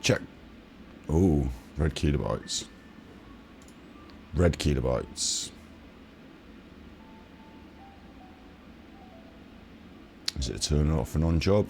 check. Oh, red kilobytes. Red kilobytes. Is it a turn off and on job?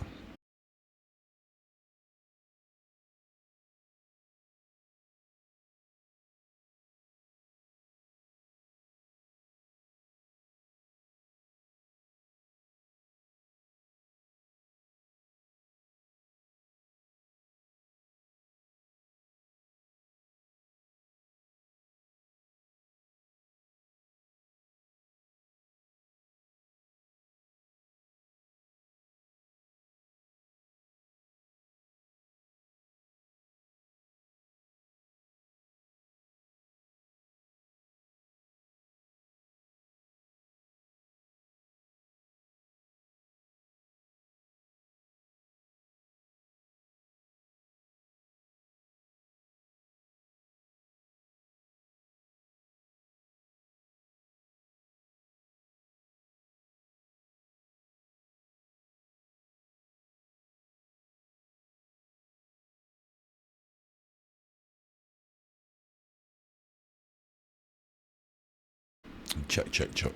Check, check, check.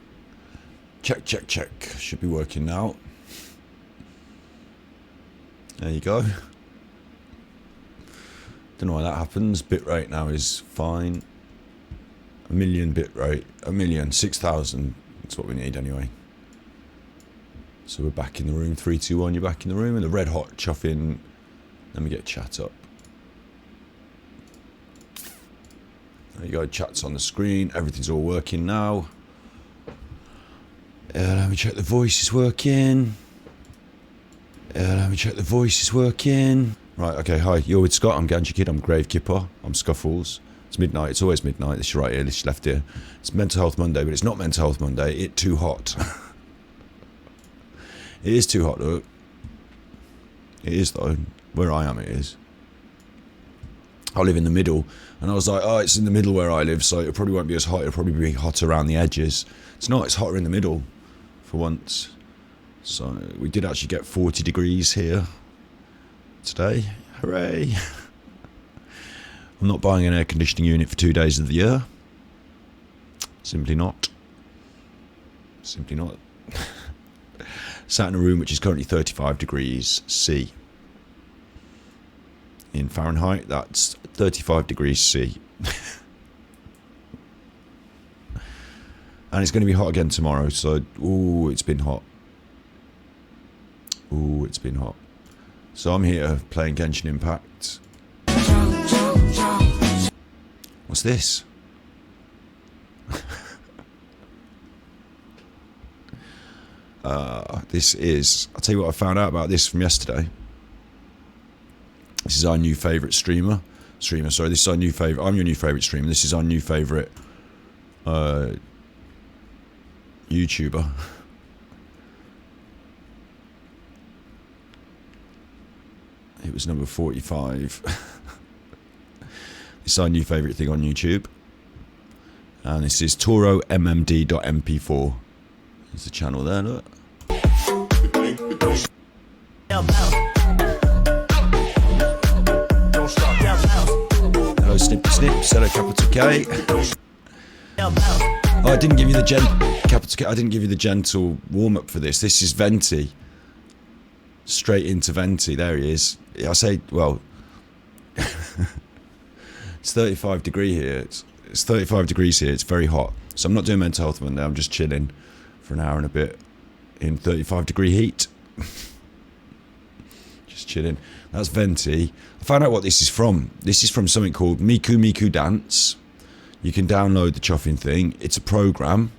Check, check, check. Should be working now. There you go. Don't know why that happens. Bitrate now is fine. 1,000,000 bitrate. 1,000,000. 6,000. That's what we need anyway. So we're back in the room. 3, 2, 1. You're back in the room. And the red hot chuffing. Let me get chat up. There you go. Chat's on the screen. Everything's all working now. Let me check the voice is working. Let me check the voice is working. Right, okay, hi, you're with Scott, I'm Genshin Kid, I'm Gravekeeper, I'm Scuffles. It's midnight, it's always midnight, this is right here, this is left here. It's Mental Health Monday, but it's not Mental Health Monday, it's too hot. It is too hot, look. It is though, where I am it is. I live in the middle, and I was like, oh, it's in the middle where I live, so it probably won't be as hot, it'll probably be hotter around the edges. It's not, it's hotter in the middle, for once. So, we did actually get 40 degrees here today. Hooray! I'm not buying an air conditioning unit for 2 days of the year. Simply not. Simply not. Sat in a room which is currently 35 degrees C. In Fahrenheit, that's 35 degrees C. And it's going to be hot again tomorrow, so, ooh, it's been hot. Ooh, it's been hot. So I'm here playing Genshin Impact. What's this? This is... I'll tell you what I found out about this from yesterday. This is our new favourite streamer. Sorry, this is our new favourite... I'm your new favourite streamer. This is our new favourite... YouTuber. It was number 45. This is our new favourite thing on YouTube. And this is Toro MMD.mp4. There's the channel there, look. Hello, Snip Snip, Hello, Capital K. Oh, I didn't give you the Capital K. I didn't give you the gentle warm-up for this. This is Venti. Straight into Venti. There he is. I say, well, it's 35 degrees here. It's 35 degrees here. It's very hot. So I'm not doing Mental Health Monday. I'm just chilling for an hour and a bit in 35 degree heat. Just chilling. That's Venti. I found out what this is from. This is from something called Miku Miku Dance. You can download the Chuffing thing. It's a program.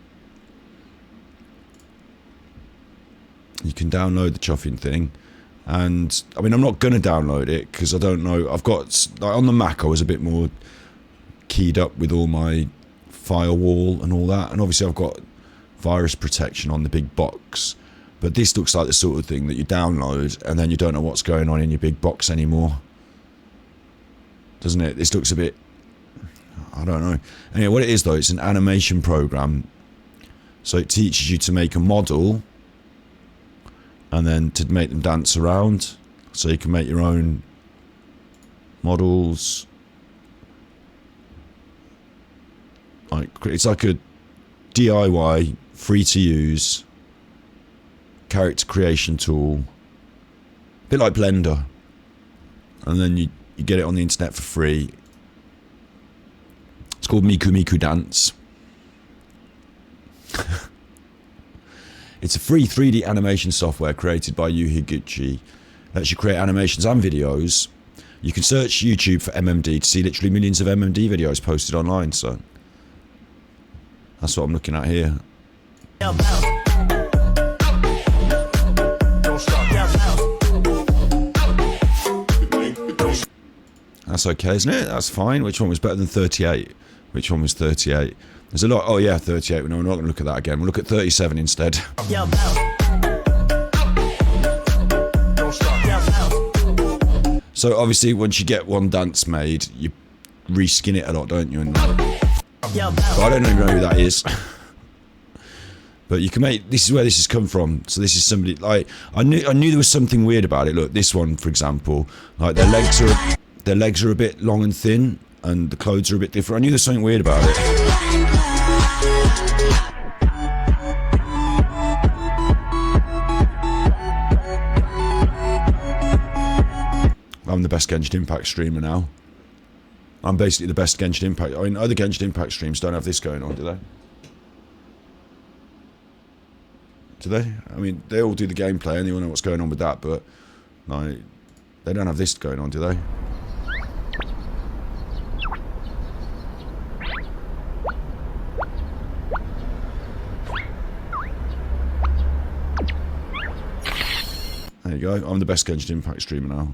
You can download the Chuffing thing. And, I mean, I'm not going to download it because I don't know. I've got, like, on the Mac I was a bit more keyed up with all my firewall and all that. And obviously I've got virus protection on the big box. But this looks like the sort of thing that you download and then you don't know what's going on in your big box anymore. Doesn't it? This looks a bit... I don't know. Anyway, what it is though, it's an animation program. So it teaches you to make a model... and then to make them dance around, so you can make your own models. Like, it's like a DIY, free to use character creation tool, a bit like Blender, and then you get it on the internet for free. It's called Miku Miku Dance. It's a free 3D animation software created by Yu Higuchi. Lets you create animations and videos. You can search YouTube for MMD to see literally millions of MMD videos posted online, so that's what I'm looking at here. That's okay, isn't it? That's fine. Which one was better than 38? Which one was 38? There's a lot. Oh yeah, 38. No, we're not going to look at that again. We'll look at 37 instead. So obviously, once you get one dance made, you reskin it a lot, don't you? And but I don't even know who that is. But you can make. This is where this has come from. So this is somebody like I knew there was something weird about it. Look, this one, for example, like their legs are a bit long and thin, and the clothes are a bit different. I knew there's something weird about it. I'm the best Genshin Impact streamer now. I'm basically the best Genshin Impact. I mean, other Genshin Impact streams don't have this going on, do they? Do they? I mean, they all do the gameplay and they all know what's going on with that, but like, they don't have this going on, do they? There you go. I'm the best Genshin Impact streamer now.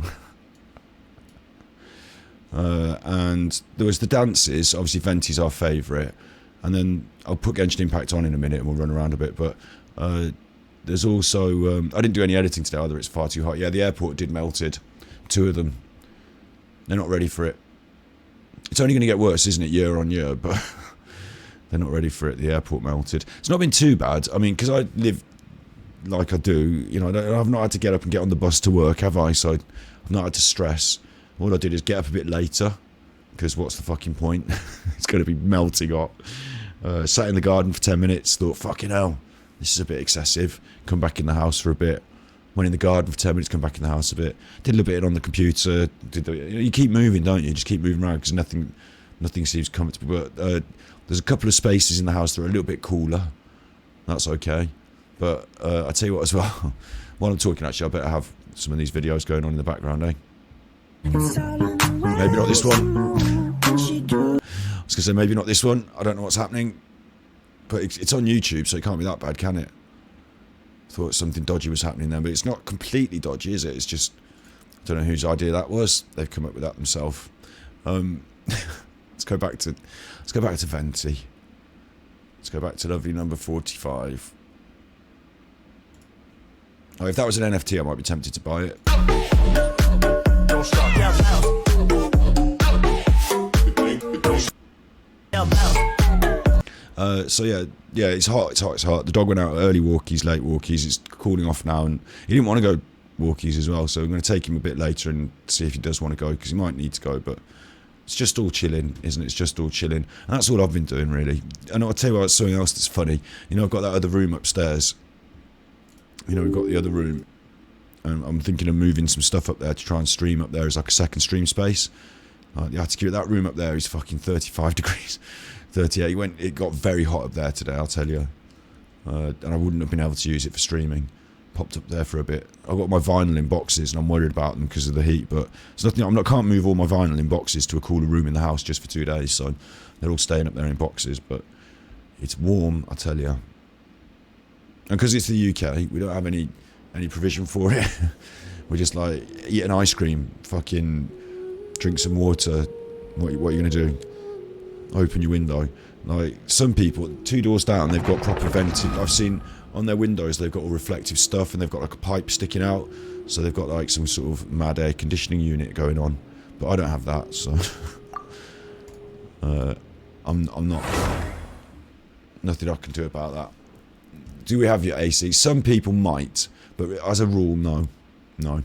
And there was the dances. Obviously, Venti's our favourite. And then I'll put Genshin Impact on in a minute and we'll run around a bit. But there's also... I didn't do any editing today either. It's far too hot. Yeah, the airport did melted. 2 of them. They're not ready for it. It's only going to get worse, isn't it, year on year? But they're not ready for it. The airport melted. It's not been too bad. I mean, because I live like I do, you know, I've not had to get up and get on the bus to work, have I? So I've not had to stress. All I did is get up a bit later, because what's the fucking point? It's going to be melting hot. Sat in the garden for 10 minutes, thought, fucking hell, this is a bit excessive. Come back in the house for a bit. Went in the garden for 10 minutes, come back in the house a bit. Did a little bit on the computer. You keep moving, don't you? Just keep moving around, because nothing seems comfortable. But there's a couple of spaces in the house that are a little bit cooler. That's okay. But I tell you what as well, while I'm talking actually, I better have some of these videos going on in the background, eh? Maybe not this one. I was going to say maybe not this one. I don't know what's happening. But it's on YouTube, so it can't be that bad, can it? Thought something dodgy was happening there, but it's not completely dodgy, is it? It's just, I don't know whose idea that was. They've come up with that themselves. Let's go back to Venti. Let's go back to lovely number 45. Oh, if that was an NFT, I might be tempted to buy it. So yeah, it's hot. The dog went out early walkies, late walkies. It's cooling off now, and he didn't want to go walkies as well. So I'm going to take him a bit later and see if he does want to go, because he might need to go. But it's just all chilling, isn't it? It's just all chilling, and that's all I've been doing really. And I'll tell you what, something else that's funny. You know, I've got that other room upstairs. You know, we've got the other room, and I'm thinking of moving some stuff up there to try and stream up there as like a second stream space. The attitude of that room up there is fucking 35 degrees, 38. It got very hot up there today, I'll tell you. And I wouldn't have been able to use it for streaming. Popped up there for a bit. I've got my vinyl in boxes, and I'm worried about them because of the heat. But it's nothing. Can't move all my vinyl in boxes to a cooler room in the house just for 2 days. So they're all staying up there in boxes. But it's warm, I tell you. And because it's the UK, we don't have any provision for it. We're just like, eat an ice cream, fucking drink some water. What are you going to do? Open your window. Like, some people, 2 doors down, they've got proper venting. I've seen on their windows, they've got all reflective stuff, and they've got like a pipe sticking out. So they've got like some sort of mad air conditioning unit going on. But I don't have that, so... I'm not... Nothing I can do about that. Do we have your AC? Some people might, but as a rule, no. No.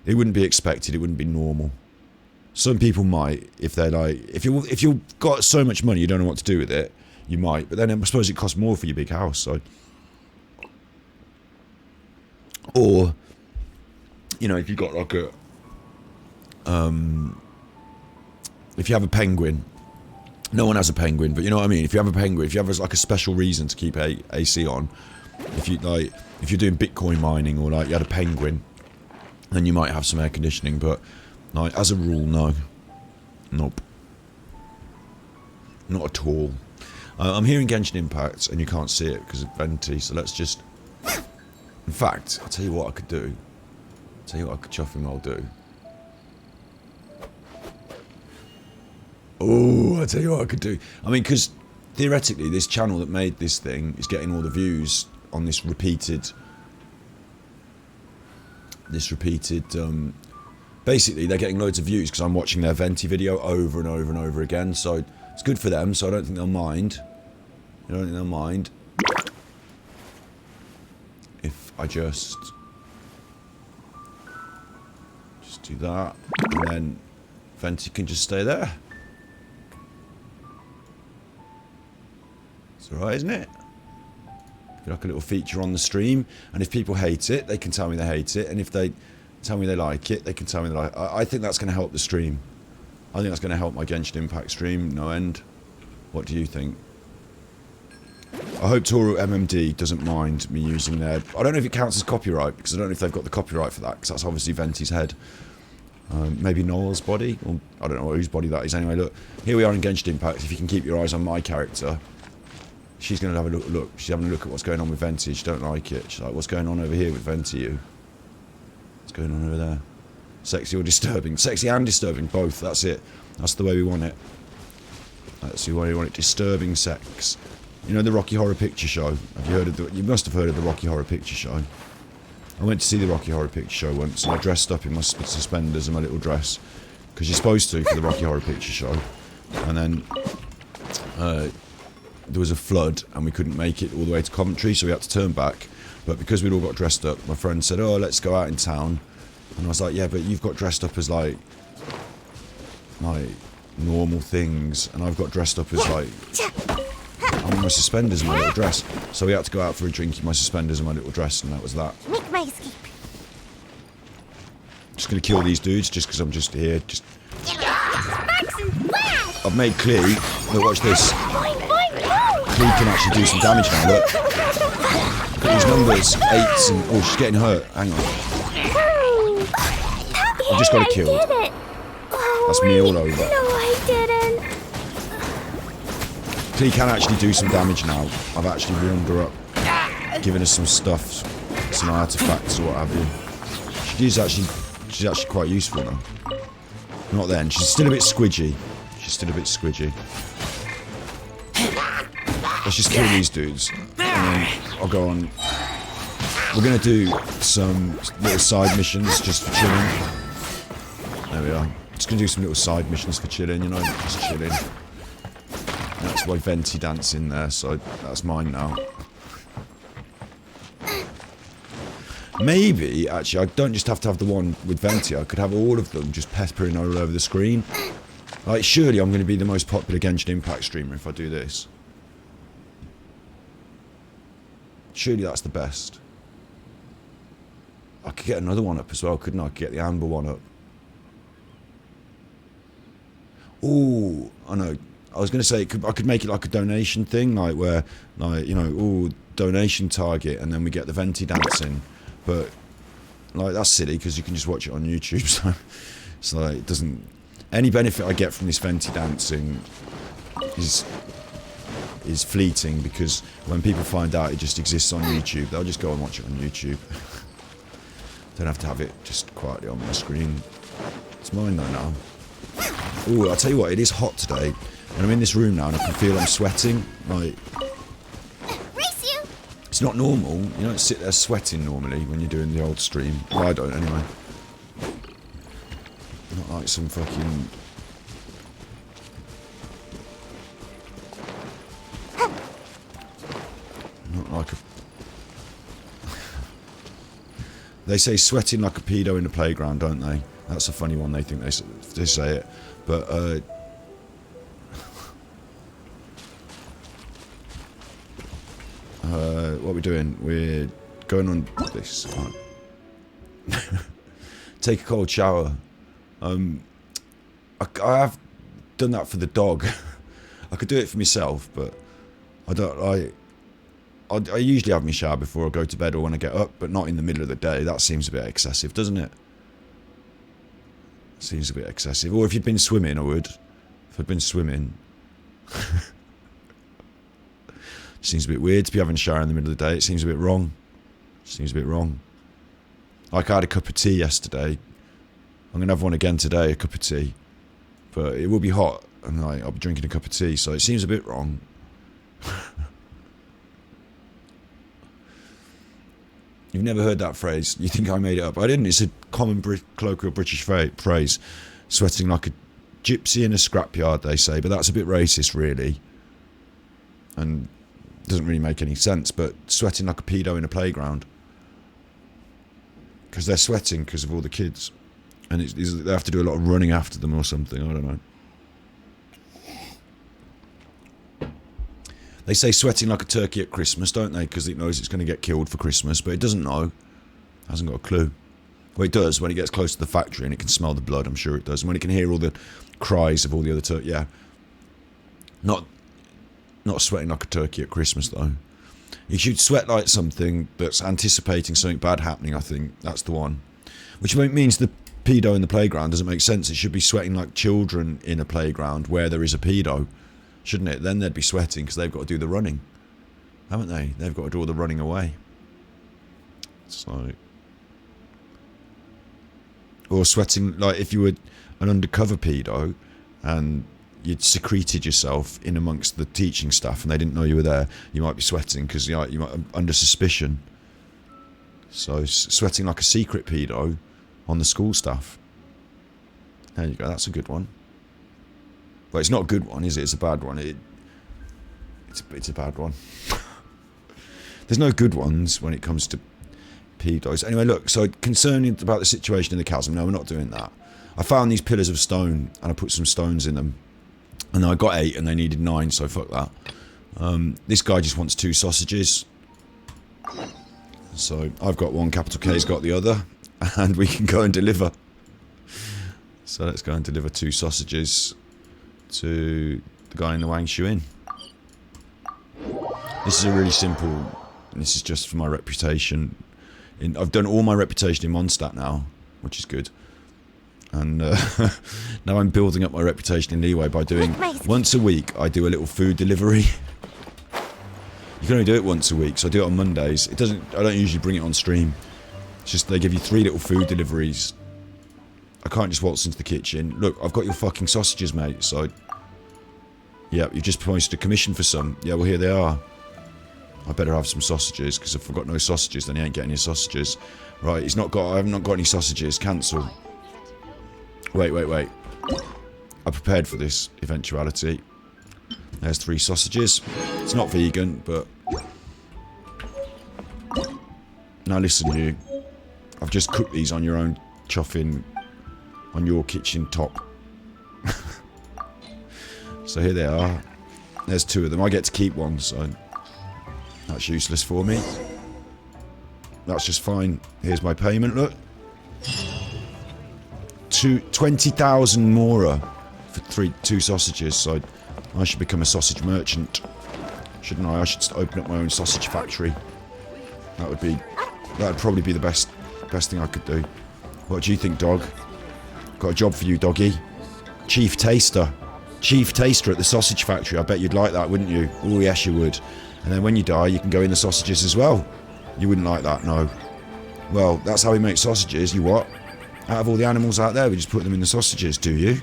It wouldn't be expected, it wouldn't be normal. Some people might, if they're like, if you've got so much money you don't know what to do with it, you might. But then I suppose it costs more for your big house. So, or, you know, if you've got like a, if you have a penguin, no one has a penguin, but you know what I mean. If you have a penguin, if you have like a special reason to keep AC on, if you're doing Bitcoin mining or like you had a penguin, then you might have some air conditioning. But like as a rule, no, nope, not at all. I'm hearing Genshin Impact, and you can't see it because of Venti. So let's just. In fact, I'll tell you what I could do. Chuffing I'll do. Oh, I'll tell you what I could do. I mean, because theoretically, this channel that made this thing is getting all the views on this repeated. Basically, they're getting loads of views because I'm watching their Venti video over and over and over again. So it's good for them. So I don't think they'll mind. If I just do that, and then Venti can just stay there. It's alright, isn't it? Be like a little feature on the stream, and if people hate it, they can tell me they hate it, and if they tell me they like it, they can tell me they like it. I think that's going to help the stream. I think that's going to help my Genshin Impact stream, no end. What do you think? I hope Toru MMD doesn't mind me using their... I don't know if it counts as copyright, because I don't know if they've got the copyright for that, because that's obviously Venti's head. Maybe Noel's body, or I don't know whose body that is. Anyway, look, here we are in Genshin Impact. If you can keep your eyes on my character, she's going to have a look. She's having a look at what's going on with Venti. She don't like it. She's like, what's going on over here with Venti, you? What's going on over there? Sexy or disturbing? Sexy and disturbing, both. That's it. That's the way we want it. That's the way we want it. Disturbing sex. You know the Rocky Horror Picture Show? Have you heard of the... You must have heard of the Rocky Horror Picture Show. I went to see the Rocky Horror Picture Show once, and I dressed up in my suspenders and my little dress, because you're supposed to for the Rocky Horror Picture Show. And then there was a flood, and we couldn't make it all the way to Coventry, so we had to turn back. But because we'd all got dressed up, my friend said, "Oh, let's go out in town." And I was like, "Yeah, but you've got dressed up as like normal things, and I've got dressed up as like." I'm in my suspenders and my little dress. So we had to go out for a drink in my suspenders and my little dress, and that was that. Make my escape. Just gonna kill these dudes just because I'm just here. Just. I've made Klee. Look, watch this. Klee can actually do some damage now. Look. Look at these numbers. 8s and. Oh, she's getting hurt. Hang on. I just got her killed. That's me all over. No, I didn't. Klee can actually do some damage now. I've actually warmed her up, given her some stuff, some artifacts or what have you. She's actually quite useful now. Not then. She's still a bit squidgy. Let's just kill these dudes, and then I'll go on. We're gonna do some little side missions just for chilling. There we are. Just gonna do some little side missions for chilling. You know, just chilling. That's why Venti Dancing there, so that's mine now. Maybe, actually, I don't just have to have the one with Venti, I could have all of them just peppering all over the screen. Like, surely I'm going to be the most popular Genshin Impact streamer if I do this. Surely that's the best. I could get another one up as well, couldn't I? I could get the Amber one up. Ooh, I know. I was going to say I could make it like a donation thing, like where, like, you know, ooh, donation target, and then we get the Venti Dancing. But like that's silly because you can just watch it on YouTube. So it's like it doesn't. Any benefit I get from this Venti Dancing is fleeting, because when people find out it just exists on YouTube, they'll just go and watch it on YouTube. Don't have to have it just quietly on my screen. It's mine though now. Ooh, I'll tell you what, it is hot today. And I'm in this room now and I can feel I'm sweating, like... It's not normal, you don't sit there sweating normally when you're doing the old stream. Well, I don't anyway. Not like some fucking... Not like a... They say sweating like a pedo in the playground, don't they? That's a funny one. They think they say it, but what we're doing? We're going on this. Take a cold shower. I have done that for the dog. I could do it for myself, but I don't. I usually have my shower before I go to bed or when I get up, but not in the middle of the day. That seems a bit excessive, doesn't it? Seems a bit excessive. Or if you'd been swimming, I would. If I'd been swimming. Seems a bit weird to be having a shower in the middle of the day. It seems a bit wrong. Seems a bit wrong. Like I had a cup of tea yesterday. I'm going to have one again today, a cup of tea. But it will be hot, and I'll be drinking a cup of tea, so it seems a bit wrong. You've never heard that phrase? You think I made it up? I didn't. It's a common colloquial British phrase. Sweating like a gypsy in a scrapyard, they say. But that's a bit racist, really. And doesn't really make any sense. But sweating like a pedo in a playground. Because they're sweating because of all the kids. And they have to do a lot of running after them or something. I don't know. They say sweating like a turkey at Christmas, don't they? Because it knows it's going to get killed for Christmas, but it doesn't know. It hasn't got a clue. Well, it does when it gets close to the factory and it can smell the blood, I'm sure it does. And when it can hear all the cries of all the other turkeys, yeah. Not sweating like a turkey at Christmas, though. You should sweat like something that's anticipating something bad happening, I think. That's the one. Which means the pedo in the playground doesn't make sense. It should be sweating like children in a playground where there is a pedo. Shouldn't it? Then they'd be sweating because they've got to do the running, haven't they? They've got to do all the running away. So, or sweating like if you were an undercover pedo and you'd secreted yourself in amongst the teaching staff and they didn't know you were there, you might be sweating because you might under suspicion. So sweating like a secret pedo on the school staff. There you go. That's a good one. Well, it's not a good one, is it? It's a bad one. It's a bad one. There's no good ones when it comes to pedos. Anyway, look, so concerning about the situation in the chasm, no, we're not doing that. I found these pillars of stone, and I put some stones in them. And I got 8, and they needed 9, so fuck that. This guy just wants 2 sausages. So, I've got one, capital K's got the other, and we can go and deliver. So, let's go and deliver 2 sausages to the guy in the Wang Shu Inn. This is a really simple, and this is just for my reputation. I've done all my reputation in Mondstadt now, which is good. And now I'm building up my reputation in Leeway by doing, once a week, I do a little food delivery. You can only do it once a week, so I do it on Mondays. I don't usually bring it on stream. It's just they give you 3 little food deliveries. I can't just waltz into the kitchen. Look, I've got your fucking sausages, mate. So, yeah, you just posted a commission for some. Yeah, well, here they are. I better have some sausages, because if I've got no sausages, then he ain't getting any sausages. Right, I have not got any sausages. Cancel. Wait. I prepared for this eventuality. There's 3 sausages. It's not vegan, but... Now listen, you. I've just cooked these on your own chuffing... on your kitchen top. So here they are. There's 2 of them. I get to keep one, so that's useless for me. That's just fine. Here's my payment, look. 20,000 mora for 2 sausages, so I should become a sausage merchant. Shouldn't I? I should open up my own sausage factory. That'd probably be the best thing I could do. What do you think, dog? Got a job for you, doggy. Chief taster. Chief taster at the sausage factory. I bet you'd like that, wouldn't you? Oh, yes, you would. And then when you die, you can go in the sausages as well. You wouldn't like that, no. Well, that's how we make sausages. You what? Out of all the animals out there, we just put them in the sausages, do you?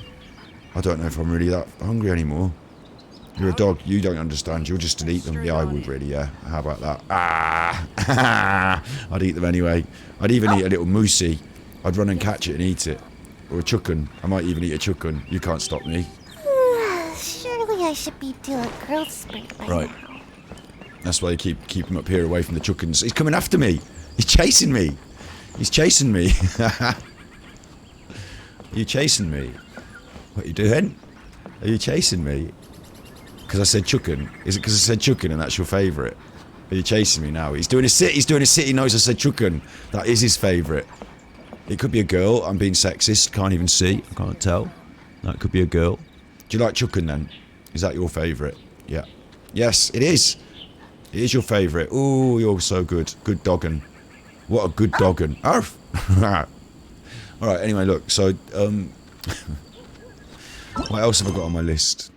I don't know if I'm really that hungry anymore. You're a dog. You don't understand. You'll just eat them. Yeah, I would really, yeah. How about that? Ah! I'd eat them anyway. I'd even eat a little moosey. I'd run and catch it and eat it. Or a chukkun. I might even eat a chukkun. You can't stop me. Surely I should be doing growth spurt by right. now. That's why you keep him up here away from the chukkuns. He's coming after me. He's chasing me. He's chasing me. you chasing me? What are you doing? Are you chasing me? Because I said chucking. Is it because I said chucking and that's your favourite? Are you chasing me now? He's doing a sit. He's doing a sit. He knows I said chucking. That is his favourite. It could be a girl. I'm being sexist. Can't even see. I can't tell. No, it could be a girl. Do you like chucking then? Is that your favourite? Yeah. Yes, it is. It is your favourite. Ooh, you're so good. Good dogging. What a good dogging. Arf! Alright, anyway, look. So, what else have I got on my list?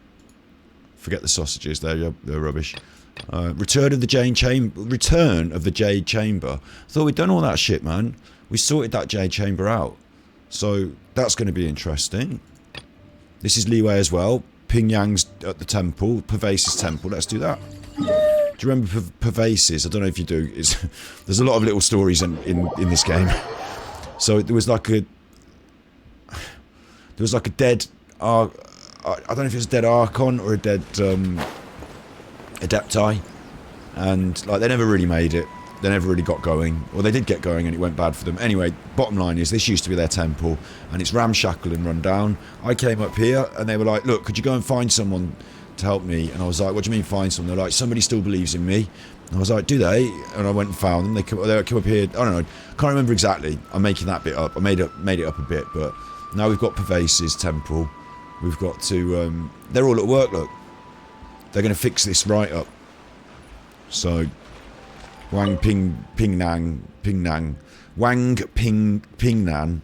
Forget the sausages. They're rubbish. Return of the Jade Chamber. Return of the Jade Chamber. I thought we'd done all that shit, man. We sorted that Jade Chamber out. So, that's going to be interesting. This is Leeway as well. Ping Yang's at the temple. Pervases Temple. Let's do that. Do you remember Pervases? I don't know if you do. There's a lot of little stories in this game. So there was like a dead I don't know if it was a dead Archon or a dead Adepti, and like they never really made it. They never really got going, or they did get going and it went bad for them. Anyway, bottom line is this used to be their temple and it's ramshackle and run down. I came up here and they were like, look, could you go and find someone to help me? And I was like, what do you mean find someone? They're like, somebody still believes in me. And I was like, do they? And I went and found them. They come up here. I don't know. Can't remember exactly. I'm making that bit up. I made it up a bit, but now we've got Pervases Temple. We've got to. They're all at work. Look, they're going to fix this right up. So, Wang Ping Nang, Wang Ping Nan.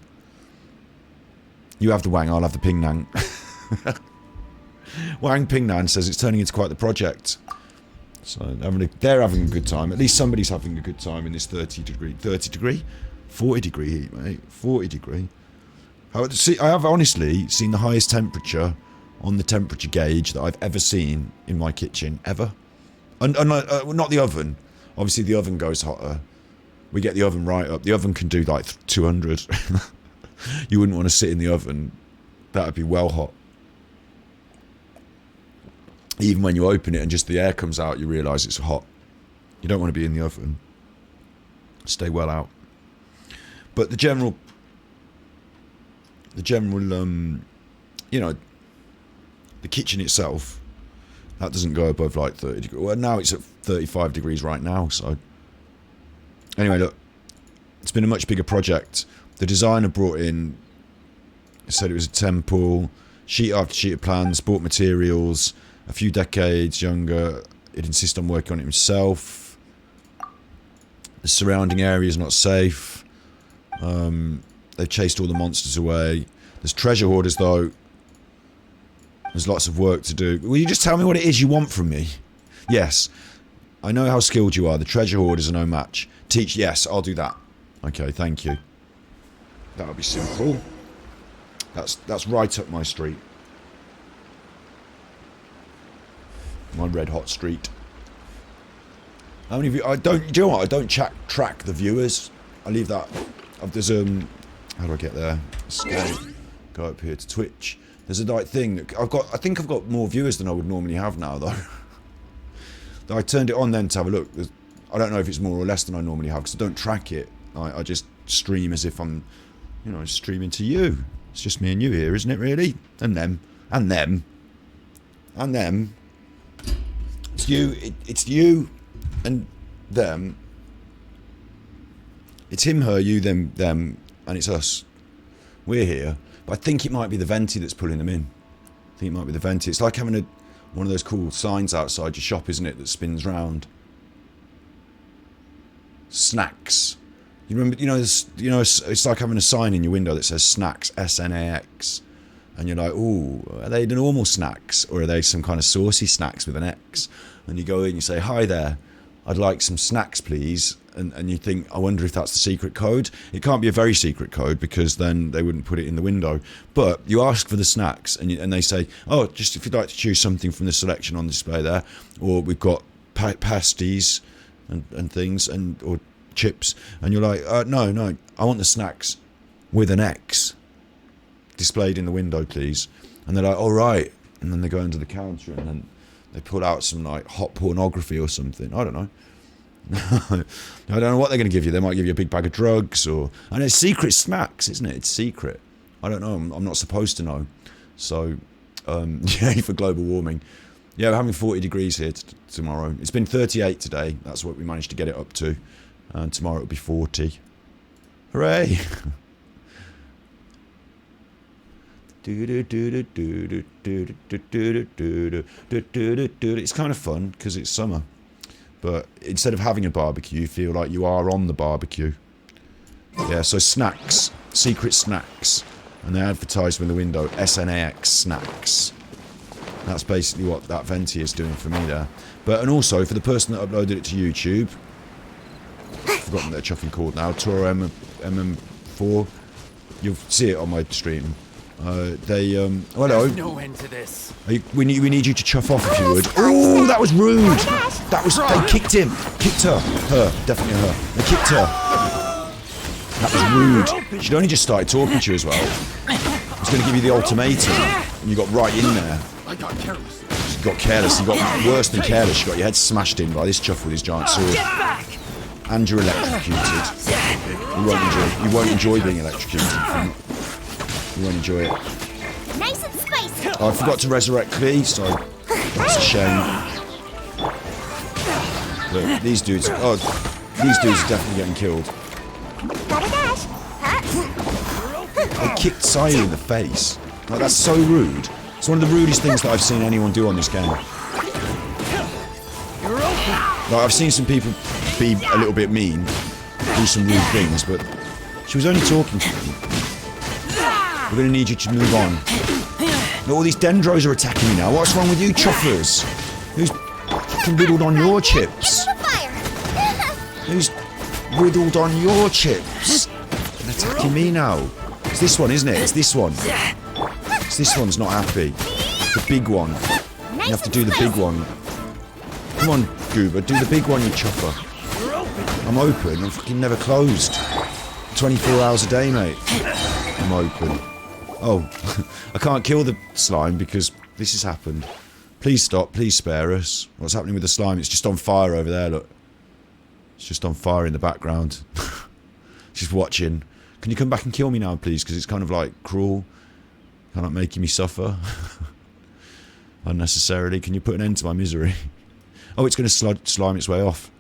You have the Wang. I'll have the Ping Nang. Wang Ping Nan says it's turning into quite the project. So they're having a good time. At least somebody's having a good time in this 40 degree heat, mate. 40 degree. See, I have honestly seen the highest temperature on the temperature gauge that I've ever seen in my kitchen, ever. And not the oven. Obviously the oven goes hotter. We get the oven right up. The oven can do like 200. You wouldn't want to sit in the oven. That would be well hot. Even when you open it and just the air comes out, you realise it's hot. You don't want to be in the oven. Stay well out. But the general, you know, the kitchen itself, that doesn't go above like 30 degrees. Well, now it's at 35 degrees right now, so. Anyway, look, it's been a much bigger project. The designer brought in, said it was a temple, sheet after sheet of plans, bought materials, a few decades younger. He'd insist on working on it himself. The surrounding area is not safe. They've chased all the monsters away. There's treasure hoarders though. There's lots of work to do. Will you just tell me what it is you want from me? Yes. I know how skilled you are. The treasure hoarders are no match. Teach, yes, I'll do that. Okay, thank you. That'll be simple. That's right up my street. My red hot street. How many of you? Do you know what? I don't track the viewers. I leave that. There's how do I get there? Escape. Go up here to Twitch. There's a like thing that I've got. I think I've got more viewers than I would normally have now, though. I turned it on then to have a look. I don't know if it's more or less than I normally have because I don't track it. I just stream as if I'm, you know, streaming to you. It's just me and you here, isn't it? Really? And them, and them, and them. It's you. It's you, and them. It's him, her, you, them, and it's us. We're here. But I think it might be the venti that's pulling them in. I think it might be the venti. It's like having one of those cool signs outside your shop, isn't it, that spins round. Snacks. You remember? You know, it's like having a sign in your window that says snacks, S-N-A-X, and you're like, ooh, are they the normal snacks or are they some kind of saucy snacks with an X? And you go in, you say, hi there, I'd like some snacks, please. And you think, I wonder if that's the secret code. It can't be a very secret code because then they wouldn't put it in the window. But you ask for the snacks and they say, oh, just if you'd like to choose something from the selection on display there, or we've got pasties and things or chips, and you're like, no, I want the snacks with an X displayed in the window, please. And they're like, all right. And then they go into the counter and then they pull out some like hot pornography or something. I don't know. I don't know what they're going to give you. They might give you a big bag of drugs and it's secret snacks, isn't it? It's secret. I don't know. I'm not supposed to know. So, yay for global warming. Yeah, we're having 40 degrees here tomorrow. It's been 38 today. That's what we managed to get it up to. And tomorrow it'll be 40. Hooray! It's kind of fun because it's summer. But instead of having a barbecue, you feel like you are on the barbecue. Yeah, so snacks. Secret snacks. And they advertise them in the window. SNAX snacks. That's basically what that Venti is doing for me there. But, and also, for the person that uploaded it to YouTube, I've forgotten their chuffing called now, Toro MM4, you'll see it on my stream. Hello. There's no end to this. We need you to chuff off if you would. Oh, that was rude! That was, they kicked him. Kicked her. Definitely her. They kicked her. That was rude. She'd only just started talking to you as well. I was going to give you the ultimatum, and you got right in there. I got careless. You got careless. You got worse than careless. You got your head smashed in by this chuff with his giant sword. Get back! And you're electrocuted. You won't enjoy being electrocuted. You won't enjoy it. Nice and spicy. Oh, I forgot to resurrect Klee, so that's a shame. Look, these dudes are definitely getting killed. Gotta dash. They kicked Sayu in the face. Like, that's so rude. It's one of the rudest things that I've seen anyone do on this game. Like, I've seen some people be a little bit mean, do some rude things, but she was only talking to me. We're going to need you to move on. Look, all these dendros are attacking me now. What's wrong with you, chuffers? Who's fucking riddled on your chips? Fire. Who's riddled on your chips? They're attacking me now. It's this one, isn't it? It's this one. It's this one's not happy. The big one. You have to do the big one. Come on, Goober, do the big one, you chopper. I'm open. I'm fucking never closed. 24 hours a day, mate. I'm open. Oh, I can't kill the slime because this has happened. Please stop. Please spare us. What's happening with the slime? It's just on fire over there, look. It's just on fire in the background. Just watching. Can you come back and kill me now, please? Because it's kind of like cruel. Kind of making me suffer. Unnecessarily. Can you put an end to my misery? Oh, it's going to slime its way off.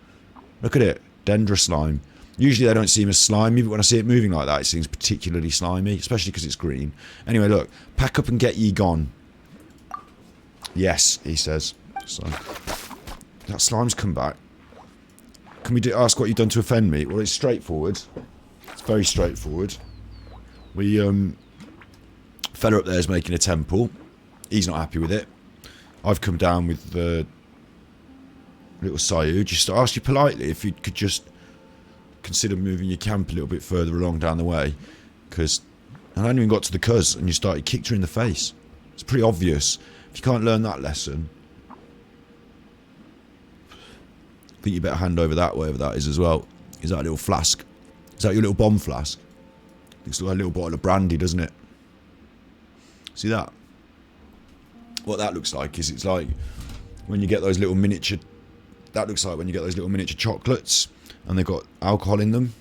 Look at it. Dendra slime. Usually they don't seem as slimy, but when I see it moving like that, it seems particularly slimy, especially because it's green. Anyway, look. Pack up and get ye gone. Yes, he says. So, that slime's come back. Can we ask what you've done to offend me? Well, it's straightforward. It's very straightforward. We, fella up there is making a temple. He's not happy with it. I've come down with the little Sayu, just to ask you politely if you could just consider moving your camp a little bit further along down the way, because I hadn't even got to the cuz and you started kicked her in the face. It's pretty obvious. If you can't learn that lesson, I think you better hand over that, whatever that is as well. Is that a little flask? Is that your little bomb flask? Looks like a little bottle of brandy, doesn't it? See that? What that looks like is, it's like when you get those little miniature, that looks like when you get those little miniature chocolates and they've got alcohol in them.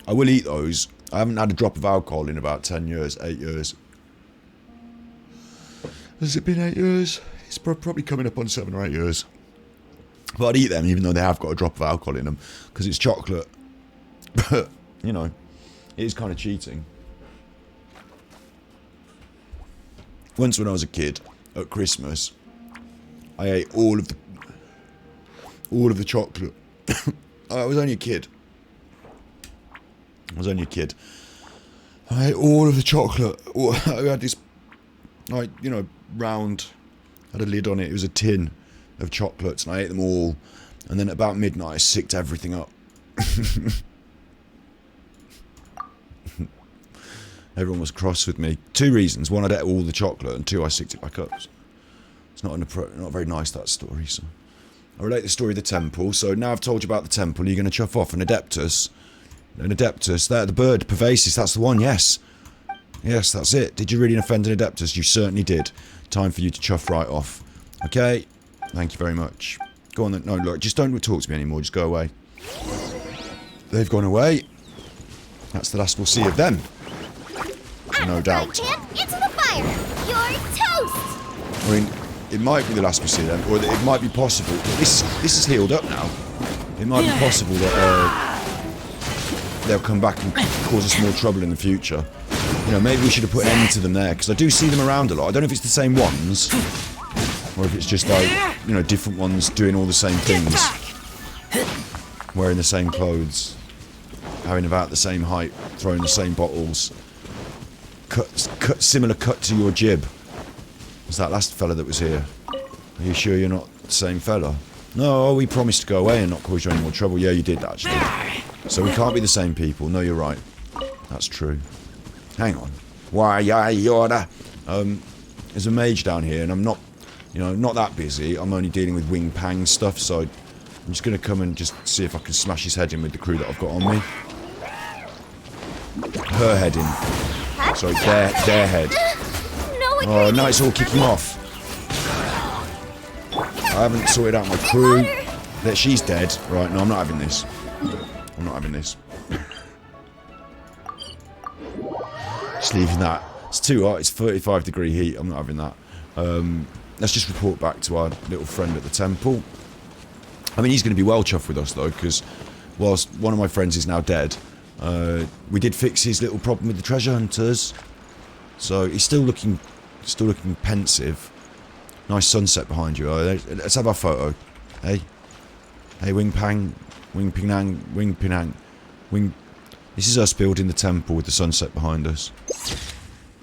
I will eat those. I haven't had a drop of alcohol in about 10 years, 8 years. Has it been 8 years? It's probably coming up on 7 or 8 years. But I'd eat them even though they have got a drop of alcohol in them, because it's chocolate. But, you know, it is kind of cheating. Once when I was a kid, at Christmas, I ate all of the chocolate. I was only a kid. I ate all of the chocolate. I had this, like, you know, round, had a lid on it. It was a tin of chocolates, and I ate them all. And then at about midnight, I sicked everything up. Everyone was cross with me. 2 reasons. 1, I'd ate all the chocolate, and 2, I sicked it back up. It's not very nice, that story. So I relate the story of the temple. So now I've told you about the temple, you're going to chuff off an Adeptus. An Adeptus. There, the bird, Pervases, that's the one, yes. Yes, that's it. Did you really offend an Adeptus? You certainly did. Time for you to chuff right off. Okay? Thank you very much. Go on then. No, look, just don't talk to me anymore. Just go away. they've gone away. That's the last we'll see of them. No doubt. Champ, into the fire. You're toast. I mean, it might be the last we see them, or it might be possible. This is healed up now. It might be possible that they'll come back and cause us more trouble in the future. You know, maybe we should have put an end to them there, because I do see them around a lot. I don't know if it's the same ones, or if it's just like, you know, different ones doing all the same things. Wearing the same clothes, having about the same height, throwing the same bottles. Similar cut to your jib. Was that last fella that was here? Are you sure you're not the same fella? No, we promised to go away and not cause you any more trouble. Yeah, you did actually. So we can't be the same people. No, you're right. That's true. Hang on. Why, Yoda? There's a mage down here, and I'm not, you know, not that busy. I'm only dealing with wing pang stuff, so I'm just going to come and just see if I can smash his head in with the crew that I've got on me. Her head in. Sorry, their head. Oh, now it's all kicking off. I haven't sorted out my crew. That she's dead. Right, no, I'm not having this. I'm not having this. Just leaving that. It's too hot. It's 35-degree heat. I'm not having that. Let's just report back to our little friend at the temple. I mean, he's going to be well chuffed with us, though, because whilst one of my friends is now dead, we did fix his little problem with the treasure hunters. So he's still looking pensive. Nice sunset behind you. Let's have our photo. Hey, wing pang, wing pinang, wing pinang, wing. This is us building the temple with the sunset behind us.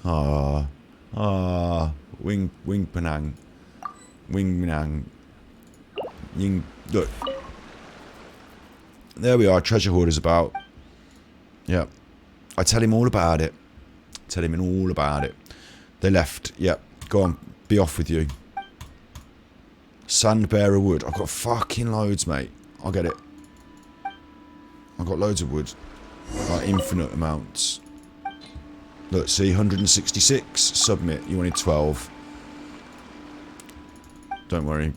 Wing pinang, wing pinang, ying. Look, there we are. Treasure hoarder's about. Yeah, I tell him all about it. Tell him all about it. They left. Yep. Go on. Be off with you. Sand bearer wood. I've got fucking loads, mate. I'll get it. I've got loads of wood. Like infinite amounts. Look, see, 166. Submit. You wanted 12. Don't worry.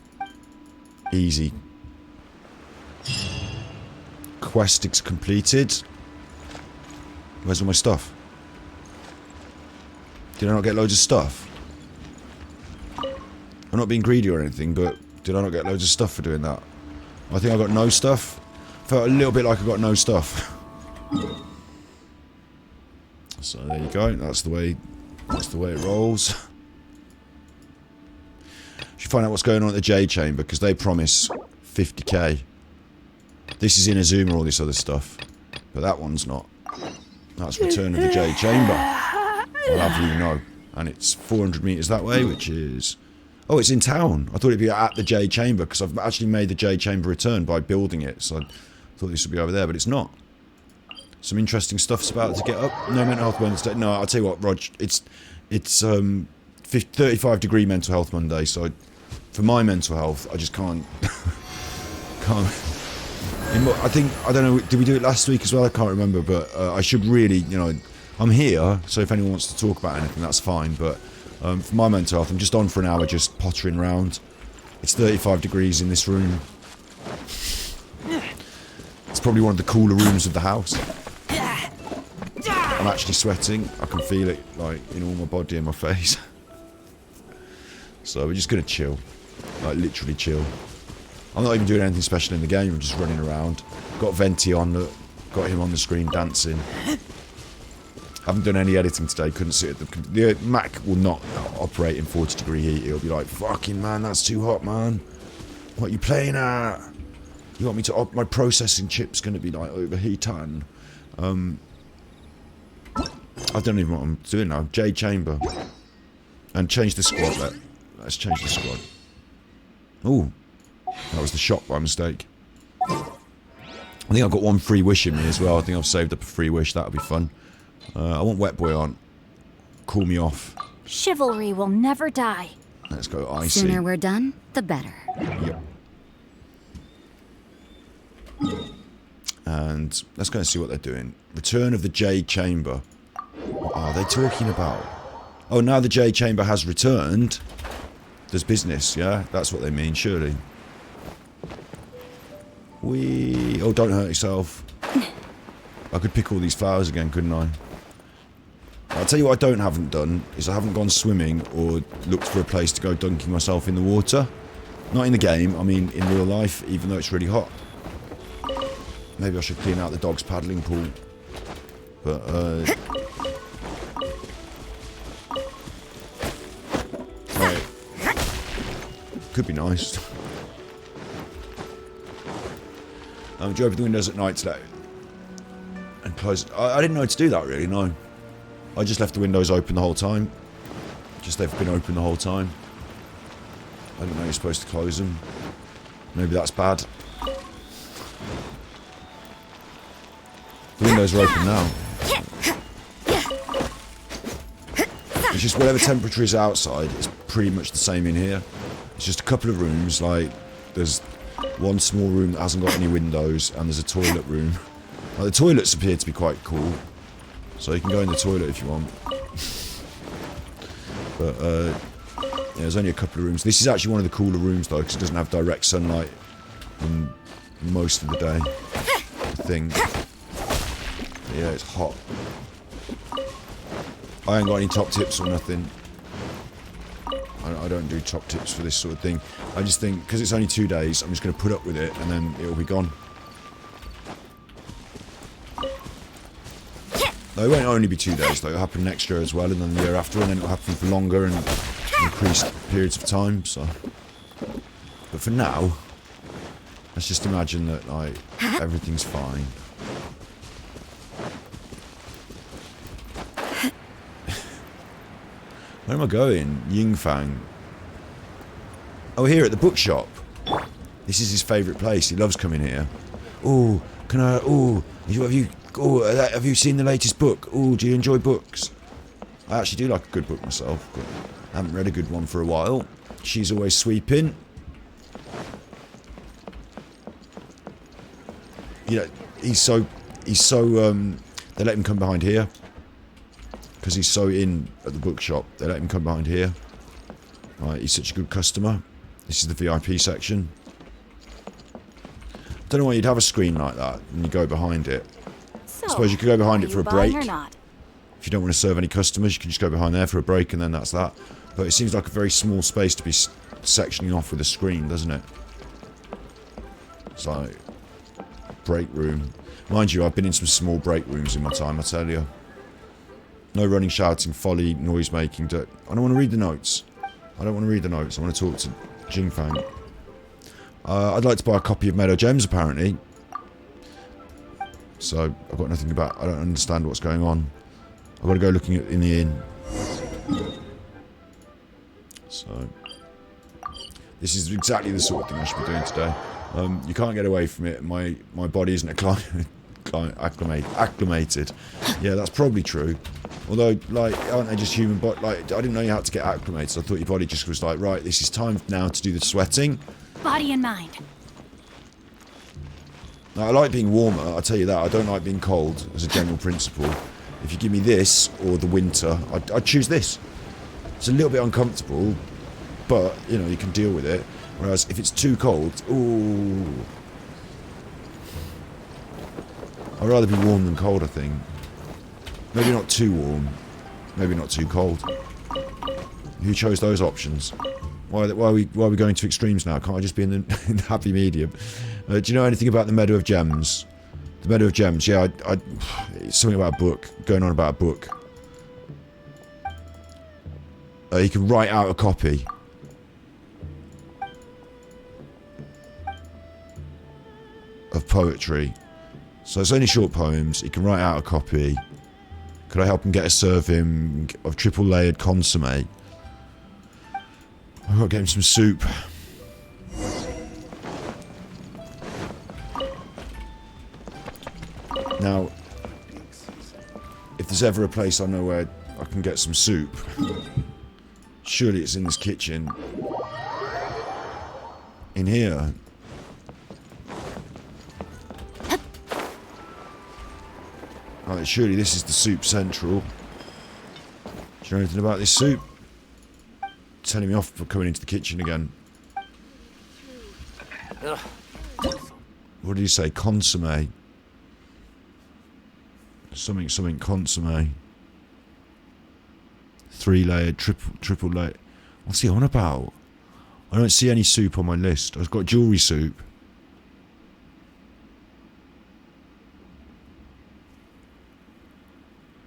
Easy. Quest is completed. Where's all my stuff? Did I not get loads of stuff? I'm not being greedy or anything, but did I not get loads of stuff for doing that? I think I got no stuff. Felt a little bit like I got no stuff. So there you go. That's the way it rolls. Should find out what's going on at the Jade chamber, because they promise 50k. This is in Azuma, all this other stuff, but that one's not. That's Return of the Jade chamber. I'll have you know. And it's 400 meters that way, which is... Oh, it's in town. I thought it'd be at the Jade chamber, because I've actually made the Jade chamber return by building it. So I thought this would be over there, but it's not. Some interesting stuff's about to get up. No mental health Wednesday. No, I'll tell you what, Rog. It's 35-degree mental health Monday. So for my mental health, I just can't. I think, I don't know, did we do it last week as well? I can't remember, but I should really, you know, I'm here, so if anyone wants to talk about anything, that's fine, but for my mental health, I'm just on for an hour just pottering around. It's 35 degrees in this room. It's probably one of the cooler rooms of the house. I'm actually sweating. I can feel it, like, in all my body and my face. So we're just gonna chill. Like, literally chill. I'm not even doing anything special in the game, I'm just running around. Got Venti on, look. Got him on the screen dancing. Haven't done any editing today, couldn't sit at the Mac will not operate in 40-degree heat. It'll be like, fucking man, that's too hot, man. What are you playing at? You want me to my processing chip's gonna be like overheating. I don't even know what I'm doing now. Jade chamber. And change the squad. Let's change the squad. Ooh. That was the shot by mistake. I think I've got one free wish in me as well. I think I've saved up a free wish. That'll be fun. I want Wet Boy on. Cool me off. Chivalry will never die. Let's go icy. Sooner we're done, the better. Yep. And let's go and see what they're doing. Return of the Jade Chamber. What are they talking about? Oh, now the Jade Chamber has returned. There's business, yeah? That's what they mean, surely. Oh, don't hurt yourself. I could pick all these flowers again, couldn't I? I'll tell you what haven't done, is I haven't gone swimming or looked for a place to go dunking myself in the water. Not in the game, I mean in real life, even though it's really hot. Maybe I should clean out the dog's paddling pool. But, right. Could be nice. Do you open the windows at night today? And close... I didn't know to do that, really, no. I just left the windows open the whole time. Just they've been open the whole time. I didn't know you're supposed to close them. Maybe that's bad. The windows are open now. It's just whatever temperature is outside, it's pretty much the same in here. It's just a couple of rooms, like, there's one small room that hasn't got any windows, and there's a toilet room. Now, the toilets appear to be quite cool, so you can go in the toilet if you want. But, yeah, there's only a couple of rooms. This is actually one of the cooler rooms, though, because it doesn't have direct sunlight in most of the day. The thing. But yeah, it's hot. I ain't got any top tips or nothing. I don't do top tips for this sort of thing. I just think, because it's only 2 days, I'm just going to put up with it, and then it'll be gone. No, it won't only be 2 days, though. It'll happen next year as well, and then the year after, and then it'll happen for longer and increased periods of time, so... But for now, let's just imagine that, like, everything's fine. Where am I going? Yingfang. Oh, here at the bookshop. This is his favourite place. He loves coming here. Oh, can I... Oh, have you seen the latest book? Oh, do you enjoy books? I actually do like a good book myself, but I haven't read a good one for a while. She's always sweeping. You know, he's so... They let him come behind here. Because he's so in at the bookshop, they let him come behind here. Right, he's such a good customer. This is the VIP section. I don't know why you'd have a screen like that and you go behind it. So, I suppose you could go behind it for a break. Or not? If you don't want to serve any customers, you can just go behind there for a break and then that's that. But it seems like a very small space to be sectioning off with a screen, doesn't it? It's like... break room. Mind you, I've been in some small break rooms in my time, I tell you. No running, shouting, folly, noise making. I don't want to read the notes. I don't want to read the notes. I want to talk to Jingfang. I'd like to buy a copy of Meadow Gems, apparently. So, I've got nothing about... I don't understand what's going on. I've got to go looking in the inn. So... This is exactly the sort of thing I should be doing today. You can't get away from it. My body isn't acclimated. Yeah, that's probably true. Although, like, aren't they just human body? Like, I didn't know you had to get acclimated. I thought your body just was like, right, this is time now to do the sweating. Body and mind. Now, I like being warmer, I'll tell you that. I don't like being cold, as a general principle. If you give me this, or the winter, I'd choose this. It's a little bit uncomfortable, but, you know, you can deal with it. Whereas, if it's too cold, ooh... I'd rather be warm than cold, I think. Maybe not too warm. Maybe not too cold. Who chose those options? Why are we going to extremes now? Can't I just be in the happy medium? Do you know anything about the Meadow of Gems? The Meadow of Gems, yeah, it's something about a book. Going on about a book. You can write out a copy. Of poetry. So it's only short poems. He can write out a copy. Could I help him get a serving of triple layered consomme? I've got to get him some soup. Now, if there's ever a place I know where I can get some soup, surely it's in this kitchen. In here. Right, surely this is the soup central. Do you know anything about this soup? Telling me off for coming into the kitchen again. What did you say? Consomme. Something consomme. 3-layered, triple layered. What's he on about? I don't see any soup on my list. I've got jewellery soup.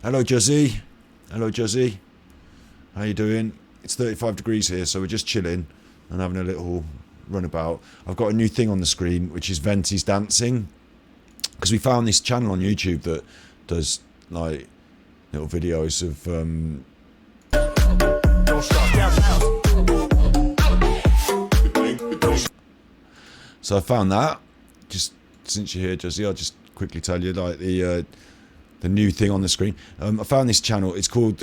Hello, Juzzy. Hello, Juzzy. How you doing? It's 35 degrees here, so we're just chilling and having a little runabout. I've got a new thing on the screen, which is MMD Dancing. Because we found this channel on YouTube that does, like, little videos of, So I found that. Just since you're here, Juzzy, I'll just quickly tell you, like, the new thing on the screen. I found this channel. It's called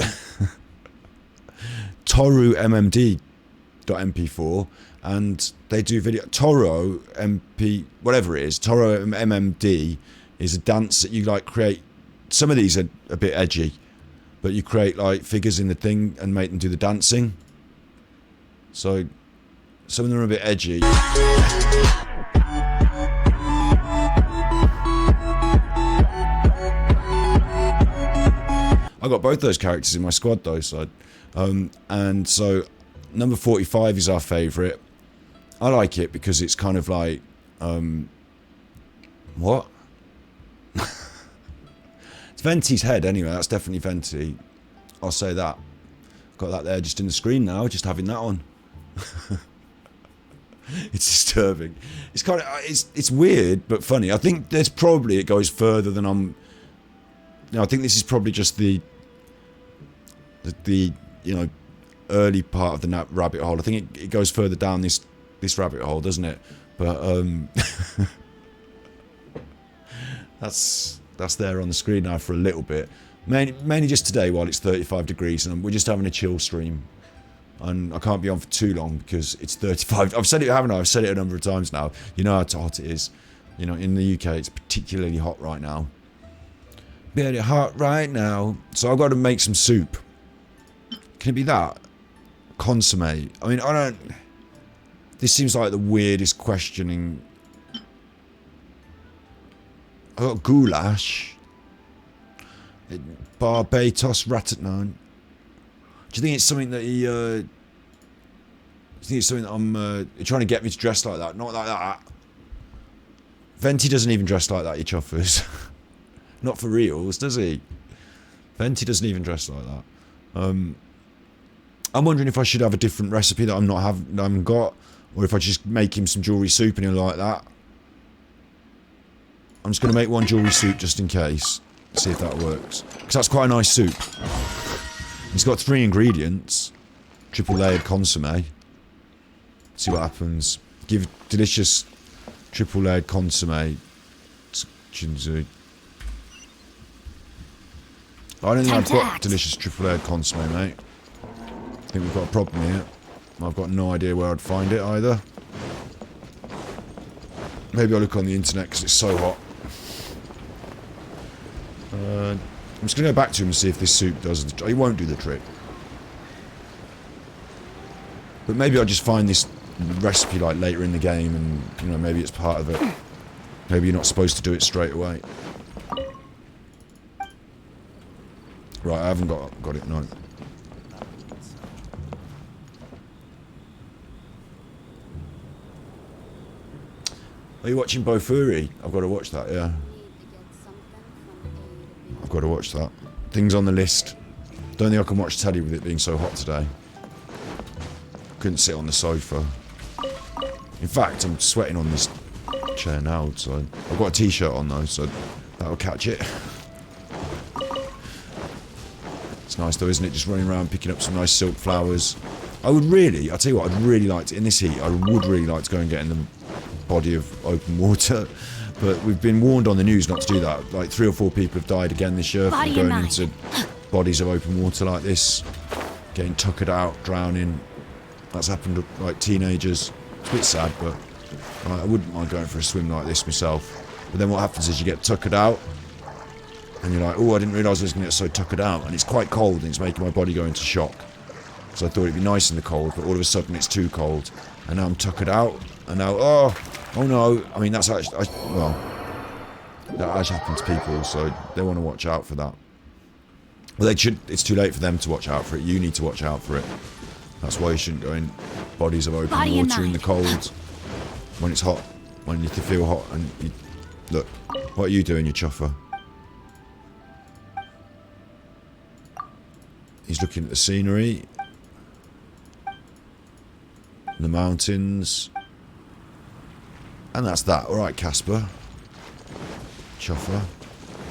Toru MMD.mp4, and they do video. Toro MP, whatever it is, Toro MMD is a dance that you like create. Some of these are a bit edgy, but you create like figures in the thing and make them do the dancing. So some of them are a bit edgy. I got both those characters in my squad though, so and so number 45 is our favourite. I like it because it's kind of like what? It's Venti's head anyway. That's definitely Venti. I'll say that. Got that there just in the screen now, just having that on. It's disturbing. It's kind of it's weird but funny. I think there's probably it goes further than I'm. You know, I think this is probably just the you know early part of the rabbit hole. I think it goes further down this rabbit hole, doesn't it? But that's there on the screen now for a little bit. Mainly just today while it's 35 degrees and we're just having a chill stream. And I can't be on for too long because it's 35. I've said it, haven't I? I've said it a number of times now. You know how hot it is. You know, in the UK it's particularly hot right now. Very hot right now. So I've got to make some soup. Can it be that? Consomme. I mean, I don't... This seems like the weirdest questioning. I got goulash. Barbados ratatouille. Do you think it's something that he... do you think it's something that I'm... you're trying to get me to dress like that? Not like that. Venti doesn't even dress like that, you chuffers. Not for reals, does he? Venti doesn't even dress like that. I'm wondering if I should have a different recipe that I haven't got, or if I just make him some jewellery soup and he'll like that. I'm just going to make one jewellery soup just in case. See if that works. Because that's quite a nice soup. It's got 3 ingredients. Triple layered consomme. See what happens. Give delicious triple layered consomme. Chinzu. I don't think I've got delicious triple layered consomme, mate. I think we've got a problem here. I've got no idea where I'd find it either. Maybe I'll look on the internet because it's so hot. I'm just going to go back to him and see if this soup does the trick. He won't do the trick. But maybe I'll just find this recipe like later in the game and, you know, maybe it's part of it. Maybe you're not supposed to do it straight away. Right, I haven't got it, no. Are you watching Bofuri? I've got to watch that, yeah. I've got to watch that. Things on the list. Don't think I can watch telly with it being so hot today. Couldn't sit on the sofa. In fact, I'm sweating on this chair now, so... I've got a t-shirt on though, so that'll catch it. It's nice though, isn't it? Just running around picking up some nice silk flowers. I'll tell you what, I'd really like to, in this heat, I would really like to go and get in the body of open water. But we've been warned on the news not to do that. Like 3 or 4 people have died again this year from going into bodies of open water like this. Getting tuckered out, drowning. That's happened to like teenagers. It's a bit sad, but I wouldn't mind going for a swim like this myself. But then what happens is you get tuckered out. And you're like, oh, I didn't realise I was going to get so tuckered out. And it's quite cold and it's making my body go into shock. So I thought it'd be nice in the cold, but all of a sudden it's too cold. And now I'm tuckered out. And now, oh no. I mean, that's actually, well, That has happened to people, so they want to watch out for that. Well, they should. It's too late for them to watch out for it. You need to watch out for it. That's why you shouldn't go in bodies of open Body and water in the mind. cold. When it's hot. When you feel hot. And you, look, what are you doing, you chuffer? He's looking at the scenery. The mountains. And that's that. Alright, Casper. Chuffer.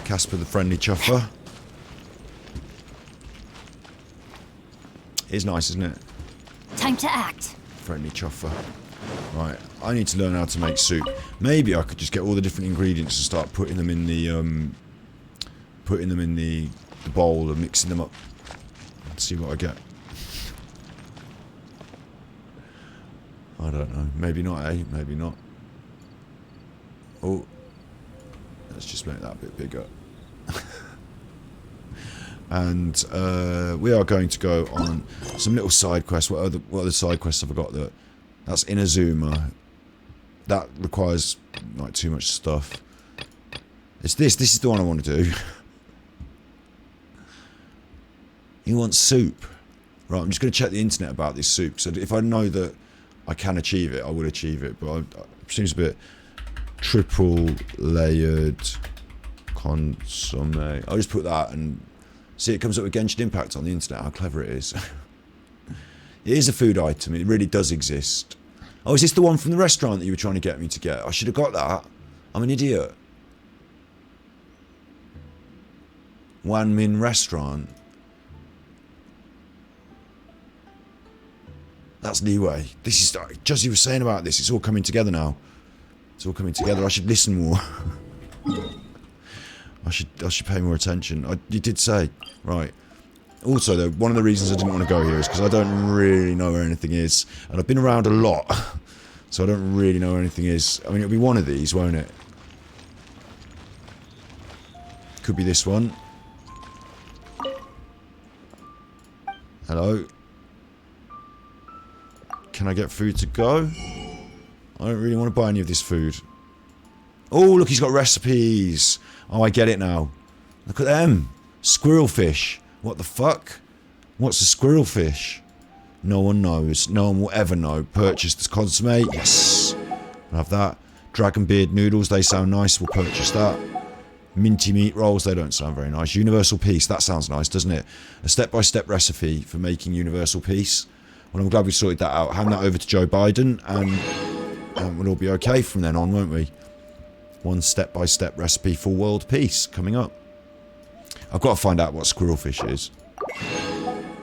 Casper the friendly chuffer. It's nice, isn't it? Time to act. Friendly chuffer. Right, I need to learn how to make soup. Maybe I could just get all the different ingredients and start putting them in the bowl and mixing them up. Let's see what I get. I don't know. Maybe not, eh? Maybe not. Oh. Let's just make that a bit bigger. And we are going to go on some little side quests. What other side quests have I got? That's Inazuma. That requires like too much stuff. It's this. This is the one I want to do. He wants soup. Right, I'm just going to check the internet about this soup. So if I know that I can achieve it, I will achieve it. But it seems a bit triple layered consomme. I'll just put that and see. It comes up with Genshin Impact on the internet. How clever it is. It is a food item. It really does exist. Oh, is this the one from the restaurant that you were trying to get me to get? I should have got that. I'm an idiot. Wan Min Restaurant. That's leeway. This is just you were saying about this. It's all coming together now. It's all coming together. I should listen more. I should pay more attention. You did say right. Also, though, one of the reasons I didn't want to go here is because I don't really know where anything is, and I've been around a lot, so I don't really know where anything is. I mean, it'll be one of these, won't it? Could be this one. Hello. Can I get food to go? I don't really want to buy any of this food. Oh, look, he's got recipes. Oh, I get it now. Look at them. Squirrel fish. What the fuck? What's a squirrel fish? No one knows. No one will ever know. Purchase this consomme. Yes. I'll have that. Dragon beard noodles. They sound nice. We'll purchase that. Minty meat rolls. They don't sound very nice. Universal peace. That sounds nice, doesn't it? A step-by-step recipe for making universal peace. Well, I'm glad we sorted that out. Hand that over to Joe Biden and we'll all be okay from then on, won't we? One step-by-step recipe for world peace coming up. I've got to find out what squirrelfish is.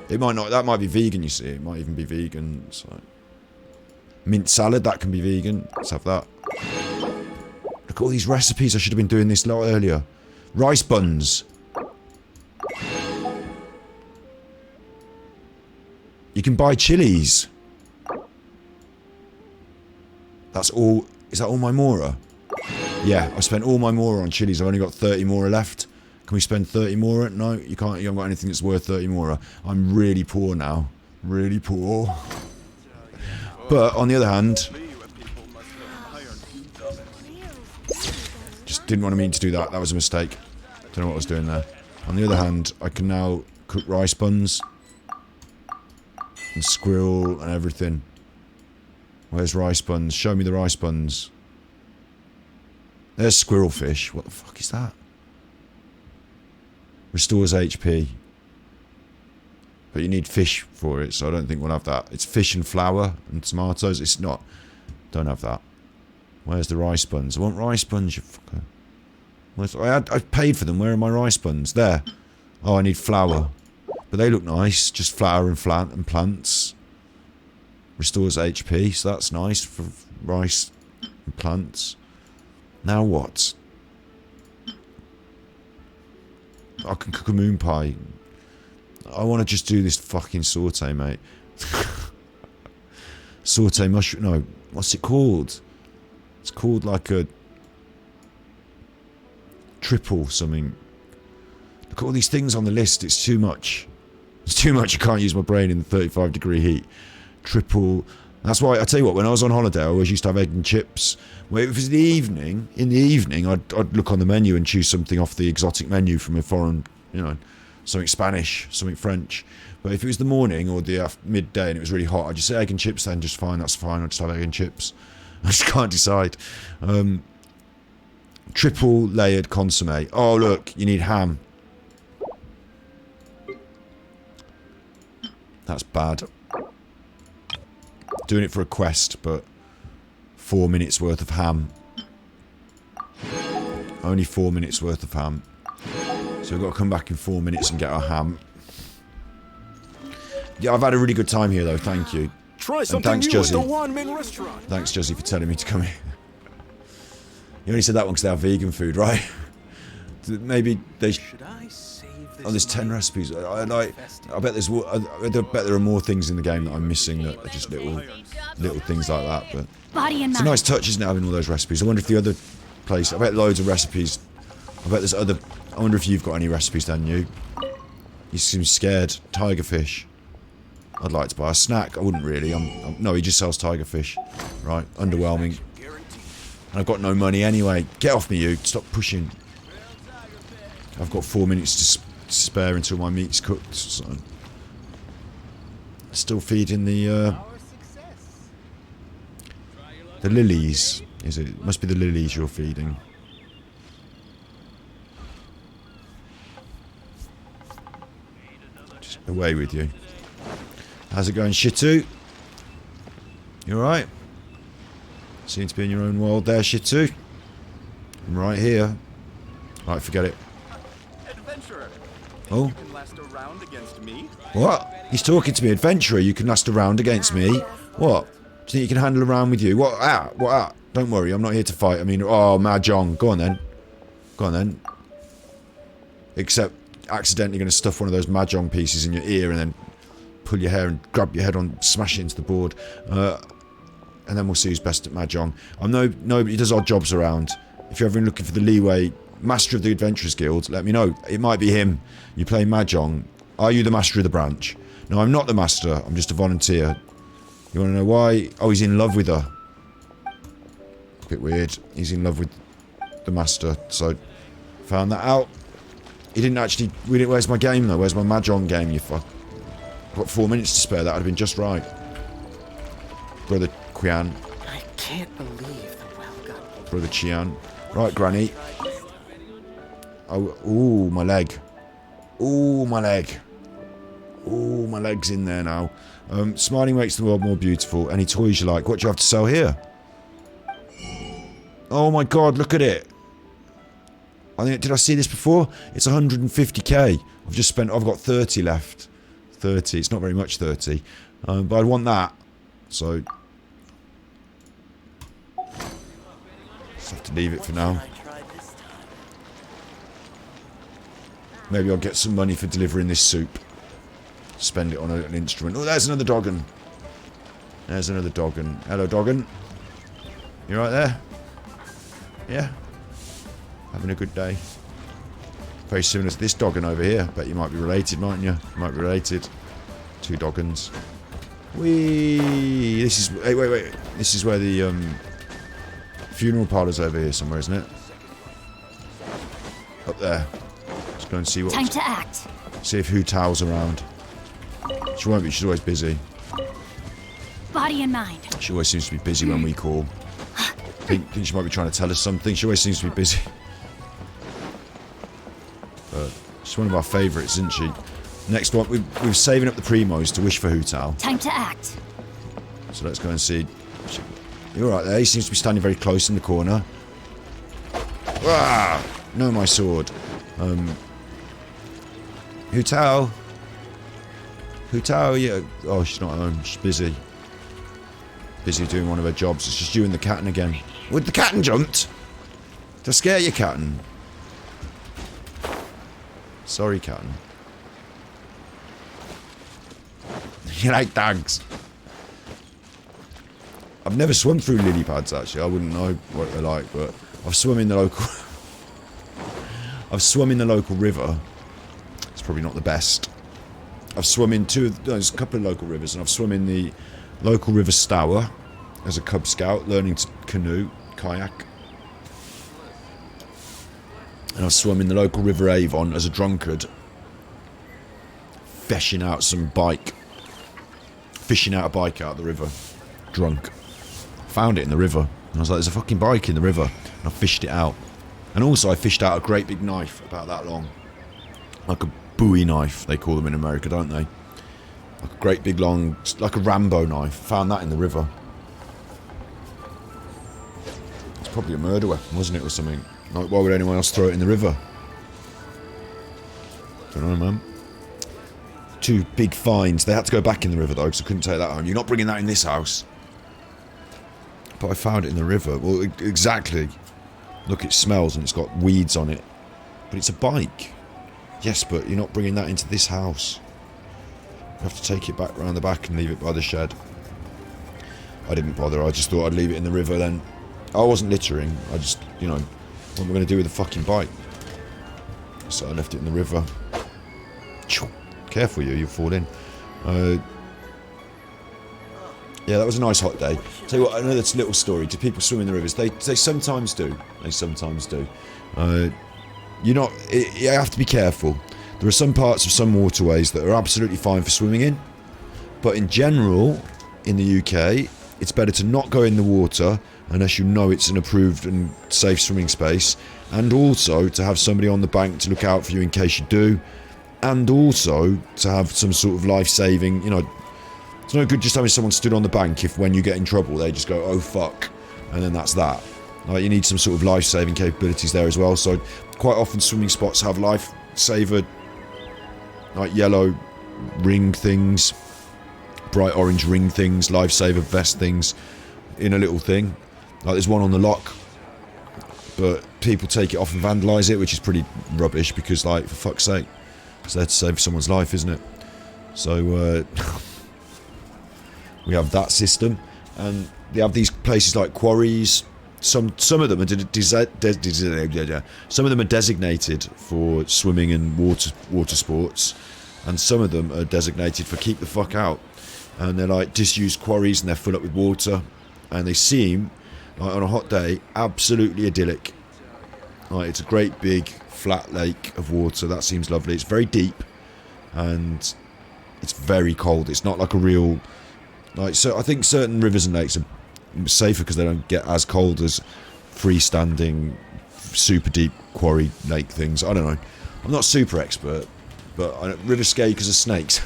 It might not. That might be vegan, you see. It might even be vegan. So. Mint salad, that can be vegan. Let's have that. Look at all these recipes. I should have been doing this a lot earlier. Rice buns. You can buy chilies. That's all. Is that all my mora? Yeah, I spent all my mora on chilies. I've only got 30 mora left. Can we spend 30 mora? No, you can't. You haven't got anything that's worth 30 mora. I'm really poor now. Really poor. But on the other hand, just didn't want to mean to do that. That was a mistake. Don't know what I was doing there. On the other hand, I can now cook rice buns and squirrel and everything. Where's rice buns? Show me the rice buns. There's squirrel fish. What the fuck is that? Restores HP. But you need fish for it, so I don't think we'll have that. It's fish and flour and tomatoes. It's not. Don't have that. Where's the rice buns? I want rice buns, you fucker. I paid for them. Where are my rice buns? There. Oh, I need flour. But they look nice. Just flour and plants. Restores HP, so that's nice for rice and plants. Now what? I can cook a moon pie. I want to just do this fucking saute, mate. Saute mushroom. No, what's it called? It's called like a triple something. Look at all these things on the list. It's too much. It's too much. I can't use my brain in the 35-degree heat. Triple That's why, I tell you what, when I was on holiday, I always used to have egg and chips. Well, if it was in the evening, I'd look on the menu and choose something off the exotic menu from a foreign, you know, something Spanish, something French. But if it was the morning or the midday and it was really hot, I'd just say egg and chips then, just fine, that's fine, I'd just have egg and chips. I just can't decide. Triple layered consomme. Oh, look, you need ham. That's bad. Doing it for a quest, but 4 minutes worth of ham. Only 4 minutes worth of ham. So we've got to come back in 4 minutes and get our ham. Yeah, I've had a really good time here though, thank you. Try and thanks, Juzzy. restaurant. Thanks, Juzzy, for telling me to come here. You only said that one because they have vegan food, right? Maybe they should. Oh, there's 10 recipes. I bet there's. I bet there are more things in the game that I'm missing that are just little things like that. But Body and it's a nice touch, isn't it, having all those recipes? I wonder if the other place. I bet loads of recipes. I bet there's other. I wonder if you've got any recipes, Dan. You seem scared. Tiger fish. I'd like to buy a snack. I wouldn't really. No, he just sells tiger fish. Right, underwhelming. And I've got no money anyway. Get off me, you. Stop pushing. I've got 4 minutes to spare until my meat's cooked, so... Still feeding the lilies. Is it? It must be the lilies you're feeding. Just away with you. How's it going, Shitu? You alright? Seem to be in your own world there, Shitu. I'm right here. Right, forget it. Adventurer. Oh. You can last a round against me? What? He's talking to me, adventurer. You can last a round against me. What? Do you think you can handle a round with you? What? Ah, what? Ah. Don't worry, I'm not here to fight. I mean, oh, Mahjong. Go on then. Go on then. Except accidentally going to stuff one of those Mahjong pieces in your ear and then pull your hair and grab your head on, smash it into the board. And then we'll see who's best at Mahjong. Nobody does odd jobs around. If you're ever looking for the leeway, Master of the Adventurers Guild, let me know. It might be him. You play Mahjong. Are you the Master of the branch? No, I'm not the Master. I'm just a volunteer. You want to know why? Oh, he's in love with her. A bit weird. He's in love with the Master. So, found that out. He didn't actually... Where's my game, though? Where's my Mahjong game, you fuck? I've got 4 minutes to spare. That would have been just right. Brother Qian. I can't believe the well-got. Brother Qian. Right, Granny. Oh, ooh, my leg. Ooh, my leg. Ooh, my leg's in there now. Smiling makes the world more beautiful. Any toys you like? What do you have to sell here? Oh my god, look at it. Did I see this before? It's 150k. I've got 30 left. 30. It's not very much, 30. But I'd want that. So... just have to leave it for now. Maybe I'll get some money for delivering this soup. Spend it on an instrument. Oh, there's another Doggon. There's another Doggon. Hello, Doggon. You right there? Yeah? Having a good day. Very similar to this Doggon over here. Bet you might be related, mightn't you? You might be related. Two Doggons. Whee! This is... Hey, wait. This is where the, funeral parlour's over here somewhere, isn't it? Up there. Let's go and see what... Time to act. See if Hu Tao's around. She won't be, she's always busy. Body and mind. She always seems to be busy when we call. Think she might be trying to tell us something. She always seems to be busy. But she's one of our favourites, isn't she? Next one, we're saving up the primos to wish for Hu Tao. Time to act. So let's go and see. You're right there. He seems to be standing very close in the corner. Ah! No, my sword. Hu Tao. Hu Tao, yeah. Oh, she's not home. She's busy. Busy doing one of her jobs. It's just you and the Captain again. Would the Captain jumped? To scare you, Captain. Sorry, Captain. You like dogs. I've never swum through lily pads, actually. I wouldn't know what they're like, but I've swum in the local... I've swum in the local river. It's probably not the best. I've swum in there's a couple of local rivers, and I've swum in the Local River Stour as a Cub Scout, learning to canoe, kayak. And I've swum in the local River Avon as a drunkard, fishing out a bike out of the river, drunk. Found it in the river, and I was like, there's a fucking bike in the river, and I fished it out. And also I fished out a great big knife, about that long. Like a Bowie knife, they call them in America, don't they? Like a great big long, like a Rambo knife. Found that in the river. It's probably a murder weapon, wasn't it, or something? Like, why would anyone else throw it in the river? Don't know, man. 2 big fines. They had to go back in the river, though, because I couldn't take that home. You're not bringing that in this house. But I found it in the river. Well, exactly. Look, it smells and it's got weeds on it. But it's a bike. Yes, but you're not bringing that into this house. You have to take it back round the back and leave it by the shed. I didn't bother. I just thought I'd leave it in the river then. I wasn't littering. I just, you know, what am I going to do with the fucking bike? So I left it in the river. Careful, you'll fall in. Yeah, that was a nice hot day. Tell you what, another little story. Do people swim in the rivers? They sometimes do. They sometimes do. You have to be careful. There are some parts of some waterways that are absolutely fine for swimming in. But in general, in the UK, it's better to not go in the water unless you know it's an approved and safe swimming space. And also to have somebody on the bank to look out for you in case you do. And also to have some sort of life-saving, you know, it's no good just having someone stood on the bank if when you get in trouble they just go, oh fuck, and then that's that. Like, you need some sort of life-saving capabilities there as well. So quite often swimming spots have life-saver, like yellow ring things, bright orange ring things, life-saver vest things in a little thing. Like, there's one on the lock, but people take it off and vandalise it, which is pretty rubbish because, like, for fuck's sake, it's there to save someone's life, isn't it? So we have that system, and they have these places like quarries. Some of them are some of them are designated for swimming and water sports, and some of them are designated for keep the fuck out. And they're like disused quarries, and they're full up with water, and they seem like on a hot day absolutely idyllic. Like, it's a great big flat lake of water that seems lovely. It's very deep, and it's very cold. It's not like a real, like, so I think certain rivers and lakes are safer because they don't get as cold as freestanding super deep quarry lake things. I don't know, I'm not super expert, but river scare because of snakes.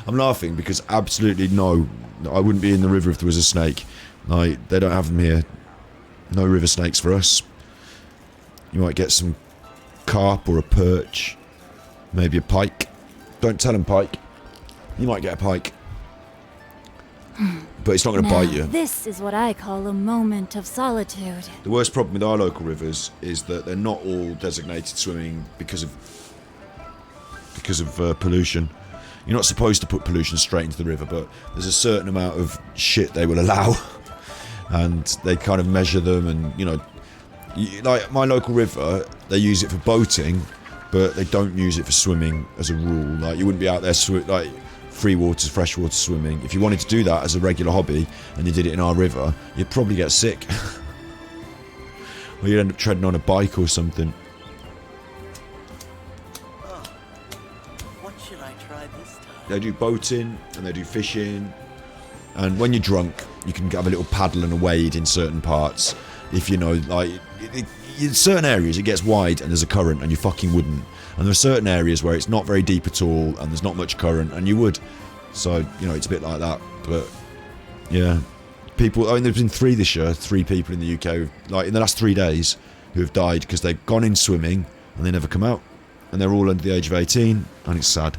I'm laughing because absolutely no, I wouldn't be in the river if there was a snake. Like, they don't have them here. No river snakes for us. You might get some carp or a perch, maybe a pike. Don't tell them pike. You might get a pike, but it's not going to bite you. This is what I call a moment of solitude. The worst problem with our local rivers is that they're not all designated swimming because of pollution. You're not supposed to put pollution straight into the river, but there's a certain amount of shit they will allow, and they kind of measure them. And, you know, like my local river, they use it for boating, but they don't use it for swimming as a rule. Like, you wouldn't be out there like freshwater swimming. If you wanted to do that as a regular hobby and you did it in our river, you'd probably get sick. Or you'd end up treading on a bike or something. What should I try this time? They do boating and they do fishing, and when you're drunk you can have a little paddle and a wade in certain parts. If you know, like, in certain areas it gets wide and there's a current and you fucking wouldn't, and there are certain areas where it's not very deep at all and there's not much current and you would. So, you know, it's a bit like that. But yeah, people, I mean, there's been 3 this year, 3 people in the UK who've, like, in the last 3 days, who have died because they've gone in swimming and they never come out, and they're all under the age of 18, and it's sad.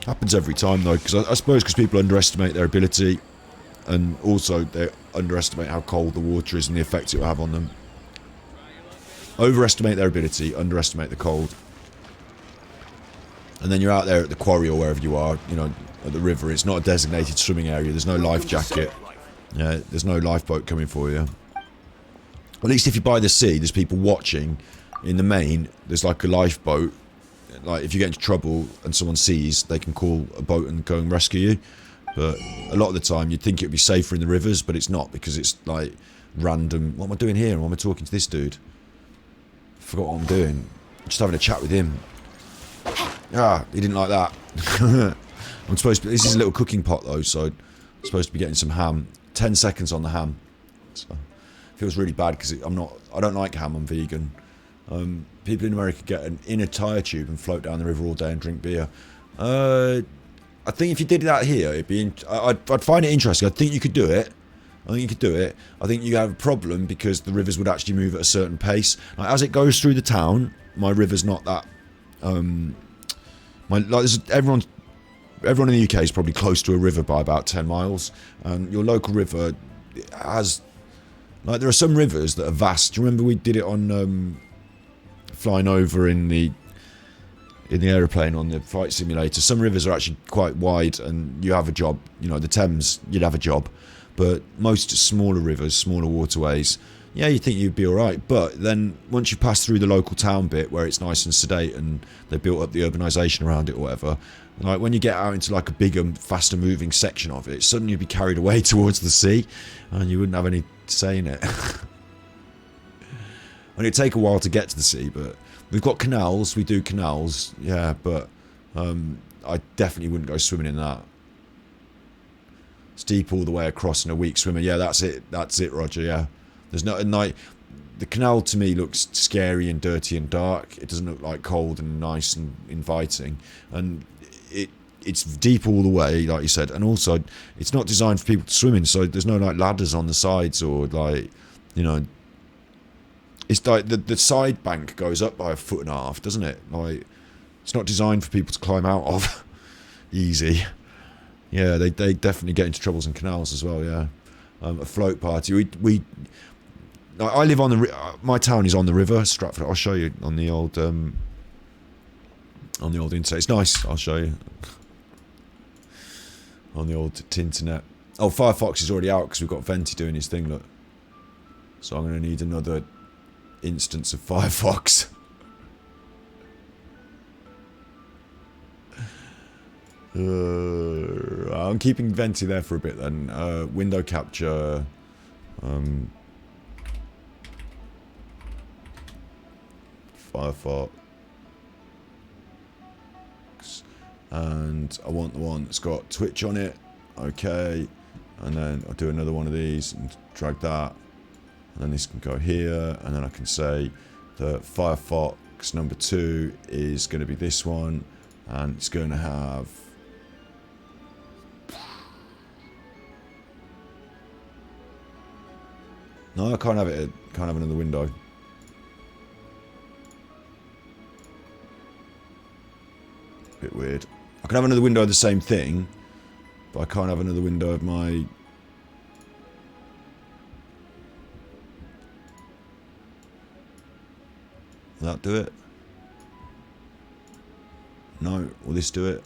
Happens every time though, because I suppose because people underestimate their ability, and also they underestimate how cold the water is and the effect it will have on them. Overestimate their ability, underestimate the cold. And then you're out there at the quarry or wherever you are, you know, at the river. It's not a designated swimming area. There's no life jacket. Yeah, there's no lifeboat coming for you. At least if you're by the sea, there's people watching. In the main, there's like a lifeboat like if you get into trouble and someone sees, they can call a boat and go and rescue you. But a lot of the time you'd think it would be safer in the rivers, but it's not, because it's like random. What am I doing here? Why am I talking to this dude? Forgot what I'm doing. Just having a chat with him. Ah, he didn't like that. I'm supposed to. This is a little cooking pot though, so I'm supposed to be getting some ham. 10 seconds on the ham. So it feels really bad because I don't like ham. I'm vegan. People in America get an inner tire tube and float down the river all day and drink beer. I think if you did that here, it'd be. I'd find it interesting. I think you could do it. I think you have a problem because the rivers would actually move at a certain pace. Like, as it goes through the town, my river's not that. Everyone in the UK is probably close to a river by about 10 miles. And your local river has. Like, there are some rivers that are vast. Do you remember we did it on flying over in the aeroplane on the flight simulator? Some rivers are actually quite wide and you have a job. You know, the Thames, you'd have a job. But most smaller rivers, smaller waterways, yeah, you think you'd be alright. But then once you pass through the local town bit where it's nice and sedate and they built up the urbanisation around it or whatever, like when you get out into like a bigger, faster moving section of it, suddenly you'd be carried away towards the sea and you wouldn't have any say in it. And it'd take a while to get to the sea, but we've got canals, we do canals, yeah, but I definitely wouldn't go swimming in that. It's deep all the way across in a weak swimmer. Yeah, that's it, Roger, yeah. There's no, at night, the canal to me looks scary and dirty and dark. It doesn't look like cold and nice and inviting. And it's deep all the way, like you said, and also it's not designed for people to swim in, so there's no like ladders on the sides or like, you know, it's like the side bank goes up by 1.5 foot, doesn't it? Like, it's not designed for people to climb out of easy. Yeah, they definitely get into troubles in canals as well. Yeah, a float party. I live on my town is on the river, Stratford. I'll show you on the old internet. It's nice. I'll show you on the old Tinternet. Oh, Firefox is already out because we've got Venti doing his thing. Look, so I'm going to need another instance of Firefox. I'm keeping Venti there for a bit then. Window capture. Firefox. And I want the one that's got Twitch on it. Okay. And then I'll do another one of these and drag that. And then this can go here. And then I can say that Firefox number 2 is going to be this one. And it's going to have... No, I can't have it. Can't have another window. Bit weird. I can have another window of the same thing, but I can't have another window of my... Will that do it? No. Will this do it?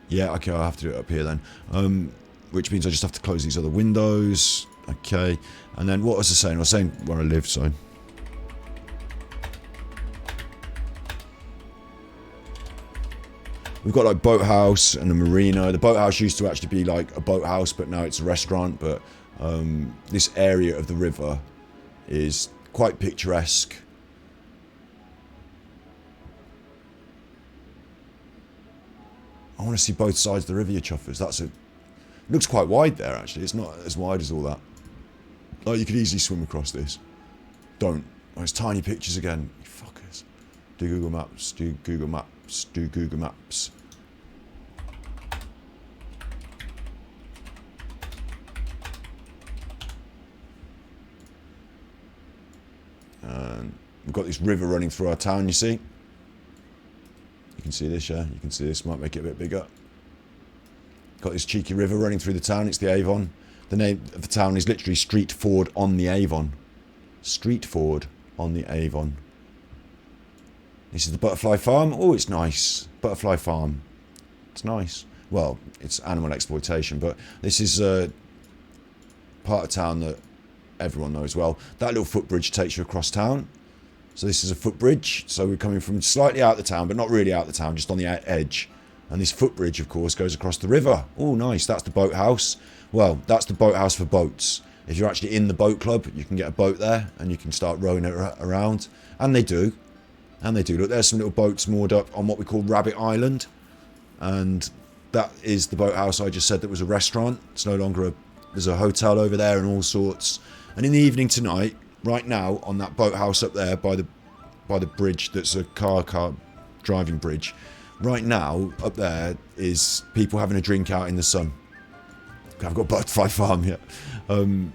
Yeah, okay, I'll have to do it up here then. Which means I just have to close these other windows. Okay, and then what was I saying? I was saying where I live, so... We've got like boathouse and a marina. The boathouse used to actually be like a boathouse, but now it's a restaurant. But this area of the river is quite picturesque. I want to see both sides of the river, you chuffers. It looks quite wide there, actually. It's not as wide as all that. Like, you could easily swim across this. Don't. Oh, it's tiny pictures again. You fuckers. Do Google Maps. Do Google Maps. Do Google Maps. And we've got this river running through our town, you see? You can see this, yeah? You can see this. Might make it a bit bigger. Got this cheeky river running through the town. It's the Avon. The name of the town is literally Street Ford on the Avon. Street Ford on the Avon. This is the butterfly farm. Oh, it's nice. Butterfly farm. It's nice. Well, it's animal exploitation, but this is a part of town that everyone knows well. That little footbridge takes you across town. So this is a footbridge. So we're coming from slightly out of the town, but not really out of the town, just on the edge. And this footbridge, of course, goes across the river. Oh, nice. That's the boathouse. Well, that's the boathouse for boats. If you're actually in the boat club, you can get a boat there and you can start rowing it around. And they do. And they do. Look, there's some little boats moored up on what we call Rabbit Island. And that is the boathouse I just said that was a restaurant. It's no longer a... There's a hotel over there and all sorts. And in the evening tonight, right now, on that boathouse up there by the bridge that's a car driving bridge, right now, up there, is people having a drink out in the sun. I've got Butterfly Farm yet. It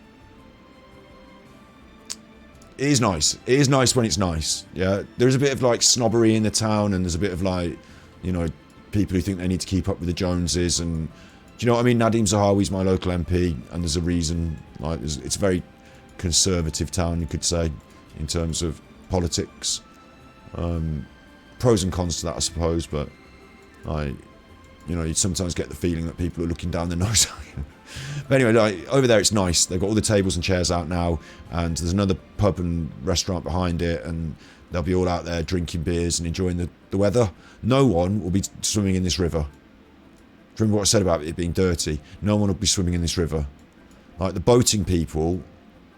is nice. It is nice when it's nice. Yeah, there's a bit of like snobbery in the town, and there's a bit of like, you know, people who think they need to keep up with the Joneses. And do you know what I mean? Nadim Zahawi's my local MP, and there's a reason. Like, it's a very conservative town, you could say, in terms of politics. Pros and cons to that, I suppose, but you know, you sometimes get the feeling that people are looking down their nose. But anyway, like, over there it's nice. They've got all the tables and chairs out now, and there's another pub and restaurant behind it, and they'll be all out there drinking beers and enjoying the weather. No one will be swimming in this river. Remember what I said about it being dirty? No one will be swimming in this river. Like, the boating people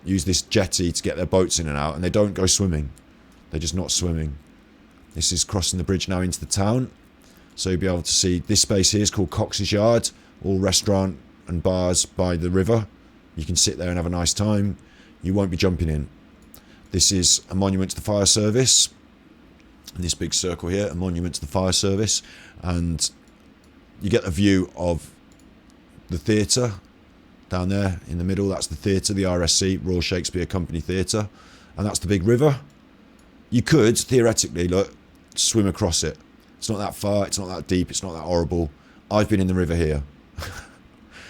use this jetty to get their boats in and out, and they don't go swimming. They're just not swimming. This is crossing the bridge now into the town. So you'll be able to see this space here is called Cox's Yard, all restaurant and bars by the river. You can sit there and have a nice time. You won't be jumping in. This is a monument to the fire service. In this big circle here, a monument to the fire service. And you get a view of the theatre down there in the middle. That's the theatre, the RSC, Royal Shakespeare Company Theatre. And that's the big river. You could, theoretically, look, swim across it. It's not that far, it's not that deep, it's not that horrible. I've been in the river here.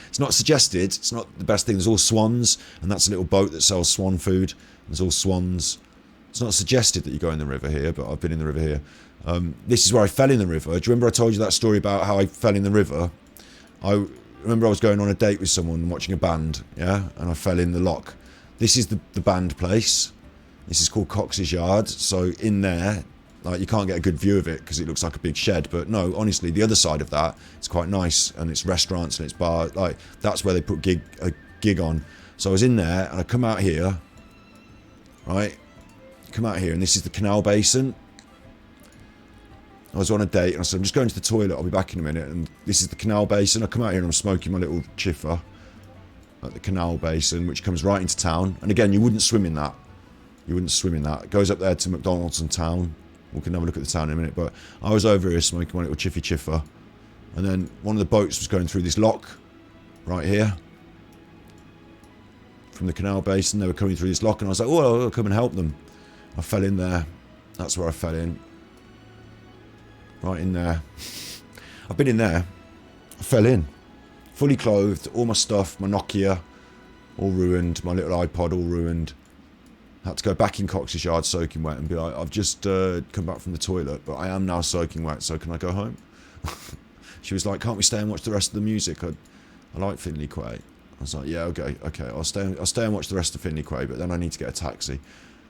It's not suggested, it's not the best thing. There's all swans, and that's a little boat that sells swan food. There's all swans. It's not suggested that you go in the river here, but I've been in the river here. This is where I fell in the river. Do you remember I told you that story about how I fell in the river? I remember I was going on a date with someone and watching a band, yeah? And I fell in the loch. This is the band place. This is called Cox's Yard. So in there, like, you can't get a good view of it because it looks like a big shed. But no, honestly, the other side of that, it's quite nice, and it's restaurants and it's bars. Like, that's where they put a gig on. So I was in there, and I come out here, right? Come out here, and this is the canal basin. I was on a date, and I said, I'm just going to the toilet, I'll be back in a minute. And this is the canal basin. I come out here, and I'm smoking my little chiffer at the canal basin, which comes right into town. And again, you wouldn't swim in that. You wouldn't swim in that. It goes up there to McDonald's and town. We can have a look at the town in a minute. But I was over here smoking my little chiffer. And then one of the boats was going through this lock right here. From the canal basin, they were coming through this lock. And I was like, oh, I'll come and help them. I fell in there. That's where I fell in. Right in there. I've been in there. I fell in. Fully clothed. All my stuff. My Nokia. All ruined. My little iPod all ruined. Had to go back in Cox's Yard soaking wet and be like, I've just come back from the toilet, but I am now soaking wet, so can I go home? She was like, can't we stay and watch the rest of the music? I like Finley Quay. I was like, yeah, okay, I'll stay and watch the rest of Finley Quay, but then I need to get a taxi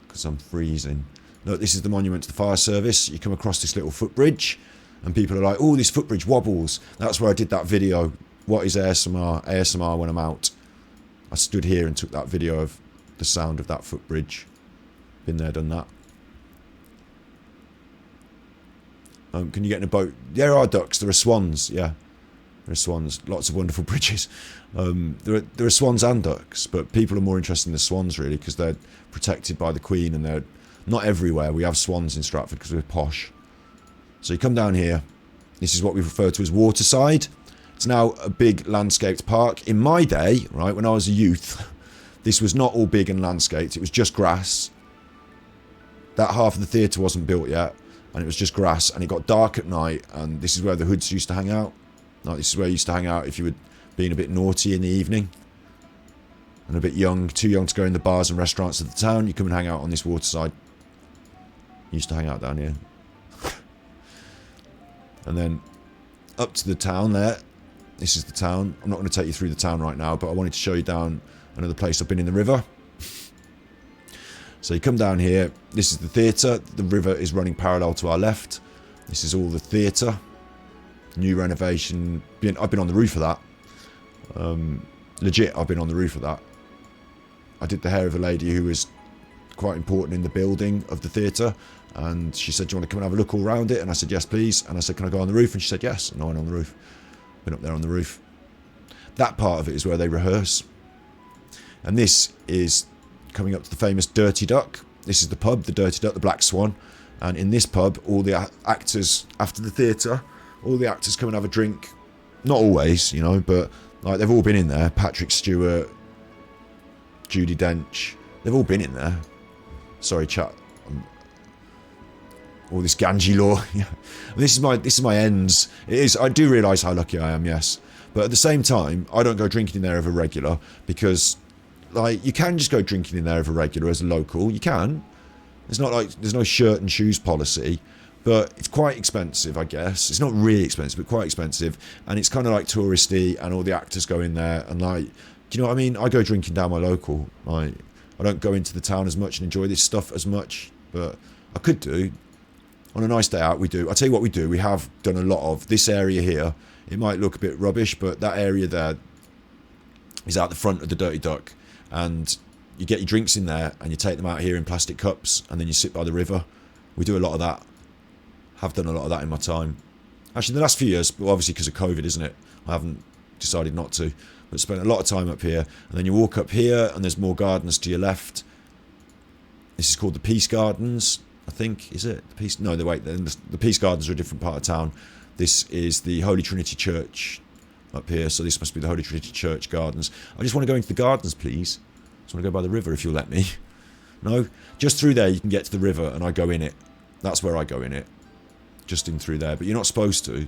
because I'm freezing. Look, this is the monument to the fire service. You come across this little footbridge, and people are like, oh, this footbridge wobbles. That's where I did that video. What is ASMR? ASMR when I'm out. I stood here and took that video of the sound of that footbridge. Been there, done that. Can you get in a boat? There are ducks. There are swans. Yeah, there are swans. Lots of wonderful bridges. There are swans and ducks, but people are more interested in the swans really because they're protected by the Queen, and they're not everywhere. We have swans in Stratford because we're posh. So you come down here. This is what we refer to as Waterside. It's now a big landscaped park. In my day, right, when I was a youth, this was not all big and landscaped. It was just grass. That half of the theatre wasn't built yet, and it was just grass, and it got dark at night, and this is where the hoods used to hang out. Like, this is where you used to hang out if you were being a bit naughty in the evening and a bit young, too young to go in the bars and restaurants of the town. You come and hang out on this Waterside. You used to hang out down here. And then up to the town there. This is the town. I'm not going to take you through the town right now, but I wanted to show you down another place. I've been in the river. So you come down here. This is the theatre. The river is running parallel to our left. This is all the theatre. New renovation. I've been on the roof of that. Legit, I've been on the roof of that. I did the hair of a lady who was quite important in the building of the theatre, and she said, do you want to come and have a look all around it? And I said, yes please. And I said, can I go on the roof? And she said yes, and I went on the roof. Been up there on the roof. That part of it is where they rehearse, and this is coming up to the famous Dirty Duck. This is the pub, the Dirty Duck, the Black Swan. And in this pub, all the actors, after the theatre, all the actors come and have a drink. Not always, you know, but like they've all been in there. Patrick Stewart, Judi Dench, they've all been in there. Sorry, chat. All this Ganji law. This is my ends. It is. I do realise how lucky I am. Yes, but at the same time, I don't go drinking in there as a regular because, like, you can just go drinking in there as a regular as a local. You can. It's not like there's no shirt and shoes policy, but it's quite expensive, I guess. It's not really expensive, but quite expensive, and it's kind of like touristy, and all the actors go in there, and like, do you know what I mean? I go drinking down my local. Like, I don't go into the town as much and enjoy this stuff as much, but I could do. On a nice day out, we do. I'll tell you what we do. We have done a lot of this area here. It might look a bit rubbish, but that area there is out the front of the Dirty Duck, and you get your drinks in there and you take them out here in plastic cups, and then you sit by the river. We do a lot of that. Have done a lot of that in my time. Actually, the last few years, but obviously because of COVID, isn't it? I haven't decided not to, but spent a lot of time up here. And then you walk up here, and there's more gardens to your left. This is called the Peace Gardens, I think. Is it? The Peace? No, wait. The Peace Gardens are a different part of town. This is the Holy Trinity Church up here, so this must be the Holy Trinity Church Gardens. I just want to go into the gardens, please. I just want to go by the river, if you'll let me. No? Just through there you can get to the river, and I go in it. That's where I go in it. Just in through there. But you're not supposed to.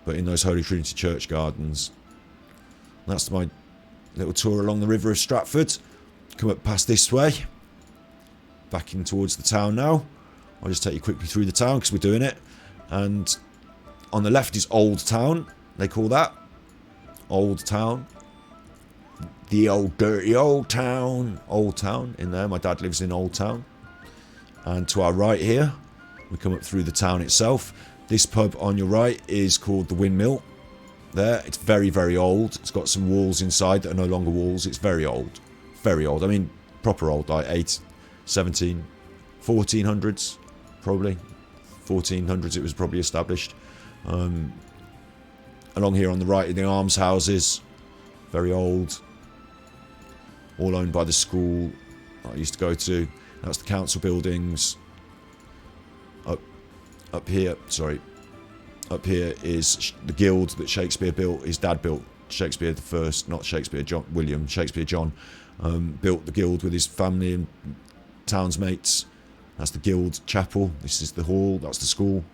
But in those Holy Trinity Church Gardens. That's my little tour along the river of Stratford. Come up past this way. Back in towards the town now. I'll just take you quickly through the town because we're doing it. And on the left is Old Town. They call that. Old Town. The old dirty Old Town. Old Town in there. My dad lives in Old Town. And to our right here, we come up through the town itself. This pub on your right is called the Windmill. There, it's very, very old. It's got some walls inside that are no longer walls. It's very old. Very old. I mean, proper old, like 17, 1400s, probably. 1400s it was probably established. Along here on the right are the almshouses. Very old. All owned by the school I used to go to. That's the council buildings. Up here is the guild that Shakespeare built. His dad built. Shakespeare the first, not Shakespeare John, William, Shakespeare John, built the guild with his family and townsmates. That's the guild chapel. This is the hall. That's the school.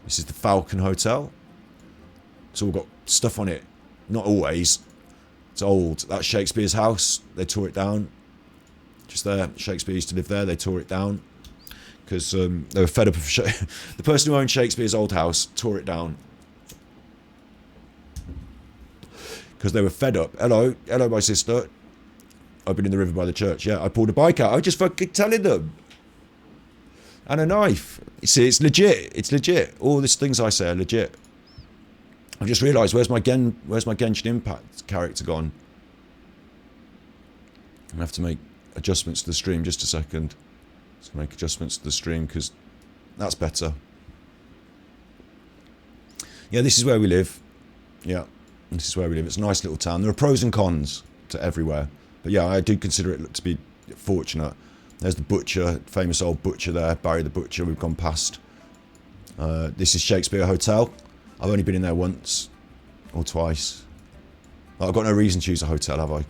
This is the Falcon Hotel. It's all got stuff on it. Not always. It's old. That's Shakespeare's house. They tore it down. Just there. Shakespeare used to live there. They tore it down. Because they were fed up of... The person who owned Shakespeare's old house tore it down. Because they were fed up. Hello. Hello, my sister. I've been in the river by the church. Yeah, I pulled a bike out. I was just fucking telling them. And a knife. You see, it's legit. It's legit. All these things I say are legit. I've just realised, where's my Genshin Impact character gone? I'm going to have to make adjustments to the stream just a second. Let's make adjustments to the stream because that's better. Yeah, this is where we live. Yeah, this is where we live. It's a nice little town. There are pros and cons to everywhere. But yeah, I do consider it to be fortunate. There's the butcher, famous old butcher there, Barry the Butcher. We've gone past. This is Shakespeare Hotel. I've only been in there once or twice. I've got no reason to use a hotel, have I?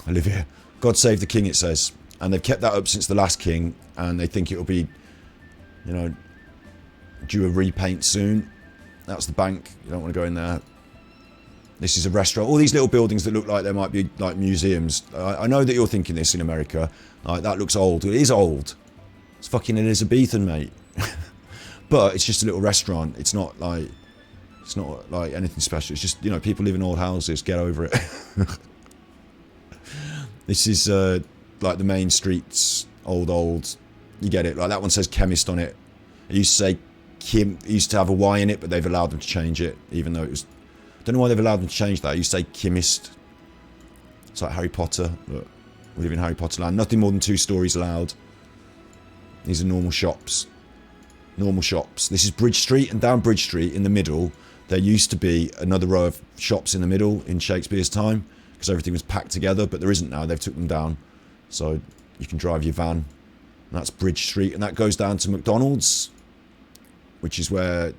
I live here. God save the king, it says. And they've kept that up since the last king, and they think it'll be, you know, due a repaint soon. That's the bank. You don't want to go in there. This is a restaurant. All these little buildings that look like they might be like museums. I know that you're thinking this in America. Like, that looks old. It is old. It's fucking Elizabethan, mate. But it's just a little restaurant. It's not like anything special. It's just, you know, people live in old houses. Get over it. This is like the main streets Old. You get it. Like that one says chemist on it. It used to say Kim. It used to have a Y in it, but they've allowed them to change it, even though it was. I don't know why they've allowed them to change that. It used to say chemist. It's like Harry Potter. Look, we live in Harry Potter land. Nothing more than 2 stories allowed. These are normal shops. Normal shops. This is Bridge Street, and down Bridge Street in the middle, there used to be another row of shops in the middle in Shakespeare's time, because everything was packed together, but there isn't now. They've took them down. So you can drive your van. And that's Bridge Street, and that goes down to McDonald's, which is where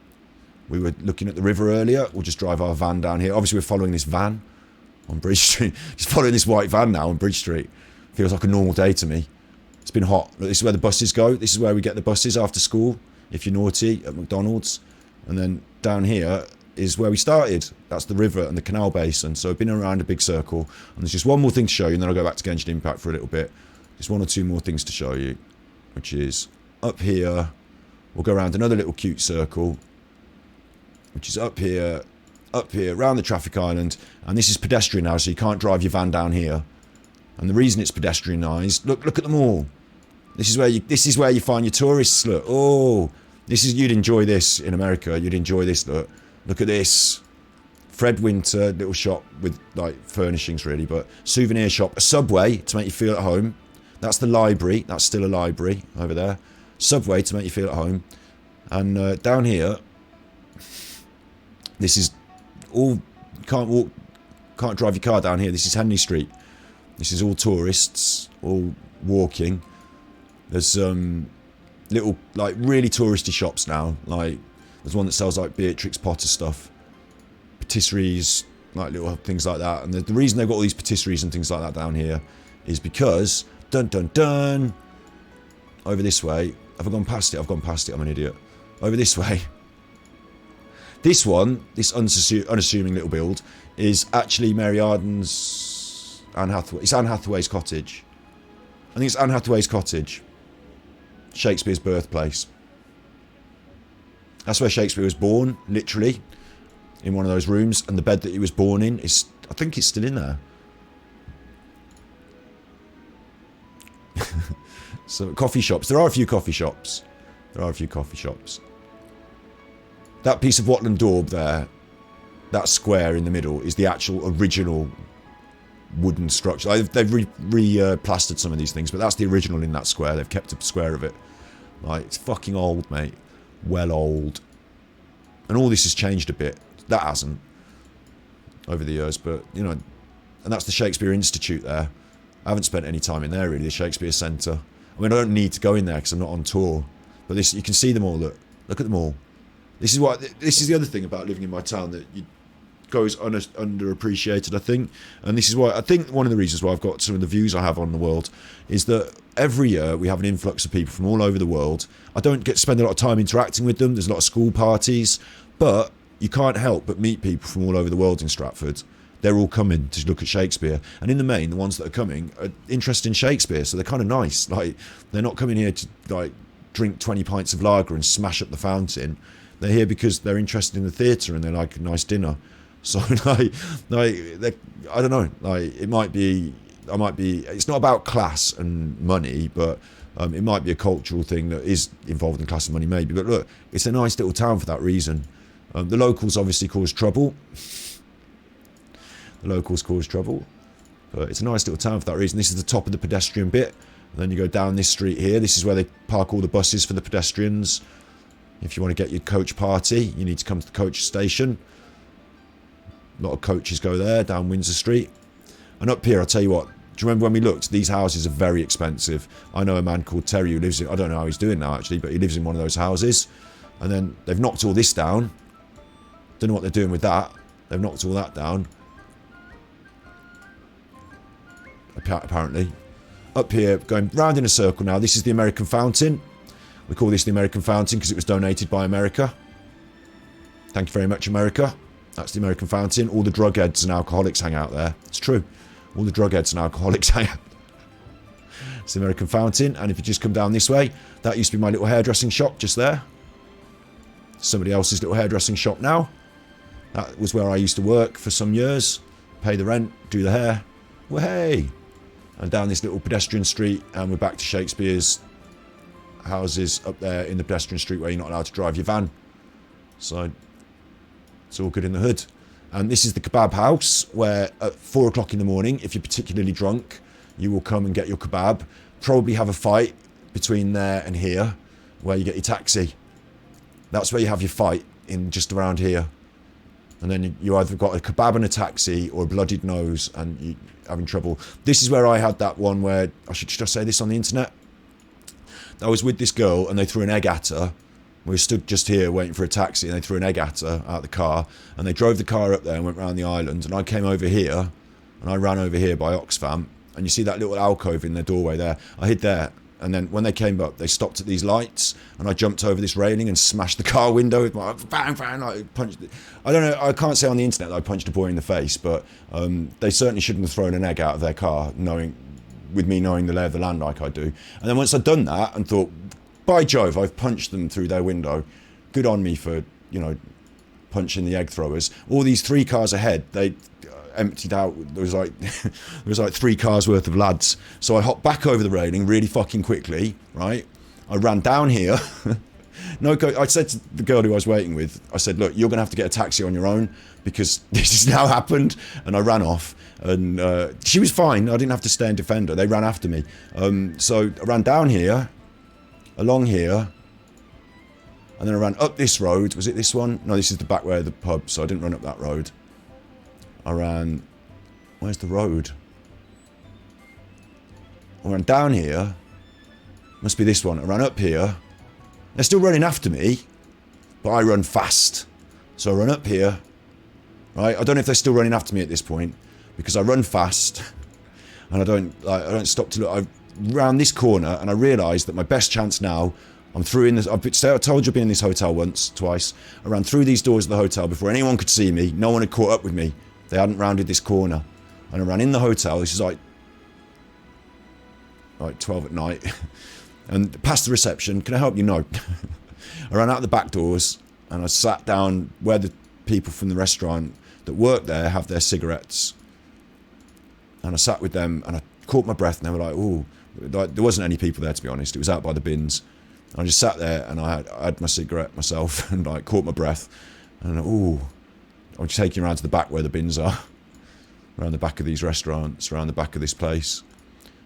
we were looking at the river earlier. We'll just drive our van down here. Obviously, we're following this van on Bridge Street. Just following this white van now on Bridge Street. Feels like a normal day to me. It's been hot. Look, this is where the buses go. This is where we get the buses after school, if you're naughty, at McDonald's. And then down here is where we started. That's the river and the canal basin. So I've been around a big circle. And there's just one more thing to show you, and then I'll go back to Genshin Impact for a little bit. Just 1 or 2 more things to show you, which is up here. We'll go around another little cute circle, which is up here, around the traffic island. And this is pedestrian now, so you can't drive your van down here. And the reason it's pedestrianised, look at them all. This is where you find your tourists. Look, you'd enjoy this in America. You'd enjoy this. Look at this. Fred Winter little shop with like furnishings really, but souvenir shop, a Subway to make you feel at home. That's the library. That's still a library over there. Subway to make you feel at home. And down here, this is all. You can't drive your car down here. This is Henley Street. This is all tourists, all walking. There's little, like, really touristy shops now. Like, there's one that sells, like, Beatrix Potter stuff. Patisseries, like, little things like that. And the reason they've got all these patisseries and things like that down here is because, dun dun dun, over this way. Have I gone past it? I've gone past it. I'm an idiot. Over this way. This one, this unassuming little build, is actually Mary Arden's... Anne Hathaway. It's Anne Hathaway's cottage. I think it's Anne Hathaway's cottage. Shakespeare's birthplace. That's where Shakespeare was born, literally, in one of those rooms. And the bed that he was born in is, I think it's still in there. So, coffee shops. There are a few coffee shops. That piece of Watland Daub there, that square in the middle, is the actual original wooden structure. They've re-plastered some of these things, but that's the original in that square. They've kept a square of it. Like, it's fucking old, mate. Well old. And all this has changed a bit. That hasn't. Over the years, but, you know. And that's the Shakespeare Institute there. I haven't spent any time in there, really, the Shakespeare Centre. I mean, I don't need to go in there because I'm not on tour. But this, you can see them all, look. Look at them all. This is the other thing about living in my town that goes underappreciated, I think. And this is why I think one of the reasons why I've got some of the views I have on the world is that every year we have an influx of people from all over the world. I don't get to spend a lot of time interacting with them. There's a lot of school parties, but you can't help but meet people from all over the world in Stratford. They're all coming to look at Shakespeare, and in the main, the ones that are coming are interested in Shakespeare, so they're kind of nice. Like, they're not coming here to like drink 20 pints of lager and smash up the fountain. They're here because they're interested in the theatre and they like a nice dinner. So like I don't know. Like, it might be. It's not about class and money, but it might be a cultural thing that is involved in class and money, maybe. But look, it's a nice little town for that reason. The locals obviously cause trouble. But it's a nice little town for that reason. This is the top of the pedestrian bit. And then you go down this street here. This is where they park all the buses for the pedestrians. If you want to get your coach party, you need to come to the coach station. A lot of coaches go there, down Windsor Street. And up here, I'll tell you what. Do you remember when we looked? These houses are very expensive. I know a man called Terry who lives in... I don't know how he's doing now, actually, but he lives in one of those houses. And then they've knocked all this down. Don't know what they're doing with that. They've knocked all that down. Apparently. Up here, going round in a circle now. This is the American Fountain. We call this the American Fountain because it was donated by America. Thank you very much, America. That's the American Fountain. All the drug heads and alcoholics hang out there. It's true. All the drug heads and alcoholics hang out. It's the American Fountain. And if you just come down this way, that used to be my little hairdressing shop just there. Somebody else's little hairdressing shop now. That was where I used to work for some years. Pay the rent, do the hair. Well, hey. and down this little pedestrian street, and we're back to Shakespeare's houses up there in the pedestrian street where you're not allowed to drive your van. So it's all good in the hood. And this is the kebab house where at 4 o'clock in the morning, if you're particularly drunk, you will come and get your kebab. Probably have a fight between there and here where you get your taxi. That's where you have your fight, in just around here. And then you either got a kebab and a taxi or a bloodied nose and you're having trouble. This is where I had that one where, should I say this on the internet? I was with this girl and they threw an egg at her. We stood just here waiting for a taxi and they threw an egg at her out of the car. And they drove the car up there and went round the island. And I came over here and I ran over here by Oxfam. And you see that little alcove in the doorway there. I hid there. And then when they came up, they stopped at these lights. And I jumped over this railing and smashed the car window with my bang, bang. I punched it. I don't know. I can't say on the internet that I punched a boy in the face. But they certainly shouldn't have thrown an egg out of their car, with me knowing the lay of the land like I do. And then once I'd done that and thought, by Jove, I've punched them through their window. Good on me for, punching the egg throwers. All these 3 cars ahead, they emptied out. There was like 3 cars worth of lads. So I hopped back over the railing really fucking quickly, right? I ran down here. I said to the girl who I was waiting with, I said, look, you're going to have to get a taxi on your own because this has now happened. And I ran off. And she was fine. I didn't have to stay and defend her. They ran after me. So I ran down here, along here, and then I ran up this road. Was it this one? No, this is the back way of the pub, so I didn't run up that road. I ran... Where's the road? I ran down here. Must be this one. I ran up here. They're still running after me, but I run fast. So I run up here. Right? I don't know if they're still running after me at this point, because I run fast, and I don't stop to look. I round this corner, and I realise that my best chance now. I'm through in this. I told you I've been in this hotel twice. I ran through these doors of the hotel before anyone could see me. No one had caught up with me. They hadn't rounded this corner, and I ran in the hotel. This is like 12 at night, and past the reception. Can I help you? No. I ran out the back doors, and I sat down where the people from the restaurant that work there have their cigarettes. And I sat with them, and I caught my breath, and they were like, "Ooh." There wasn't any people there, to be honest. It was out by the bins. And I just sat there, and I had my cigarette myself, and I caught my breath. And ooh, I'm just taking you around to the back where the bins are, around the back of these restaurants, around the back of this place.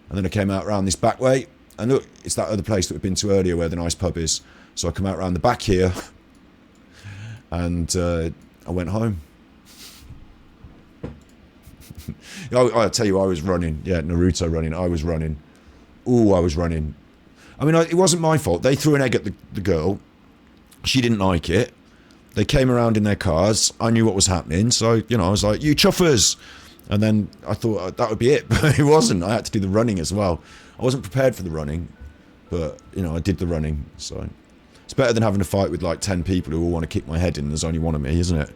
And then I came out around this back way, and look, it's that other place that we've been to earlier where the nice pub is. So I come out around the back here, and I went home. I'll tell you, I was running. Yeah, Naruto running. I was running. Ooh, I was running. I mean, it wasn't my fault. They threw an egg at the girl. She didn't like it. They came around in their cars. I knew what was happening. So, I was like, you chuffers. And then I thought that would be it. But it wasn't. I had to do the running as well. I wasn't prepared for the running. But, I did the running. So it's better than having a fight with like 10 people who all want to kick my head in. There's only one of me, isn't it?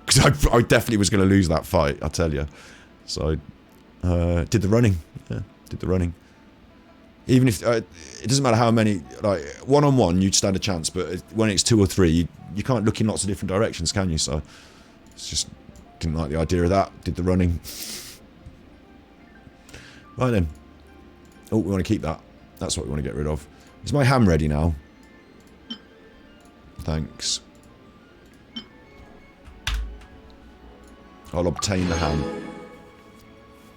Because I definitely was going to lose that fight, I tell you. So did the running. Yeah, did the running. Even if it doesn't matter how many, like one-on-one you'd stand a chance, but when it's 2 or 3, you can't look in lots of different directions, can you? So it's just didn't like the idea of that. Did the running. Right then. Oh, we want to keep that. That's what we want to get rid of. Is my ham ready now? Thanks. I'll obtain the ham.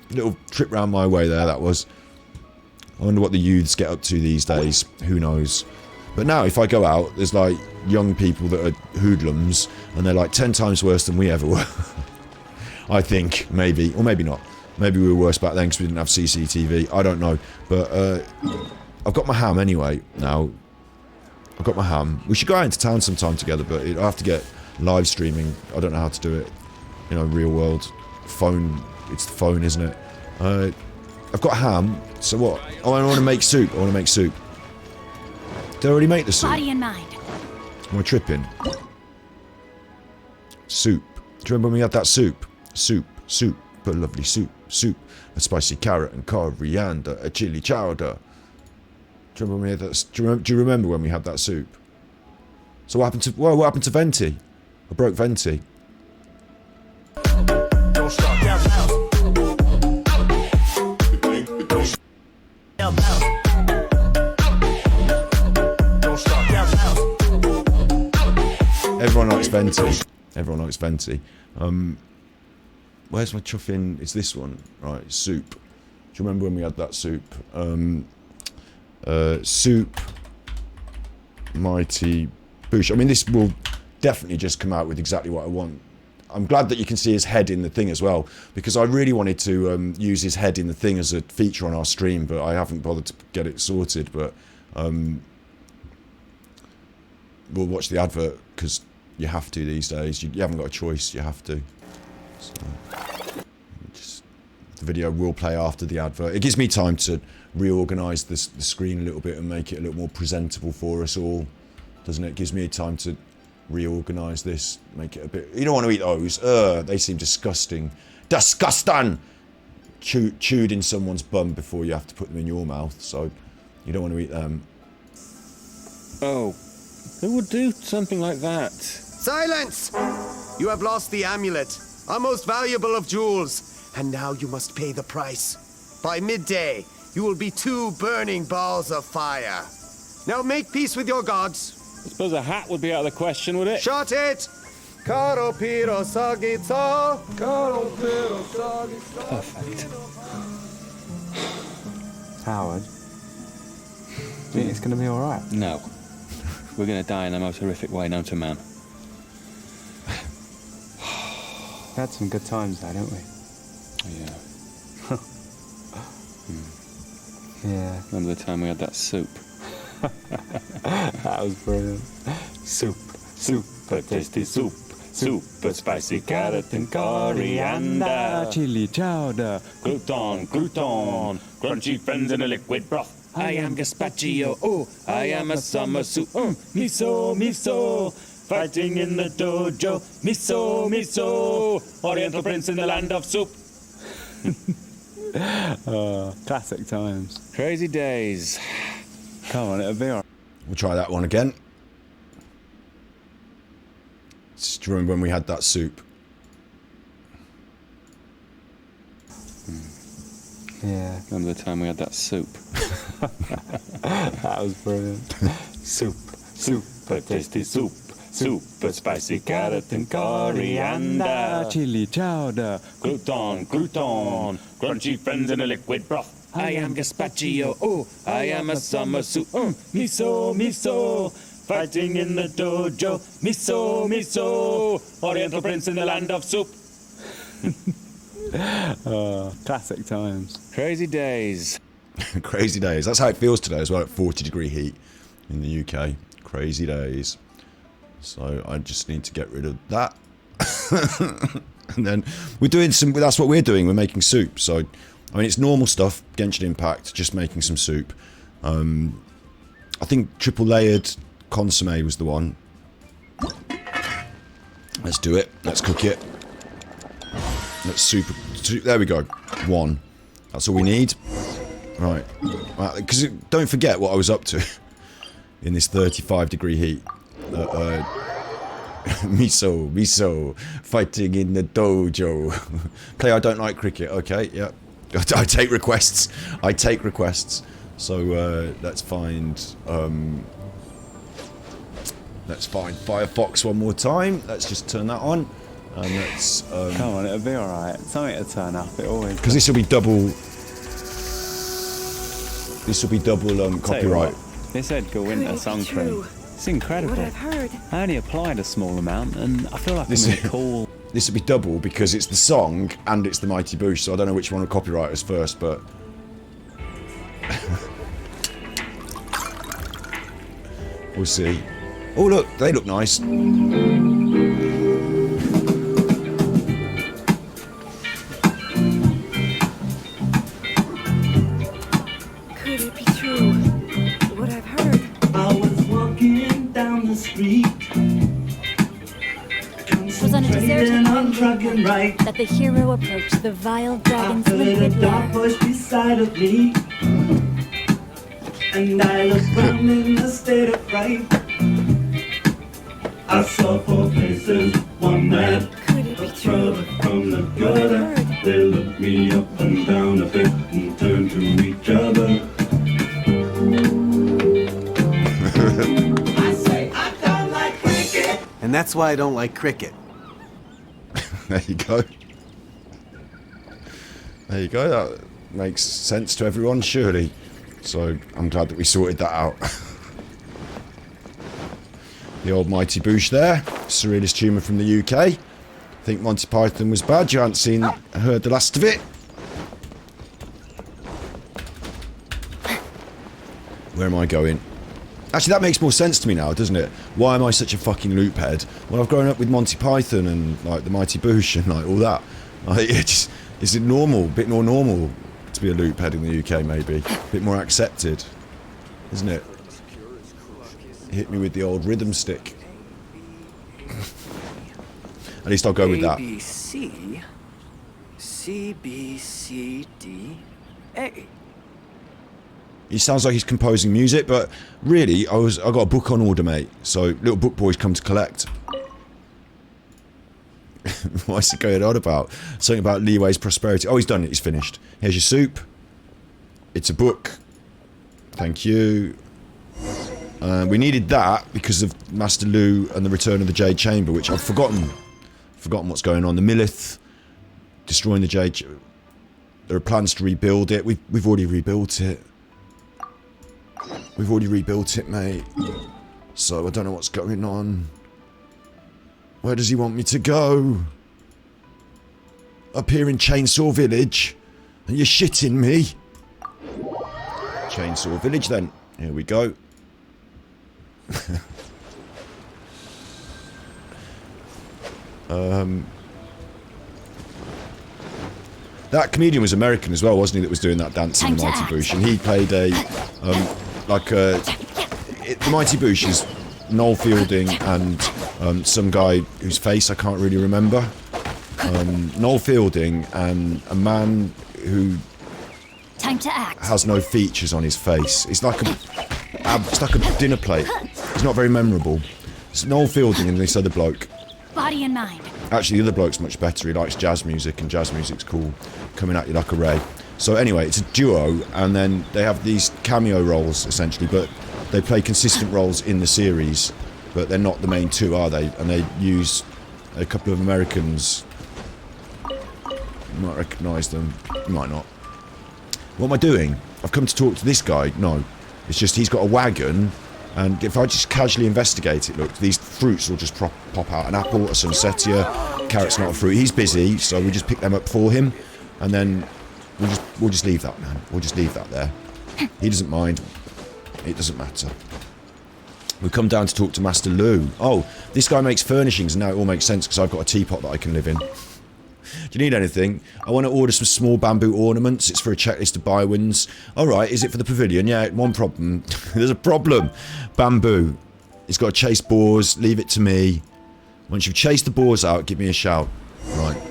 Little trip round my way there, that was. I wonder what the youths get up to these days. Who knows? But now, if I go out, there's like young people that are hoodlums, and they're like 10 times worse than we ever were. I think, maybe. Or maybe not. Maybe we were worse back then because we didn't have CCTV. I don't know. But I've got my ham anyway now. I've got my ham. We should go out into town sometime together, but I have to get live streaming. I don't know how to do it. Real world. Phone. It's the phone, isn't it? I've got ham. So what? Oh, I want to make soup. I want to make soup. Did I already make the soup? Body and mind. Am I tripping? Soup. Do you remember when we had that soup? Soup. A lovely soup. A spicy carrot and coriander. A chili chowder. Do you remember when we had that? Do you remember when we had that soup? So what happened to Venti? I broke Venti. Don't stop. Everyone likes Venti. Everyone likes Venti. Where's my chuffing? It's this one, right? Soup. Do you remember when we had that soup? Soup. Mighty Boosh. I mean, this will definitely just come out with exactly what I want. I'm glad that you can see his head in the thing as well, because I really wanted to use his head in the thing as a feature on our stream, but I haven't bothered to get it sorted. But we'll watch the advert, because you have to these days. You haven't got a choice, you have to. So, just, the video will play after the advert. It gives me time to reorganise the screen a little bit and make it a little more presentable for us all, doesn't it? It gives me time to reorganise this, make it a bit... You don't want to eat those. They seem disgusting. Disgusting! Chewed in someone's bum before you have to put them in your mouth, so you don't want to eat them. Oh, who would do something like that? Silence! You have lost the amulet, our most valuable of jewels, and now you must pay the price. By midday, you will be 2 burning balls of fire. Now make peace with your gods. I suppose a hat would be out of the question, would it? Shut it! Perfect. Howard, do you think it's going to be all right? No. We're going to die in the most horrific way known to man. We had some good times there, didn't we? Yeah. Yeah. Remember the time we had that soup? That was brilliant. Soup, super tasty soup. Super spicy carrot and coriander. Chili chowder. Crouton, crouton. Crunchy friends in a liquid broth. I am gazpacho, oh, I am a summer soup. Miso, miso. Fighting in the dojo. Miso, miso. Oriental prince in the land of soup. Classic times. Crazy days. Come on, it'll be all right. We'll try that one again. Do you remember when we had that soup? Yeah. Remember the time we had that soup? That was brilliant. Soup, super tasty soup. Super spicy carrot and coriander. Chili chowder. Crouton, crouton. Crunchy friends in a liquid broth. I am gazpacho, oh, I am a summer soup. Miso, miso. Fighting in the dojo. Miso, miso. Oriental prince in the land of soup. Classic times. Crazy days. Crazy days. That's how it feels today as well, at 40-degree heat in the UK. Crazy days. So I just need to get rid of that. And then we're doing some... That's what we're doing. We're making soup. So, I mean, it's normal stuff. Genshin Impact. Just making some soup. I think triple layered consomme was the one. Let's do it. Let's cook it. Let's super... There we go. 1. That's all we need. Right. Because don't forget what I was up to in this 35-degree heat. Miso, fighting in the dojo. Clay, I don't like cricket. Okay, yeah. I take requests. So let's find Firefox one more time. Let's just turn that on. And let's Come on, it'll be all right. Something to turn up. It always. because this will be double. This will be double Tell you copyright. what, this Edgar Winter song thing. It's incredible. What I've heard. I only applied a small amount, and I feel like This I'm is- in a cool. This will be double because it's the song and it's the Mighty Boosh, so I don't know which one will copyright us first, but... we'll see. Oh look, they look nice. Could it be true? What I've heard. I was walking down the street. It was on a deserted Concentrating on island trucking right. that the hero approached the vile I dragon's heard a liquid dark lair. voice beside of me. And I looked round in a state of fright. I saw 4 faces, one that Could it be was true? further from the What I've gutter. heard. They looked me up and down a bit and turned to each other. I say I don't like cricket. And And that's why I don't like cricket. There you go. There you go. That makes sense to everyone, surely. So I'm glad that we sorted that out. The old Mighty Boosh there. Surrealist humour from the UK. I think Monty Python was bad. You haven't heard the last of it. Where am I going? Actually, that makes more sense to me now, doesn't it? Why am I such a fucking loop head? Well, I've grown up with Monty Python and like the Mighty Boosh and like all that. Like, is it normal? A bit more normal to be a loop head in the UK, maybe? A bit more accepted, isn't it? Hit me with the old rhythm stick. At least I'll go with that. A, B, C, C, B, C, D, A. He sounds like he's composing music, but really, I got a book on order, mate. So little book boys come to collect. What's he going on about? Something about Leeway's prosperity. Oh, he's done it. He's finished. Here's your soup. It's a book. Thank you. We needed that because of Master Lu and the return of the Jade Chamber, which I've forgotten what's going on. The Millith destroying the Jade. There are plans to rebuild it. We've already rebuilt it. We've already rebuilt it, mate. So I don't know what's going on. Where does he want me to go? Up here in Chainsaw Village? And you're shitting me? Chainsaw Village then. Here we go. That comedian was American as well, wasn't he, that was doing that dance in the Mighty Boosh? And he played the Mighty Boosh is Noel Fielding and some guy whose face I can't really remember. Noel Fielding and a man who has no features on his face. It's like a dinner plate. It's not very memorable. It's Noel Fielding and this other bloke. Body and mind. Actually, the other bloke's much better. He likes jazz music, and jazz music's cool. Coming at you like a ray. So anyway, it's a duo, and then they have these cameo roles, essentially, but they play consistent roles in the series, but they're not the main two, are they? And they use a couple of Americans. You might recognise them. You might not. What am I doing? I've come to talk to this guy. No. It's just he's got a wagon, and if I just casually investigate it, look, these fruits will just pop out. An apple, a sunsetia, carrot's not a fruit. He's busy, so we just pick them up for him, and then we'll just leave that, man. We'll just leave that there. He doesn't mind. It doesn't matter. We come down to talk to Master Lu. Oh, this guy makes furnishings, and now it all makes sense because I've got a teapot that I can live in. Do you need anything? I want to order some small bamboo ornaments. It's for a checklist of buy-wins. Alright, is it for the pavilion? Yeah, one problem. There's a problem. Bamboo. It's got to chase boars. Leave it to me. Once you've chased the boars out, give me a shout. Right.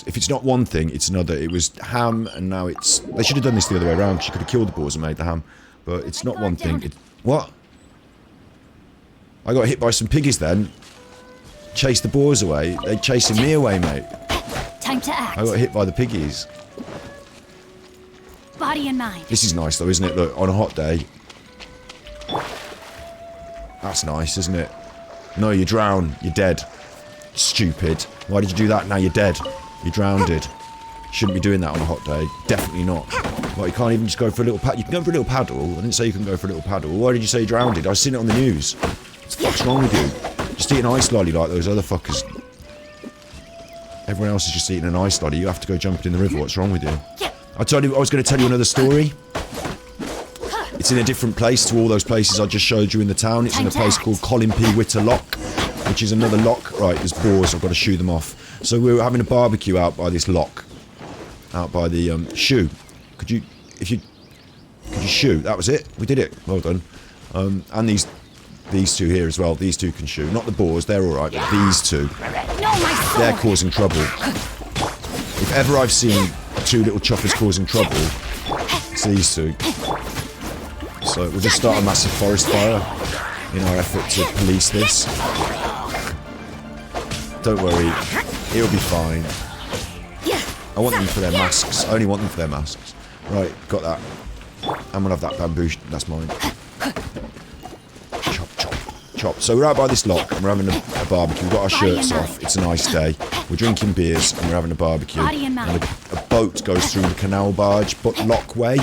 If it's not one thing, it's another. It was ham, and now it's... They should have done this the other way around. She could have killed the boars and made the ham. But it's not one thing. What? I got hit by some piggies then. Chase the boars away. They're chasing me away, mate. Time to act. I got hit by the piggies. Body and mind. This is nice though, isn't it? Look, on a hot day. That's nice, isn't it? No, you drown. You're dead. Stupid. Why did you do that? Now you're dead. You drowned. Shouldn't be doing that on a hot day. Definitely not. Well, you can't even just go for a little paddle. You can go for a little paddle. I didn't say you can go for a little paddle. Why did you say you drowned? I've seen it on the news. What the fuck's wrong with you? Just eat an ice lolly like those other fuckers. Everyone else is just eating an ice lolly. You have to go jumping in the river. What's wrong with you? I told you I was going to tell you another story. It's in a different place to all those places I just showed you in the town. It's in a place called Colin P. Witter Lock, which is another lock. Right, there's boars. I've got to shoo them off. So we were having a barbecue out by this lock. Out by the shoe. Could you shoot? That was it. We did it. Well done. And these two here as well. These two can shoot. Not the boars. They're all right. But these two, they're causing trouble. If ever I've seen two little choppers causing trouble, it's these two. So we'll just start a massive forest fire in our effort to police this. Don't worry. It'll be fine. I want them for their masks. I only want them for their masks. Right, got that. I'm gonna have that bamboo. That's mine. Chop, chop, chop, chopped. So we're out by this lock and we're having a barbecue. We've got our shirts off. It's a nice day. We're drinking beers and we're having a barbecue. And a boat goes through the canal barge, but lockway.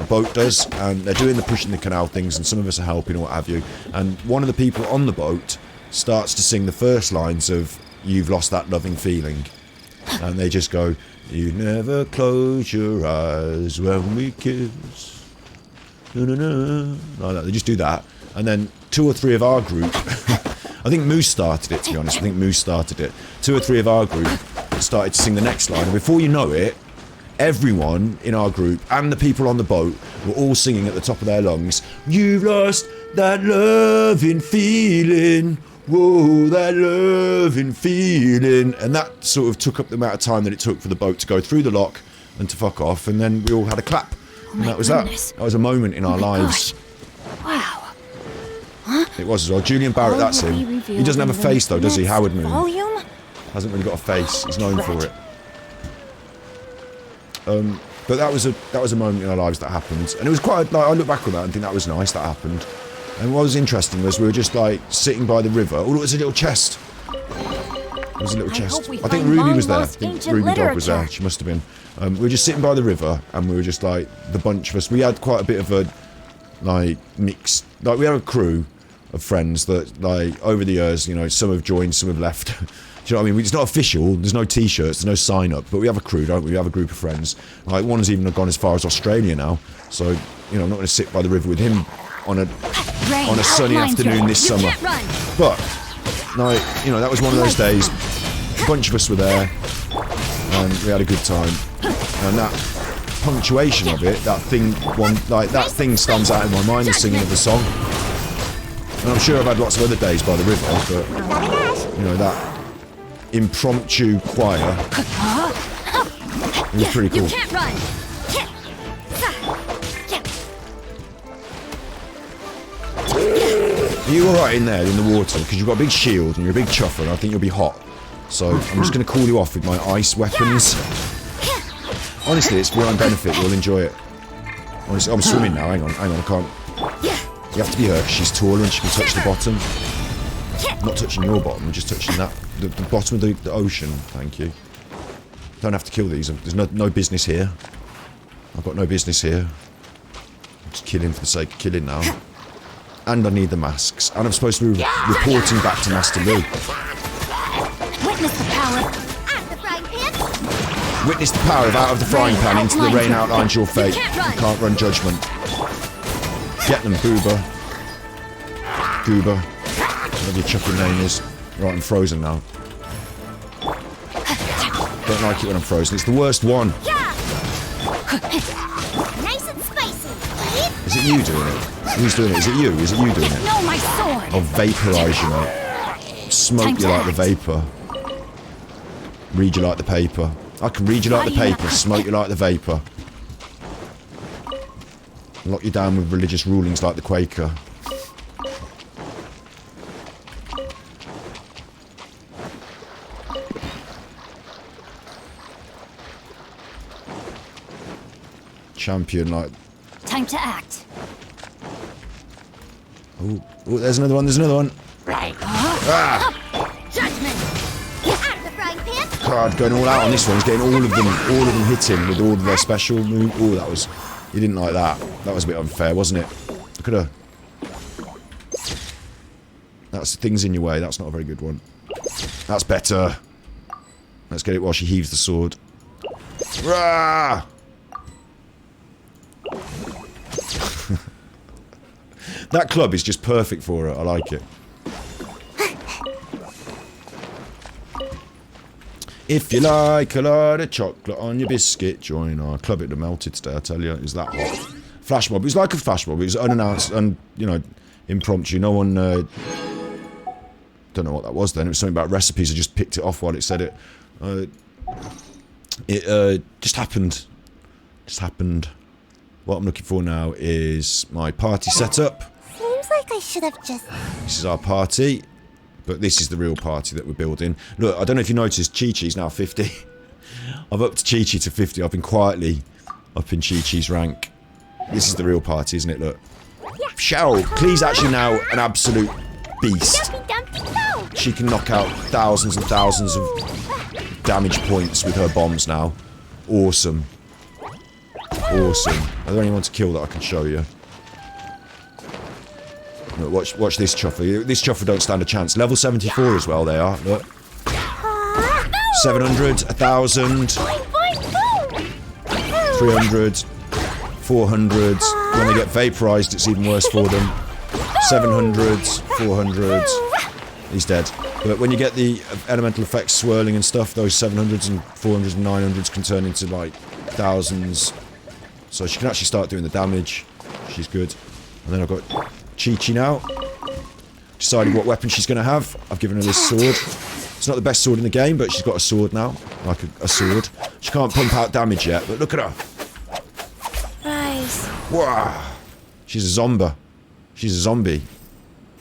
A boat does, and they're doing the pushing the canal things, and some of us are helping or what have you. And one of the people on the boat starts to sing the first lines of "You've Lost That Loving Feeling," and they just go, "You never close your eyes when we kiss." No, no, no. Like that. They just do that, and then 2 or 3 of our group. I think Moose started it. To be honest, I think Moose started it. 2 or 3 of our group started to sing the next line, and before you know it, everyone in our group and the people on the boat were all singing at the top of their lungs, "You've lost that loving feeling. Whoa, that loving feeling." And that sort of took up the amount of time that it took for the boat to go through the lock and to fuck off, and then we all had a clap. And that was that. That was a moment in our lives. Wow. It was as well. Julian Barrett, that's him. He doesn't have a face though, does he? Howard Moon. Volume? Hasn't really got a face. He's known for it. But that was a moment in our lives that happened, and it was quite like I look back on that and think that was nice that happened. And what was interesting was we were just like sitting by the river. Oh, it was a little chest. It was a little chest. I think Ruby was there. I think Ruby Dog was there. She must have been. We were just sitting by the river, and we were just like the bunch of us. We had quite a bit of a like mix. Like we had a crew of friends that like over the years, you know, some have joined, some have left. Do you know what I mean? It's not official. There's no T-shirts. There's no sign-up. But we have a crew, don't we? We have a group of friends. Like one's even gone as far as Australia now. So you know, I'm not going to sit by the river with him on a sunny afternoon this summer. But like you know, that was one of those days. A bunch of us were there, and we had a good time. And that punctuation of it, that thing stands out in my mind. The singing of the song. And I'm sure I've had lots of other days by the river, but you know that impromptu choir. It was pretty cool. You can't run. Are you alright in there, in the water? Because you've got a big shield and you're a big chuffer, and I think you'll be hot. So I'm just going to call you off with my ice weapons. Honestly, it's for your own benefit. You'll enjoy it. Honestly, I'm swimming now. Hang on, I can't. You have to be her because she's taller and she can touch the bottom. I'm not touching your bottom, I'm just touching that the bottom of the ocean. Thank you. Don't have to kill these. There's no business here. I've got no business here. I'm just killing for the sake of killing now. And I need the masks. And I'm supposed to be reporting back to Master Lou. Witness the power. Out the frying pan. Witness the power of out of the frying pan into the rain outlines your fate. You can't run judgment. Get them, Boober. Goober. Whatever your chucking name is. Right, I'm frozen now. Don't like it when I'm frozen. It's the worst one. Nice and spicy. Is it you doing it? Who's doing it? Is it you? Is it you doing it? No, my sword. I'll vaporise you, mate. Smoke you like the vapour. Read you like the paper. I can read you like the paper, smoke you like the vapour. Lock you down with religious rulings like the Quaker. Champion like... Time to act. Oh, there's another one, there's another one. Right. Ah! Judgment. Out of the frying pan. God, going all out on this one. He's getting all of them hitting with all of their special move. Oh, that was... He didn't like that. That was a bit unfair, wasn't it? Look at her. That's things in your way. That's not a very good one. That's better. Let's get it while she heaves the sword. Rah! That club is just perfect for her. I like it. If you like a lot of chocolate on your biscuit, join our club. It melted today, I tell you. It was that hot. Flash mob. It was like a flash mob. It was unannounced and, you know, impromptu. No one... don't know what that was then. It was something about recipes. I just picked it off while it said it. It just happened. Just happened. What I'm looking for now is my party setup. Seems like I should have just... This is our party. But this is the real party that we're building. Look, I don't know if you noticed, Chi-Chi's now 50. I've upped Chi-Chi to 50. I've been quietly up in Chi-Chi's rank. This is the real party, isn't it? Look. Cheryl, Clee's actually now an absolute beast. She can knock out thousands and thousands of damage points with her bombs now. Awesome. Awesome. Are there anyone to kill that I can show you? Look, watch this Chuffer. This Chuffer don't stand a chance. Level 74 as well they are. Look. 700, 1,000, 300, 400. When they get vaporized, it's even worse for them. 700s, 400s. He's dead. But when you get the elemental effects swirling and stuff, those 700s and 400s and 900s can turn into like thousands. So she can actually start doing the damage. She's good. And then I've got Chi-Chi now. Decided what weapon she's going to have. I've given her this sword. It's not the best sword in the game, but she's got a sword now. Like a sword. She can't pump out damage yet, but look at her. Rise. Wow. She's a zombie. She's a zombie.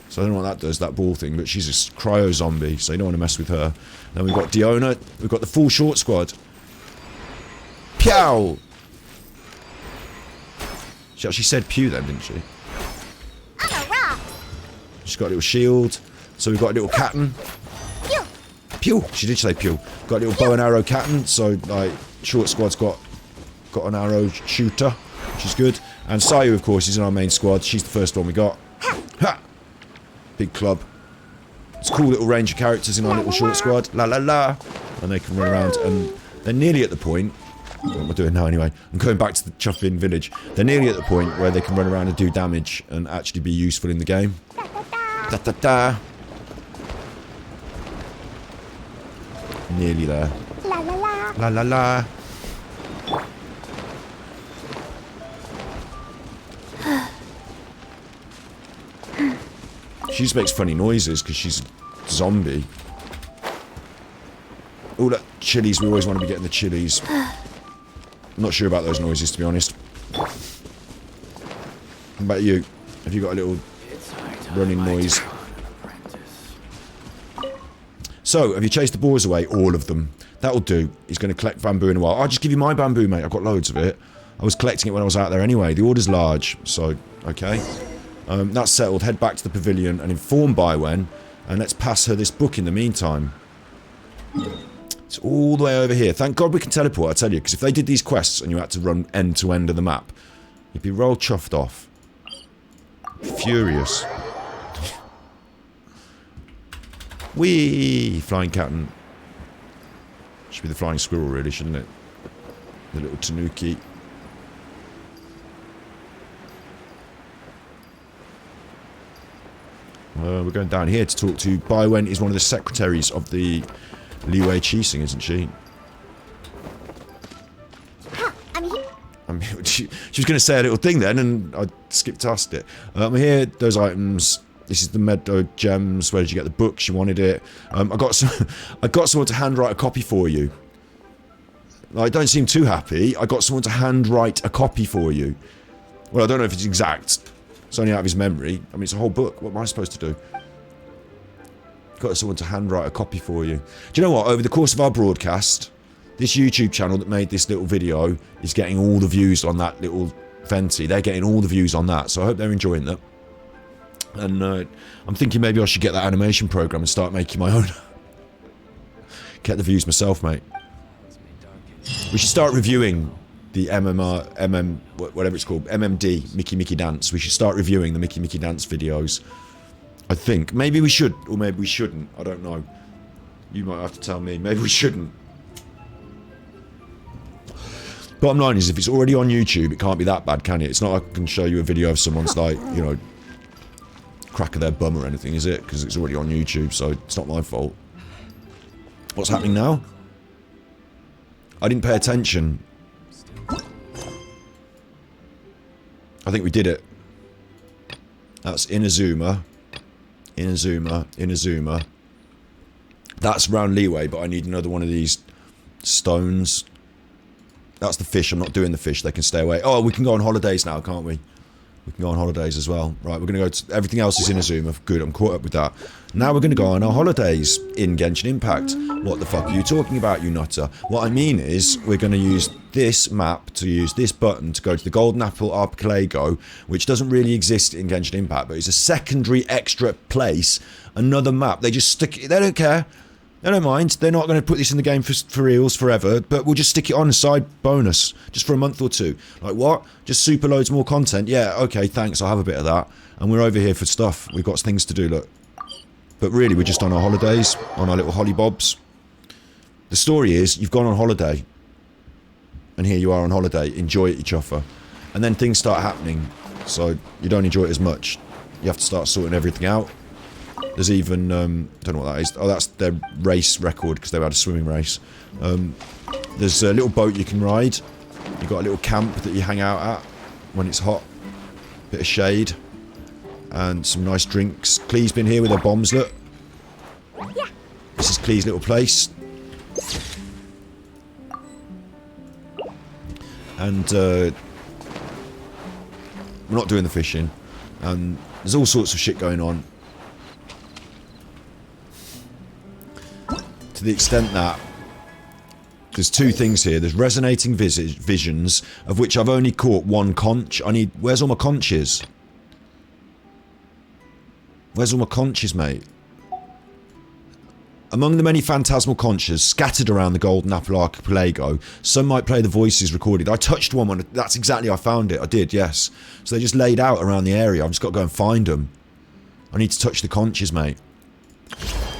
So I don't know what that does, that ball thing, but she's a cryo zombie, so you don't want to mess with her. Then we've got Diona. We've got the full short squad. Pew! She actually said pew then, didn't she? She's got a little shield. So we've got a little captain. Pew! She did say pew. Got a little bow and arrow captain, so like short squad's got an arrow shooter, which is good. And Sayu, of course, is in our main squad. She's the first one we got. Ha! Big club. It's cool little range of characters in our little short squad. La la la! And they can run around, and they're nearly at the point. What am I doing now anyway? I'm going back to the Chuffing village. They're nearly at the point where they can run around and do damage and actually be useful in the game. Da da da! Nearly there. La la la. La la la. She just makes funny noises because she's a zombie. Oh, that chilies. We always want to be getting the chilies. I'm not sure about those noises, to be honest. What about you? Have you got a little running noise? So, have you chased the boars away? All of them. That'll do. He's going to collect bamboo in a while. I'll just give you my bamboo, mate. I've got loads of it. I was collecting it when I was out there anyway. The order's large, so, okay. That's settled. Head back to the pavilion and inform Baiwen, and let's pass her this book in the meantime. It's all the way over here. Thank God we can teleport, I tell you, because if they did these quests and you had to run end to end of the map, you'd be roll chuffed off. Furious. Whee! Flying captain. Should be the flying squirrel, really, shouldn't it? The little tanuki. We're going down here to talk to Baiwen. Is one of the secretaries of the Liwei Qixing, isn't she? I'm here. She was going to say a little thing then, and I skipped past it. I'm here. Those items. This is the Meadow Gems. Where did you get the book? She wanted it. I got someone to handwrite a copy for you. I don't seem too happy. I got someone to handwrite a copy for you. Well, I don't know if it's exact. It's only out of his memory. I mean, it's a whole book. What am I supposed to do? Got someone to handwrite a copy for you. Do you know what? Over the course of our broadcast, this YouTube channel that made this little video is getting all the views on that little Fenty. They're getting all the views on that, so I hope they're enjoying that. And I'm thinking maybe I should get that animation program and start making my own. Get the views myself, mate. We should start reviewing the whatever it's called, MMD, Mickey Dance. We should start reviewing the Mickey Dance videos. I think. Maybe we should, or maybe we shouldn't. I don't know. You might have to tell me. Maybe we shouldn't. Bottom line is, if it's already on YouTube, it can't be that bad, can it? It's not like I can show you a video of someone's, like, you know, crack of their bum or anything, is it? Because it's already on YouTube, so it's not my fault. What's happening now? I didn't pay attention. I think we did it. That's Inazuma. Inazuma. That's round Leeway, but I need another one of these stones. That's the fish. I'm not doing the fish. They can stay away. Oh, we can go on holidays now, can't we? We can go on holidays as well. Right, we're going to go to... Everything else is in Azuma. Good, I'm caught up with that. Now we're going to go on our holidays in Genshin Impact. What the fuck are you talking about, you nutter? What I mean is, we're going to use this map to use this button to go to the Golden Apple Archipelago, which doesn't really exist in Genshin Impact, but it's a secondary extra place, another map. They just stick it... They don't care. They don't mind. They're not going to put this in the game for reals forever, but we'll just stick it on a side bonus, just for a month or two. Like, what? Just super loads more content? Yeah, okay, thanks, I'll have a bit of that. And we're over here for stuff. We've got things to do, look. But really, we're just on our holidays, on our little hollybobs. The story is, you've gone on holiday. And here you are on holiday. Enjoy it, you chuffer. And then things start happening, so you don't enjoy it as much. You have to start sorting everything out. There's even, don't know what that is. Oh, that's their race record, because they've had a swimming race. There's a little boat you can ride. You've got a little camp that you hang out at when it's hot. Bit of shade. And some nice drinks. Klee's been here with her bombs, look. Yeah. This is Klee's little place. And, we're not doing the fishing. And there's all sorts of shit going on. To the extent that there's two things here. There's resonating visions, of which I've only caught one conch. I need... Where's all my conches? Where's all my conches, mate? Among the many phantasmal conches scattered around the Golden Apple Archipelago, some might play the voices recorded. I touched one when... That's exactly how I found it. I did, yes. So they just laid out around the area. I've just got to go and find them. I need to touch the conches, mate.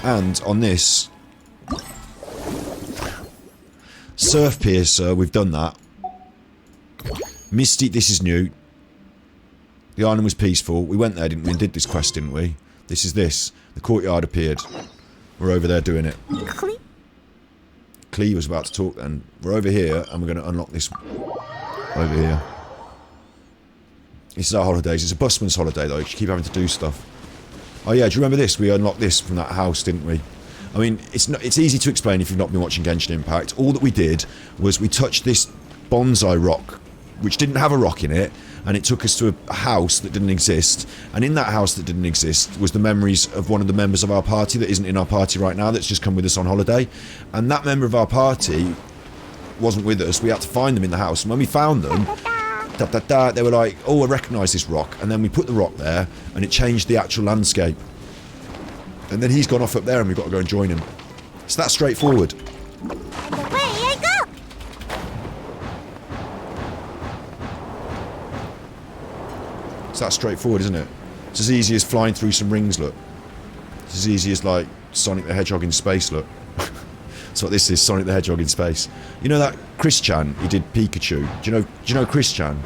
And on this... Surf Piercer, we've done that. Misty, this is new. The island was peaceful. We went there, didn't we, and did this quest, didn't we? This is this. The courtyard appeared. We're over there doing it. Klee was about to talk then. We're over here, and we're going to unlock this over here. This is our holidays. It's a busman's holiday, though. You keep having to do stuff. Oh yeah, do you remember this? We unlocked this from that house, didn't we? I mean, it's easy to explain if you've not been watching Genshin Impact. All that we did was we touched this bonsai rock, which didn't have a rock in it, and it took us to a house that didn't exist. And in that house that didn't exist was the memories of one of the members of our party that isn't in our party right now, that's just come with us on holiday. And that member of our party wasn't with us. We had to find them in the house. And when we found them, they were like, oh, I recognise this rock. And then we put the rock there, and it changed the actual landscape. And then he's gone off up there and we've got to go and join him. It's that straightforward. And away I go! It's that straightforward, isn't it? It's as easy as flying through some rings, look. It's as easy as, like, Sonic the Hedgehog in space, look. That's what this is, Sonic the Hedgehog in space. You know that Chris Chan, he did Pikachu. Do you know Chris Chan?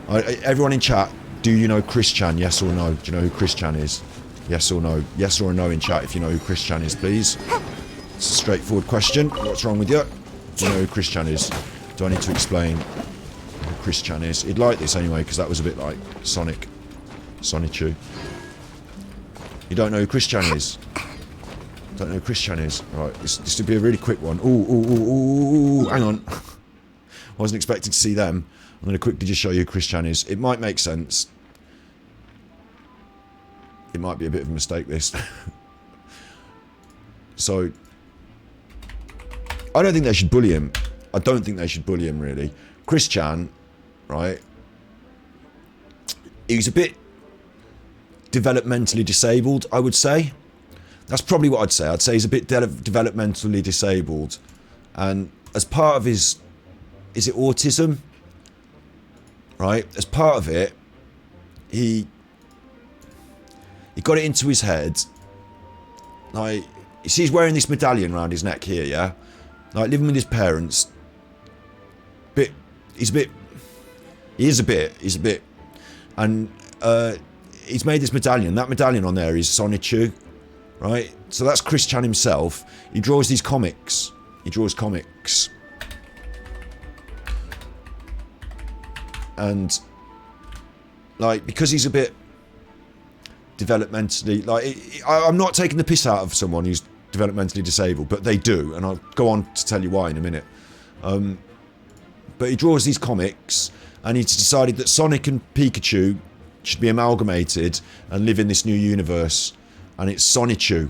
Everyone in chat, do you know Chris Chan, yes or no? Do you know who Chris Chan is? Yes or no? Yes or no in chat if you know who Chris Chan is, please. It's a straightforward question. What's wrong with you? Do you know who Chris Chan is? Do I need to explain who Chris Chan is? He'd like this anyway, because that was a bit like Sonichu. You don't know who Chris Chan is? Don't know who Chris Chan is? Right, this would be a really quick one. Ooh, hang on. Wasn't expecting to see them. I'm going to quickly just show you who Chris Chan is. It might make sense. It might be a bit of a mistake, this. So, I don't think they should bully him. I don't think they should bully him, really. Chris Chan, right? He's a bit developmentally disabled, I would say. That's probably what I'd say. I'd say he's a bit developmentally disabled. And as part of his... Is it autism? Right? As part of it, he got it into his head. Like, you see, he's wearing this medallion around his neck here, yeah? Like, living with his parents. He's a bit. And, he's made this medallion. That medallion on there is Sonichu, right? So that's Chris Chan himself. He draws these comics. He draws comics. And, like, because he's a bit developmentally, like, I'm not taking the piss out of someone who's developmentally disabled, but they do, and I'll go on to tell you why in a minute. But he draws these comics, and he's decided that Sonic and Pikachu should be amalgamated and live in this new universe. And it's Sonichu.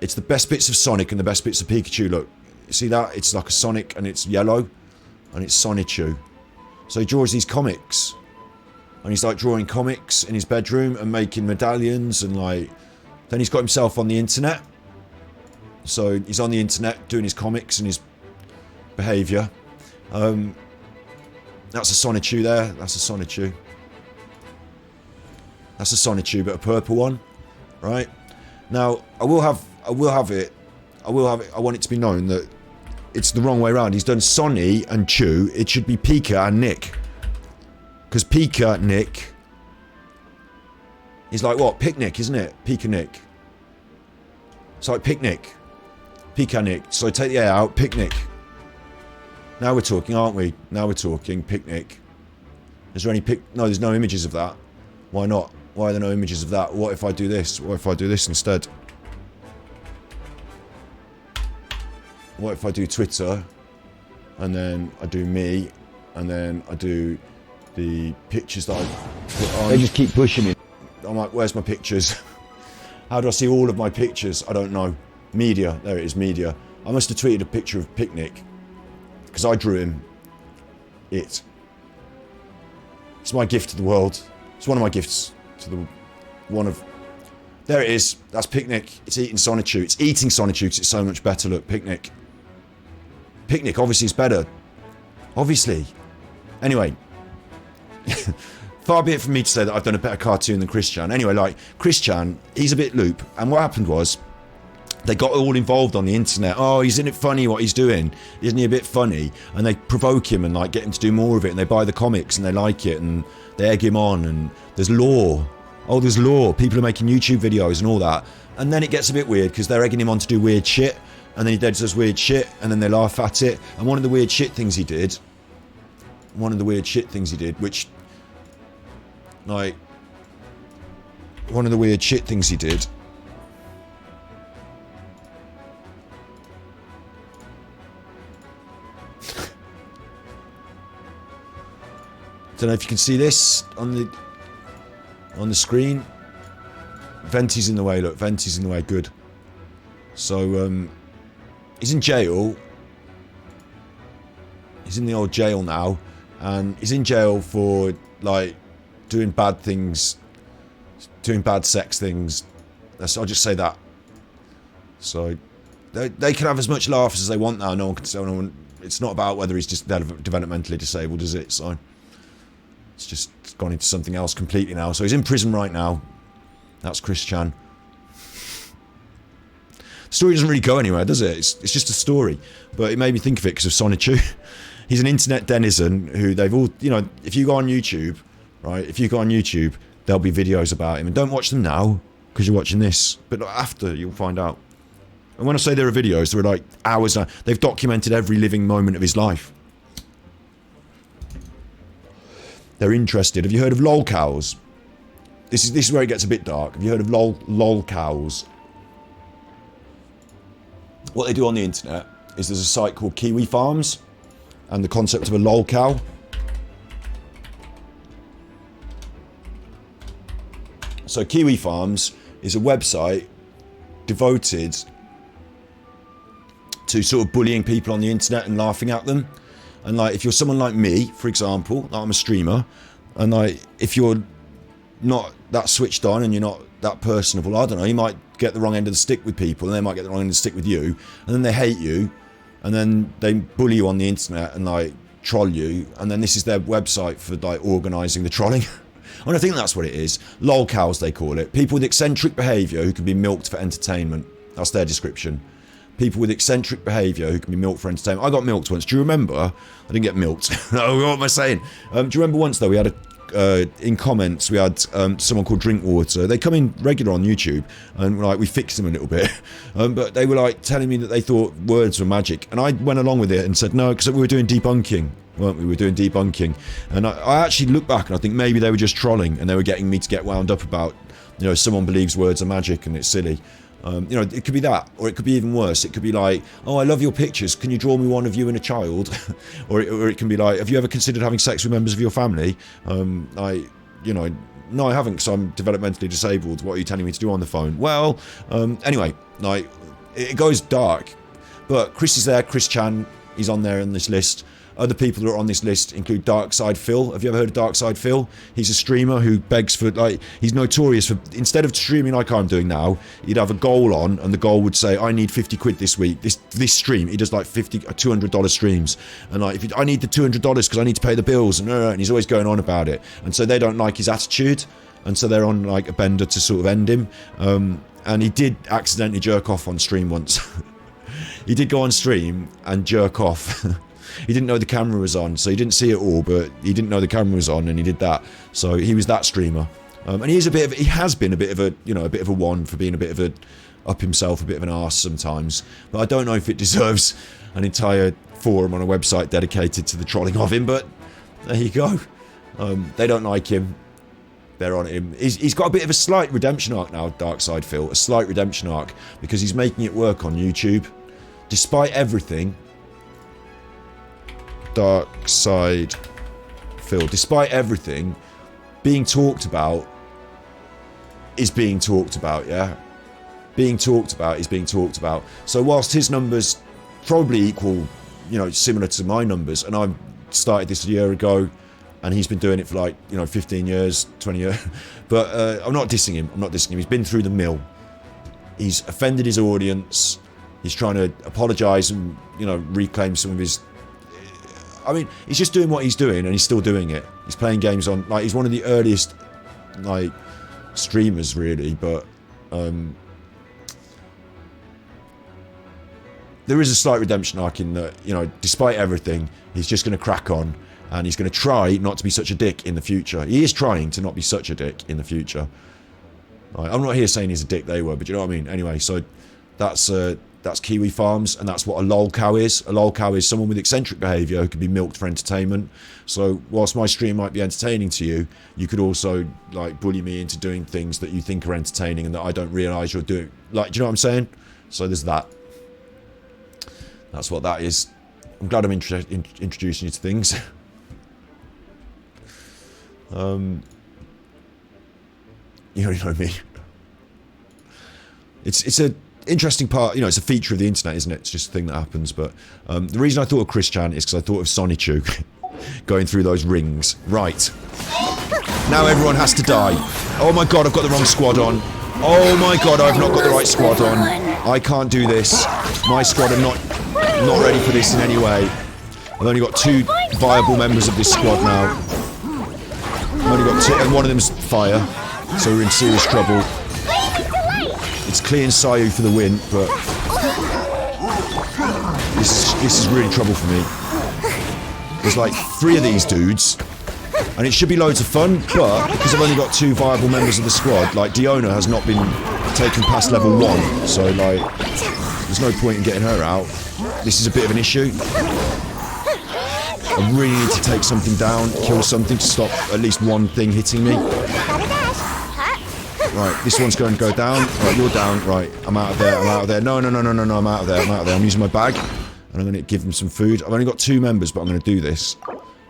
It's the best bits of Sonic and the best bits of Pikachu. Look, you see that? It's like a Sonic and it's yellow. And it's Sonichu. So he draws these comics. And he's like drawing comics in his bedroom and making medallions and like... Then he's got himself on the internet. So he's on the internet doing his comics and his behaviour. That's a Sonichu there. That's a Sonichu. That's a Sonichu, but a purple one, right? Now I will have it. I want it to be known that it's the wrong way around. He's done Sonny and Chu. It should be Pika and Nick, because Pika Nick is like what? Picnic, isn't it? Pika Nick. It's like picnic. Pika Nick. So take the A out. Picnic. Now we're talking, aren't we? Now we're talking. Picnic. Is there any No, there's no images of that. Why not? Why are there no images of that? What if I do this? What if I do this instead? What if I do Twitter, and then I do me, and then I do the pictures that I put on? They just keep pushing me. I'm like, where's my pictures? How do I see all of my pictures? I don't know. Media. There it is, media. I must have tweeted a picture of Picnic, because I drew him. It's my gift to the world. It's one of my gifts to the... There it is. That's Picnic. It's eating Sonichu. It's eating Sonichu because it's so much better. Look, Picnic. Picnic obviously is better. Obviously. Anyway. Far be it from me to say that I've done a better cartoon than Christian. Anyway, like, Christian, he's a bit loop. And what happened was, they got all involved on the internet. Oh, isn't it funny what he's doing? Isn't he a bit funny? And they provoke him and like get him to do more of it. And they buy the comics and they like it and they egg him on. And there's lore. Oh, there's lore. People are making YouTube videos and all that. And then it gets a bit weird because they're egging him on to do weird shit. And then he does weird shit. And then they laugh at it. And one of the weird shit things he did, which, like, one of the weird shit things he did, don't know if you can see this on the screen. Venti's in the way, look, Venti's in the way, good. So, he's in jail. He's in the old jail now. And he's in jail for, like, doing bad things. Doing bad sex things. I'll just say that. So, they can have as much laughs as they want now. No one can say, no one, it's not about whether he's just developmentally disabled, is it? So, it's just gone into something else completely now. So he's in prison right now. That's Christian. The story doesn't really go anywhere, does it? It's just a story. But it made me think of it because of Sonichu. He's an internet denizen who they've all... You know, if you go on YouTube, right? If you go on YouTube, there'll be videos about him. And don't watch them now because you're watching this. But after, you'll find out. And when I say there are videos, there are like hours now. They've documented every living moment of his life. They're interested. Have you heard of lolcows? This is where it gets a bit dark. Have you heard of lolcows? What they do on the internet is there's a site called Kiwi Farms, and the concept of a lolcow. So Kiwi Farms is a website devoted to sort of bullying people on the internet and laughing at them. And like, if you're someone like me, for example, like I'm a streamer, and like, if you're not that switched on and you're not that personable, I don't know, you might get the wrong end of the stick with people, and they might get the wrong end of the stick with you, and then they hate you, and then they bully you on the internet and like troll you, and then this is their website for like organising the trolling. And I think that's what it is. Lolcows, they call it. People with eccentric behaviour who can be milked for entertainment. That's their description. People with eccentric behaviour who can be milked for entertainment. I got milked once. Do you remember? I didn't get milked. Oh, what am I saying? Do you remember once, though, we had in comments, we had someone called Drinkwater. They come in regular on YouTube, and like we fixed them a little bit. But they were like telling me that they thought words were magic. And I went along with it and said, no, because we were doing debunking, weren't we? We were doing debunking. And I actually look back and I think maybe they were just trolling, and they were getting me to get wound up about, you know, someone believes words are magic and it's silly. You know, it could be that, or it could be even worse. It could be like, oh, I love your pictures. Can you draw me one of you and a child? or it can be like, have you ever considered having sex with members of your family? Like, you know, no, I haven't, because I'm developmentally disabled. What are you telling me to do on the phone? Well, anyway, like, it goes dark. But Chris is there, Chris Chan, he's on there on this list. Other people that are on this list include Darkside Phil. Have you ever heard of Darkside Phil? He's a streamer who begs for, like, he's notorious for, instead of streaming like I'm doing now, he'd have a goal on, and the goal would say, I need 50 quid this week. This stream, he does like $200 streams. And like, I need the $200 because I need to pay the bills, and he's always going on about it. And so they don't like his attitude, and so they're on like a bender to sort of end him. And he did accidentally jerk off on stream once. He did go on stream and jerk off. He didn't know the camera was on, so he didn't see it all, but he didn't know the camera was on, and he did that. So he was that streamer. And he has been a bit of a, you know, a bit of a one for being a bit of a up himself, a bit of an arse sometimes. But I don't know if it deserves an entire forum on a website dedicated to the trolling of him, but there you go. They don't like him. They're on him. He's got a bit of a slight redemption arc now, Darkside Phil. A slight redemption arc, because he's making it work on YouTube. Despite everything, Darkside Phil, despite everything, being talked about is being talked about, yeah? Being talked about is being talked about. So whilst his numbers probably equal, you know, similar to my numbers, and I started this a year ago, and he's been doing it for like, you know, 15 years, 20 years, but I'm not dissing him, He's been through the mill. He's offended his audience. He's trying to apologise and, you know, reclaim some of his... I mean, he's just doing what he's doing, and he's still doing it. He's playing games on... Like, he's one of the earliest, like, streamers, really, but... there is a slight redemption arc in that, you know, despite everything, he's just going to crack on, and he's going to try not to be such a dick in the future. He is trying to not be such a dick in the future. Right, I'm not here saying he's a dick, they were, but you know what I mean? Anyway, so that's Kiwi Farms, and that's what a lol cow is. A lol cow is someone with eccentric behaviour who can be milked for entertainment. So whilst my stream might be entertaining to you, you could also like bully me into doing things that you think are entertaining and that I don't realise you're doing. Like, do you know what I'm saying? So there's that. That's what that is. I'm glad I'm introducing you to things. You already know me. It's a interesting part, you know, it's a feature of the internet, isn't it? It's just a thing that happens, but the reason I thought of Chris Chan is because I thought of Sonichu going through those rings. Right. Now everyone has to die. Oh my god, I've got the wrong squad on. Oh my god, I've not got the right squad on. I can't do this. My squad are not ready for this in any way. I've only got 2 viable members of this squad now. I've only got 2, and one of them's fire, so we're in serious trouble. It's Klee and Sayu for the win, but this is really trouble for me. There's like 3 of these dudes, and it should be loads of fun, but because I've only got 2 viable members of the squad, like Diona has not been taken past level 1, so like there's no point in getting her out. This is a bit of an issue. I really need to take something down, kill something to stop at least one thing hitting me. Right, this one's going to go down. Right, you're down. Right, I'm out of there. I'm out of there. No, I'm out of there. I'm using my bag, and I'm going to give him some food. I've only got 2 members, but I'm going to do this.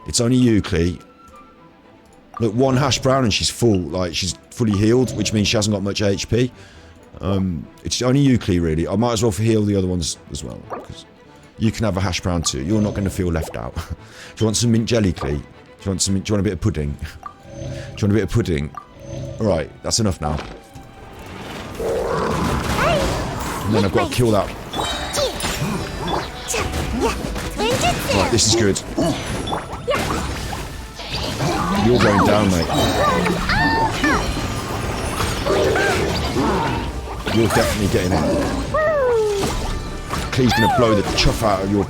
It's only you, Klee. Look, 1 hash brown and she's full. Like, she's fully healed, which means she hasn't got much HP. It's only you, Klee, really. I might as well heal the other ones as well, because you can have a hash brown too. You're not going to feel left out. Do you want some mint jelly, Klee? Do you want a bit of pudding? Do you want a bit of pudding? Alright, that's enough now. And then I've got to kill that. Right, this is good. You're going down, mate. You're definitely getting it. Klee's going to blow the chuff out of your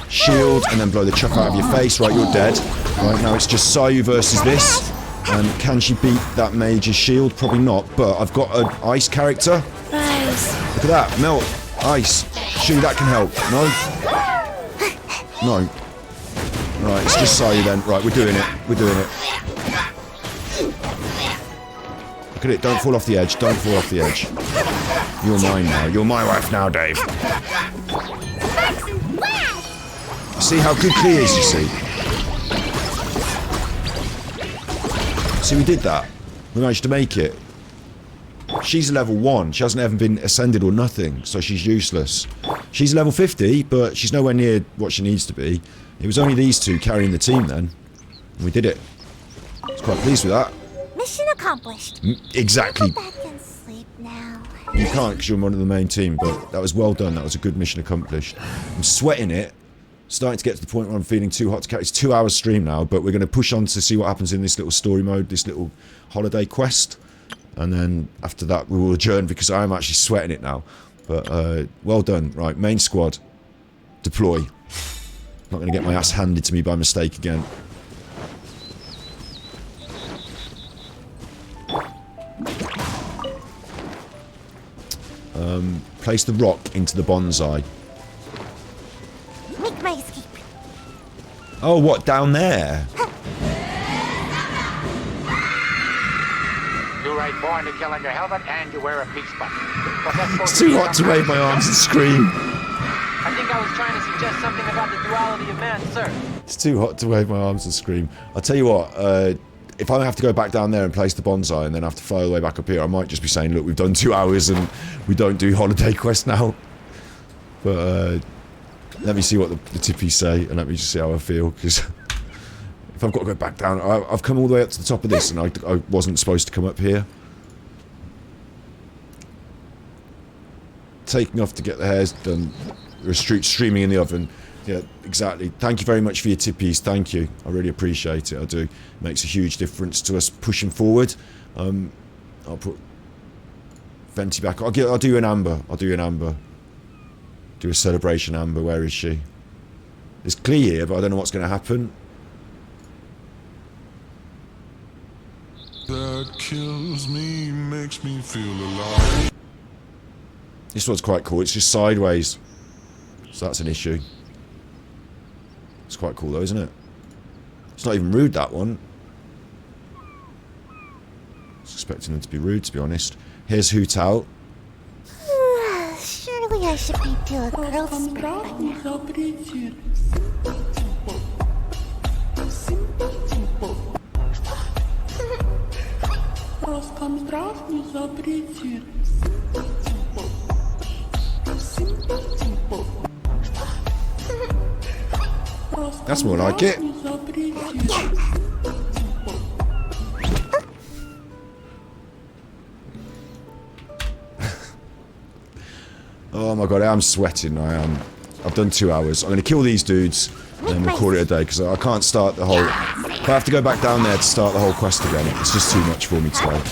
shield and then blow the chuff out of your face. Right, you're dead. Right, now it's just Sayu versus this. And can she beat that mage's shield? Probably not, but I've got an ice character. Look at that, melt, ice. Surely that can help. No? No. Right, it's just Sayu then. Right, we're doing it. We're doing it. Look at it, don't fall off the edge. Don't fall off the edge. You're mine now. You're my wife now, Dave. See how good Klee is, you see? See, we did that. We managed to make it. She's level 1. She hasn't ever been ascended or nothing, so she's useless. She's level 50, but she's nowhere near what she needs to be. It was only these two carrying the team then. And we did it. I was quite pleased with that. Mission accomplished. Exactly. Go back and sleep now. You can't because you're one of the main team, but that was well done. That was a good mission accomplished. I'm sweating it. Starting to get to the point where I'm feeling too hot to carry. It's 2 hours stream now, but we're going to push on to see what happens in this little story mode, this little holiday quest. And then after that we will adjourn because I am actually sweating it now. But well done. Right, main squad. Deploy. Not going to get my ass handed to me by mistake again. Place the rock into the bonsai. Make my escape. Oh, what, down there? You write born to kill on your helmet and you wear a peace button. It's too hot to wave my arms and scream. I think I was trying to suggest something about the duality of man, sir. It's too hot to wave my arms and scream. I'll tell you what, if I have to go back down there and place the bonsai and then have to fly all the way back up here, I might just be saying, look, we've done 2 hours and we don't do holiday quest now. But let me see what the tippies say and let me just see how I feel, because if I've got to go back down, I've come all the way up to the top of this and I wasn't supposed to come up here. Taking off to get the hairs done. Streaming in the oven. Yeah, exactly. Thank you very much for your tippies. Thank you. I really appreciate it. I do. It makes a huge difference to us pushing forward. I'll put Venti back. I'll do you an amber. I'll do you an amber. Do a celebration amber. Where is she? There's Clee here, but I don't know what's going to happen. That kills me, makes me feel alive. This one's quite cool. It's just sideways. So that's an issue. It's quite cool though, isn't it? It's not even rude, that one. I was expecting them to be rude, to be honest. Here's Hoot Out. Surely I should be doing growth spurt by now. That's more like it. Oh my god, I am sweating. I am. I've done 2 hours. I'm going to kill these dudes and then we'll call it a day because I can't start the whole... If I have to go back down there to start the whole quest again, it's just too much for me today.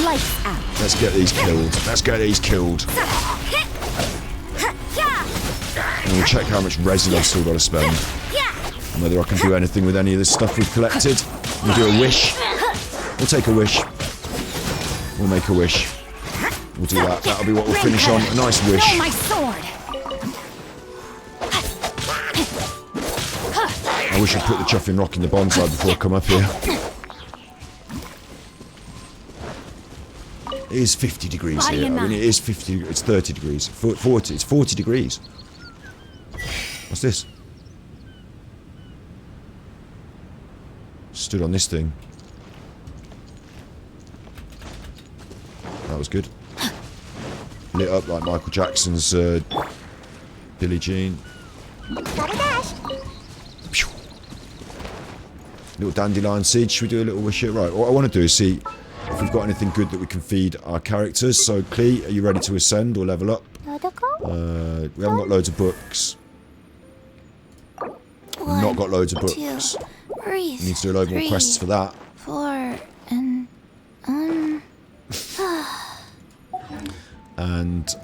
Lights out. Let's get these killed. Let's get these killed. And we'll check how much resin I've still got to spend. And whether I can do anything with any of this stuff we've collected. We'll do a wish. We'll take a wish. We'll make a wish. We'll do that. That'll be what we'll finish on. A nice wish. No, my sword. I wish I'd put the chuffing rock in the bonsai before I come up here. It is 50 degrees here. I mean, it is 50. It's 30 degrees. 40. It's 40 degrees. What's this? Stood on this thing. That was good. Lit up like Michael Jackson's Billie Jean. Gotta dash. Little dandelion seed. Should we do a little wish here? Right, what I want to do is see if we've got anything good that we can feed our characters. So, Clee, are you ready to ascend or level up? We haven't got loads of books. We've not got loads of books. We need to do a load more quests for that. 4 and And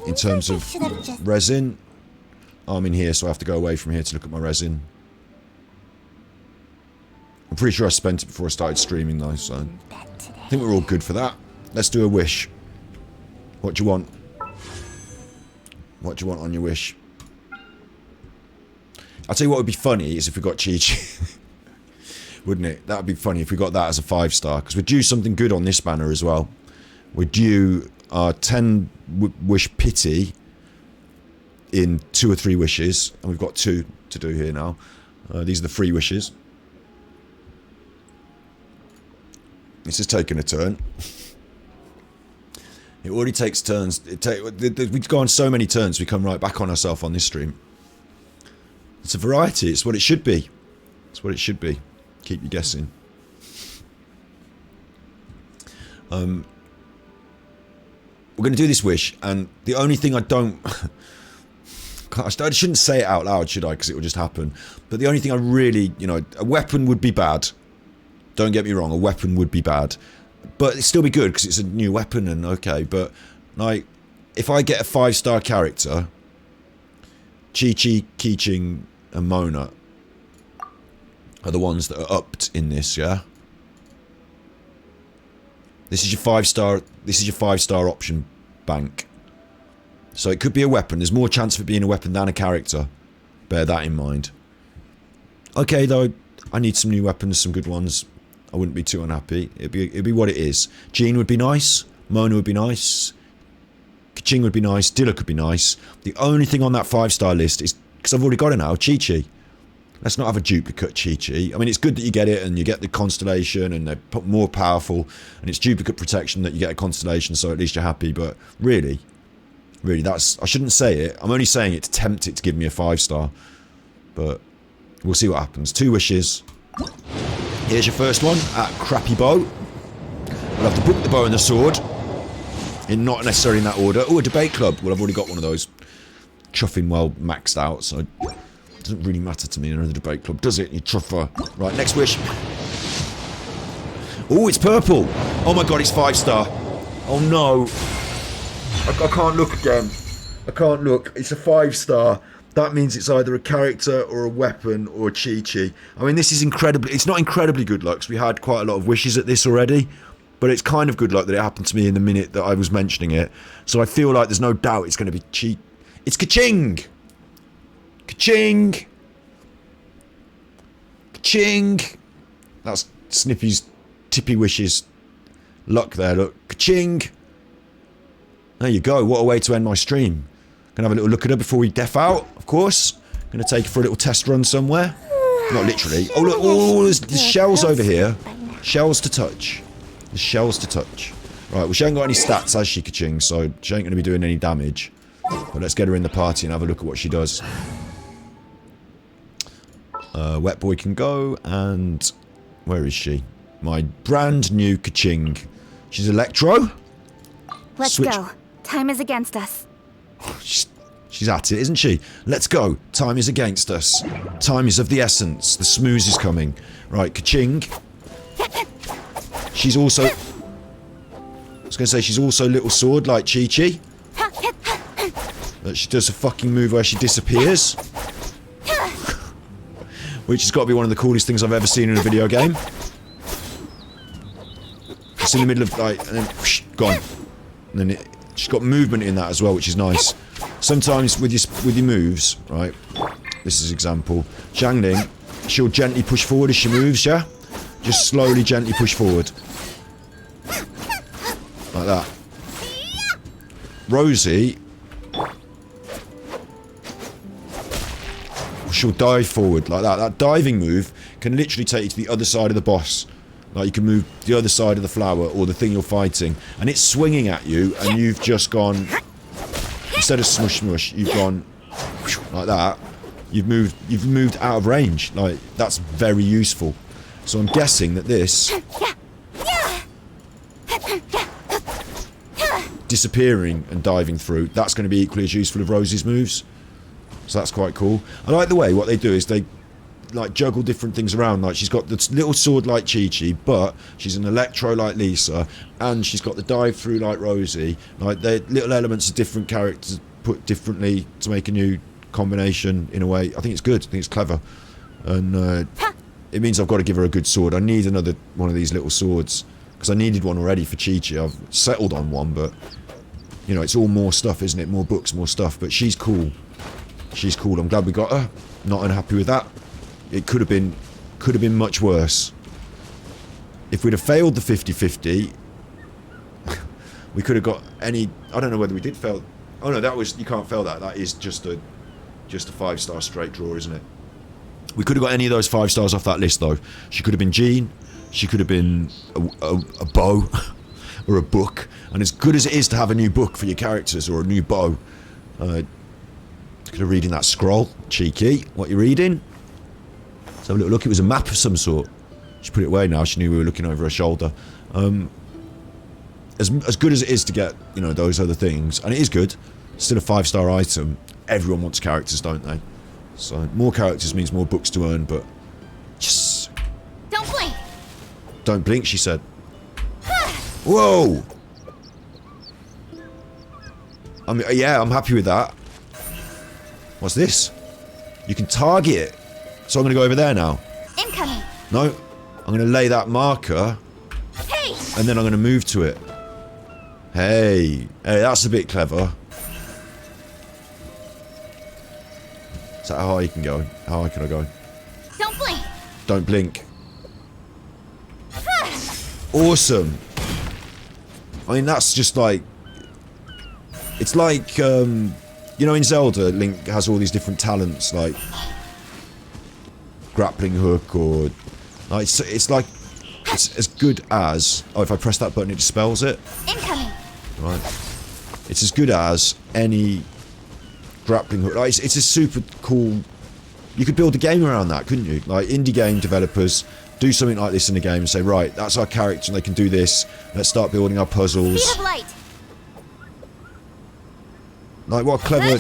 in terms of resin, I'm in here, so I have to go away from here to look at my resin. I'm pretty sure I spent it before I started streaming though, so I think we're all good for that. Let's do a wish. What do you want? What do you want on your wish? I'll tell you what would be funny is if we got Chi-Chi. Wouldn't it? That would be funny if we got that as a 5-star, because we're due something good on this banner as well. We're due our 10 wish pity in 2 or 3 wishes, and we've got 2 to do here now. These are the 3 wishes. This is taking a turn. It already takes turns. We go on so many turns, we come right back on ourselves on this stream. It's a variety. It's what it should be. It's what it should be. Keep you guessing. We're going to do this wish, and the only thing I don't... I shouldn't say it out loud, should I? Because it will just happen. But the only thing I really... You know, a weapon would be bad. Don't get me wrong, a weapon would be bad. But it'd still be good, because it's a new weapon, and okay. But, like, if I get a 5-star character... Chi-Chi, Keeching, and Mona are the ones that are upped in this, yeah? This is your 5-star... This is your 5-star option bank. So it could be a weapon. There's more chance of it being a weapon than a character. Bear that in mind. Okay, though, I need some new weapons, some good ones. I wouldn't be too unhappy. It'd be what it is. Jean would be nice. Mona would be nice. Kaching would be nice. Dilla could be nice. The only thing on that 5-star list is... Because I've already got it now. Chi-Chi. Let's not have a duplicate Chi-Chi. I mean, it's good that you get it and you get the constellation and they're more powerful. And it's duplicate protection that you get a constellation, so at least you're happy. But really, that's... I shouldn't say it. I'm only saying it to tempt it to give me a 5-star. But we'll see what happens. 2 wishes. Here's your first one at Crappy Bow. We'll have to book the bow and the sword. Not necessarily in that order. Oh, a debate club. Well, I've already got one of those. Chuffing well maxed out, so it doesn't really matter to me in another debate club, does it? You truffer. Right, next wish. Oh, it's purple. Oh my god, it's 5-star. Oh no. I can't look again. I can't look. It's a 5-star. That means it's either a character or a weapon or a Chi-Chi. I mean, this is incredibly... It's not incredibly good luck, 'cause we had quite a lot of wishes at this already. But it's kind of good luck that it happened to me in the minute that I was mentioning it. So I feel like there's no doubt it's going to be It's Kaching! Kaching! Kaching! That's Snippy's tippy wishes. Luck there, look. Kaching! There you go. What a way to end my stream. Gonna have a little look at her before we def out, of course. Gonna take her for a little test run somewhere. Not literally. Oh, look. Oh, there's shells over here. Shells to touch. The shells to touch. Right, well, she ain't got any stats, has she, Kaching, so she ain't going to be doing any damage. But let's get her in the party and have a look at what she does. Wet Boy can go, and... Where is she? My brand new Kaching. She's Electro. Let's go. Time is against us. She's at it, isn't she? Let's go. Time is against us. Time is of the essence. The smooze is coming. Right, Kaching. She's also... I was going to say she's also little sword like Chi-Chi. But she does a fucking move where she disappears. Which has got to be one of the coolest things I've ever seen in a video game. It's in the middle of like... And then whoosh, gone. And then she's got movement in that as well, which is nice. Sometimes with your moves, right? This is example. Xiangling, she'll gently push forward as she moves, yeah? Just slowly, gently push forward. Like that. Rosie... She'll dive forward like that. That diving move can literally take you to the other side of the boss. Like you can move the other side of the flower or the thing you're fighting. And it's swinging at you and you've just gone... Instead of smush smush, you've gone... Like that. You've moved out of range. Like, that's very useful. So I'm guessing that this... Disappearing and diving through, that's going to be equally as useful as Rosie's moves. So that's quite cool. I like the way what they do is they like juggle different things around. Like she's got the little sword like Chi-Chi, but she's an Electro like Lisa, and she's got the dive through like Rosie. Like they're little elements of different characters put differently to make a new combination in a way. I think it's good. I think it's clever. And it means I've got to give her a good sword. I need another one of these little swords. Because I needed one already for Chi-Chi. I've settled on one, but... You know, it's all more stuff, isn't it? More books, more stuff. But she's cool. She's cool. I'm glad we got her. Not unhappy with that. It could have been much worse. If we'd have failed the 50-50... we could have got any... I don't know whether we did fail... Oh no, that was... You can't fail that. That is just a 5-star straight draw, isn't it? We could have got any of those 5 stars off that list, though. She could have been Jean. She could have been a bow or a book. And as good as it is to have a new book for your characters or a new bow, could have reading that scroll. Cheeky. What you reading? Let's have a little look. It was a map of some sort. She put it away now. She knew we were looking over her shoulder. As good as it is to get, you know, those other things, and it is good, still a 5-star item. Everyone wants characters, don't they? So more characters means more books to earn, but just Don't blink. don't blink, she said. Whoa! Yeah, I'm happy with that. What's this? You can target it. So I'm going to go over there now. Incoming. No, I'm going to lay that marker, Hey. and then I'm going to move to it. Hey, that's a bit clever. Is that how high you can go? How high can I go? Don't blink. Don't blink. Awesome. I mean, that's just like... It's like, you know, in Zelda, Link has all these different talents, like... grappling hook, or... Like, it's like... It's as good as... Oh, if I press that button, it dispels it? Incoming. Right. It's as good as any grappling hook. Like, it's a super cool... You could build a game around that, couldn't you? Like, indie game developers do something like this in the game and say, right, that's our character and they can do this. Let's start building our puzzles. Speed of light. Like, what a clever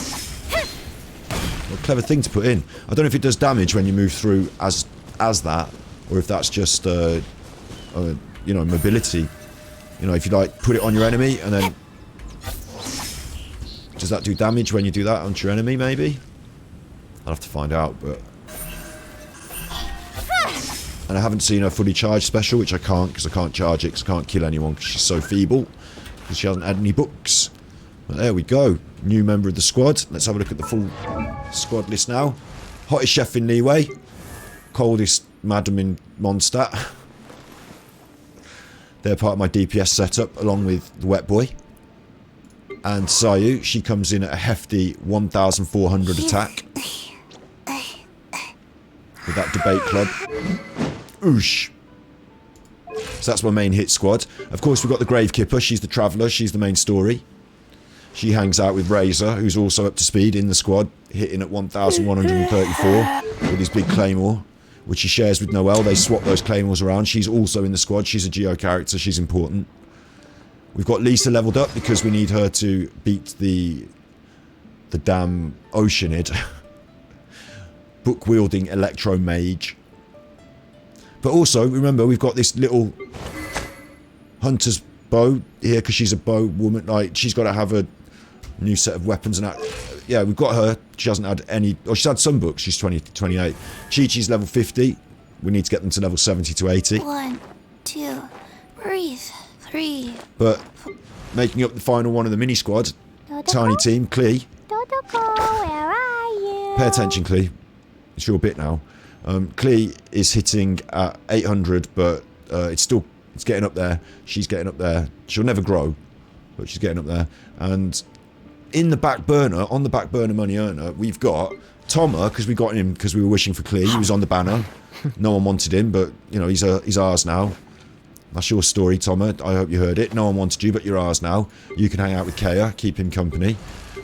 thing to put in. I don't know if it does damage when you move through as that, or if that's just, you know, mobility. You know, if you, like, put it on your enemy and then... Does that do damage when you do that onto your enemy, maybe? I'll have to find out, but... And I haven't seen her fully charged special, which I can't, because I can't charge it, because I can't kill anyone, because she's so feeble. Because she hasn't had any books. But there we go. New member of the squad. Let's have a look at the full squad list now. Hottest chef in Leeway. Coldest madam in Mondstadt. They're part of my DPS setup, along with the wet boy. And Sayu, she comes in at a hefty 1,400 attack. With that debate club. Oosh. So that's my main hit squad. Of course, we've got the Grave Kipper. She's the Traveller. She's the main story. She hangs out with Razor, who's also up to speed in the squad, hitting at 1,134 with his big claymore, which he shares with Noelle. They swap those claymores around. She's also in the squad. She's a Geo character. She's important. We've got Lisa leveled up because we need her to beat the damn Oceanid. Book-wielding Electro Mage. But also, remember, we've got this little hunter's bow here because she's a bow woman. Like, she's got to have a new set of weapons and that. Yeah, we've got her. She hasn't had any... Or she's had some books. She's 28. Chi-Chi's level 50. We need to get them to level 70 to 80. 1, 2, breathe. 3. But making up the final one of the mini squad, tiny team, Klee. Dodoko, where are you? Pay attention, Klee. It's your bit now. Klee is hitting at 800, but it's getting up there. She's getting up there. She'll never grow, but she's getting up there. And in the back burner, on the back burner money earner, we've got Toma, because we got him because we were wishing for Klee. He was on the banner. No one wanted him, but you know he's ours now. That's your story, Toma. I hope you heard it. No one wanted you, but you're ours now. You can hang out with Kea, keep him company.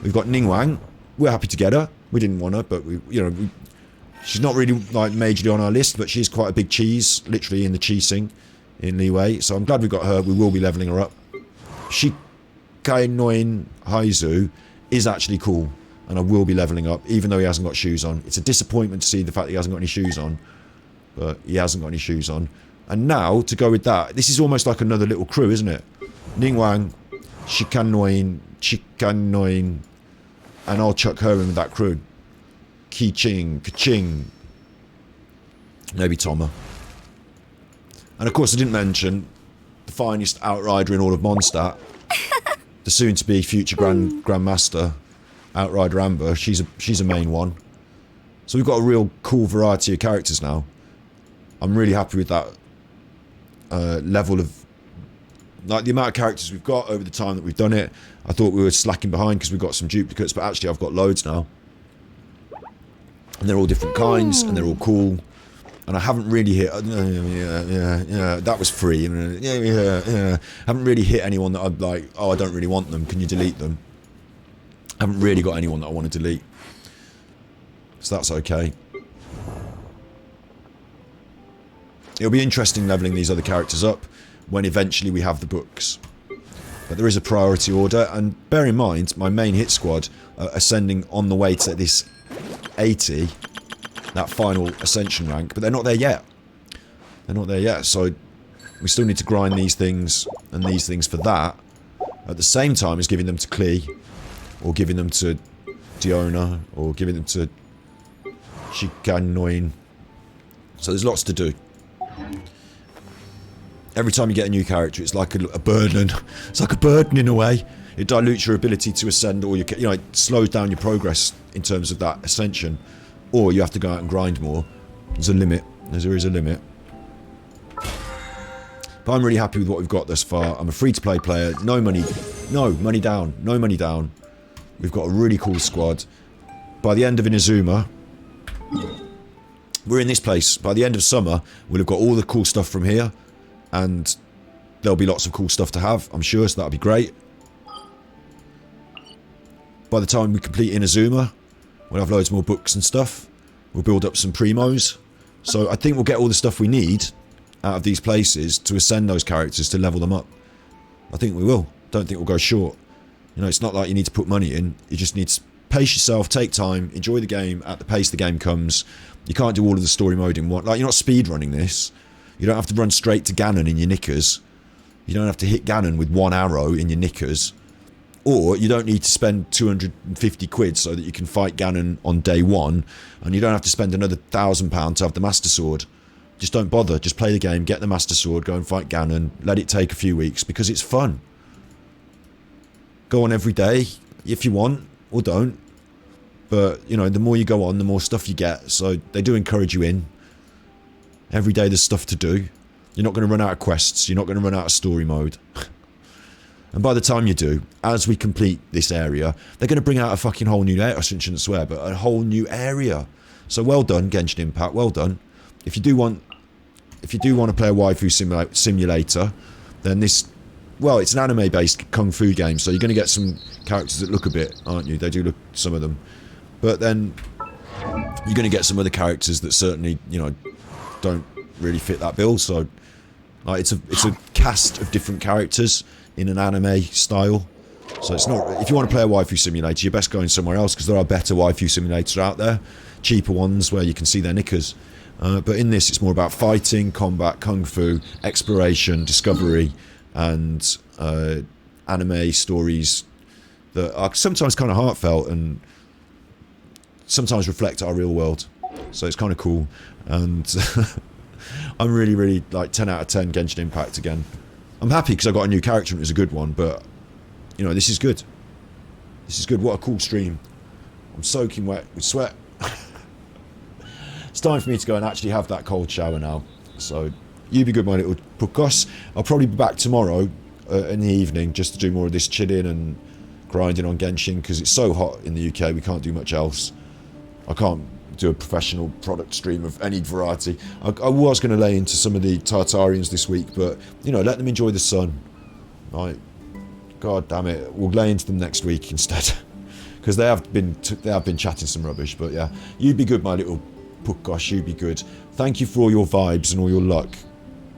We've got Ningwang. We're happy to get her. We didn't want her, but she's not really like majorly on our list, but she's quite a big cheese, literally in the cheesing in Leeway. So I'm glad we got her. We will be leveling her up. Shikainoin Haizu is actually cool, and I will be leveling up, even though he hasn't got shoes on. It's a disappointment to see the fact that he hasn't got any shoes on, but he hasn't got any shoes on. And now, to go with that, this is almost like another little crew, isn't it? Ningwang, Shikanoin, and I'll chuck her in with that crew. Ki-ching, ka-ching. Maybe Toma. And of course, I didn't mention the finest outrider in all of Mondstadt. The soon-to-be future Grandmaster, Outrider Amber. She's a main one. So we've got a real cool variety of characters now. I'm really happy with that level of... Like, the amount of characters we've got over the time that we've done it. I thought we were slacking behind because we've got some duplicates, but actually I've got loads now. And they're all different kinds, and they're all cool. And I haven't really hit... that was free. Haven't really hit anyone that I'm like, oh, I don't really want them. Can you delete them? Haven't really got anyone that I want to delete. So that's okay. It'll be interesting leveling these other characters up when eventually we have the books. But there is a priority order, and bear in mind, my main hit squad are ascending on the way to this 80, that final ascension rank, but they're not there yet. They're not there yet, so we still need to grind these things and these things for that, at the same time as giving them to Klee, or giving them to Diona, or giving them to Shikanoin. So there's lots to do. Every time you get a new character, it's like a burden. It's like a burden in a way. It dilutes your ability to ascend, or it slows down your progress in terms of that ascension. Or you have to go out and grind more. There's a limit. There is a limit. But I'm really happy with what we've got thus far. I'm a free-to-play player. No money down. No money down. We've got a really cool squad. By the end of Inazuma, we're in this place. By the end of summer, we'll have got all the cool stuff from here. And there'll be lots of cool stuff to have, I'm sure, so that'll be great. By the time we complete Inazuma, we'll have loads more books and stuff. We'll build up some primos. So I think we'll get all the stuff we need out of these places to ascend those characters, to level them up. I think we will. Don't think we'll go short. It's not like you need to put money in. You just need to pace yourself, take time, enjoy the game at the pace the game comes. You can't do all of the story mode in one. Like, you're not speed running this. You don't have to run straight to Ganon in your knickers. You don't have to hit Ganon with one arrow in your knickers. Or you don't need to spend 250 quid so that you can fight Ganon on day one. And you don't have to spend another £1,000 to have the Master Sword. Just don't bother. Just play the game, get the Master Sword, go and fight Ganon. Let it take a few weeks because it's fun. Go on every day if you want, or don't. But, the more you go on, the more stuff you get. So they do encourage you in. Every day there's stuff to do. You're not going to run out of quests. You're not going to run out of story mode. And by the time you do, as we complete this area, they're going to bring out a fucking whole new area. I shouldn't swear, but a whole new area. So well done, Genshin Impact. Well done. If you do want to play a waifu simulator, then this, well, it's an anime-based kung fu game, so you're going to get some characters that look a bit, aren't you? They do look, some of them. But then you're going to get some other characters that certainly, don't really fit that bill. So it's a cast of different characters in an anime style. So it's not, if you want to play a waifu simulator, you're best going somewhere else, because there are better waifu simulators out there, cheaper ones where you can see their knickers. But in this, it's more about fighting, combat, kung fu, exploration, discovery, and anime stories that are sometimes kind of heartfelt and sometimes reflect our real world. So it's kind of cool. And I'm really, really, like, 10 out of 10 Genshin Impact again. I'm happy because I got a new character and it was a good one, but, this is good. This is good. What a cool stream. I'm soaking wet with sweat. It's time for me to go and actually have that cold shower now. So, you be good, my little puckos. I'll probably be back tomorrow in the evening just to do more of this chilling and grinding on Genshin, because it's so hot in the UK, we can't do much else. I can't do a professional product stream of any variety. I was going to lay into some of the Tartarians this week, but, let them enjoy the sun. Right. God damn it. We'll lay into them next week instead. Because they have been chatting some rubbish, but yeah. You be good, my little puckos, you be good. Thank you for all your vibes and all your luck.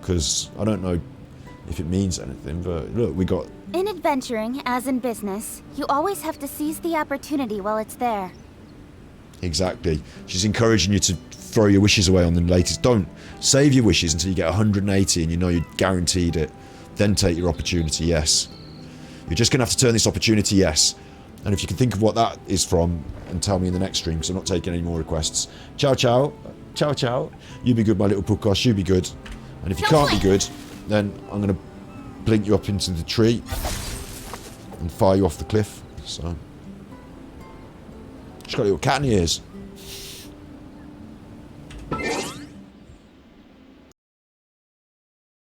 Because I don't know if it means anything, but look, we got... In adventuring, as in business, you always have to seize the opportunity while it's there. Exactly. She's encouraging you to throw your wishes away on the latest. Don't. Save your wishes until you get 180 and you know you're guaranteed it. Then take your opportunity, yes. You're just going to have to turn this opportunity yes. And if you can think of what that is from, and tell me in the next stream, because I'm not taking any more requests. Ciao, ciao. Ciao, ciao. You be good, my little puckos. You be good. And if you can't be good, then I'm going to blink you up into the tree and fire you off the cliff. So... She's got little cat in the ears.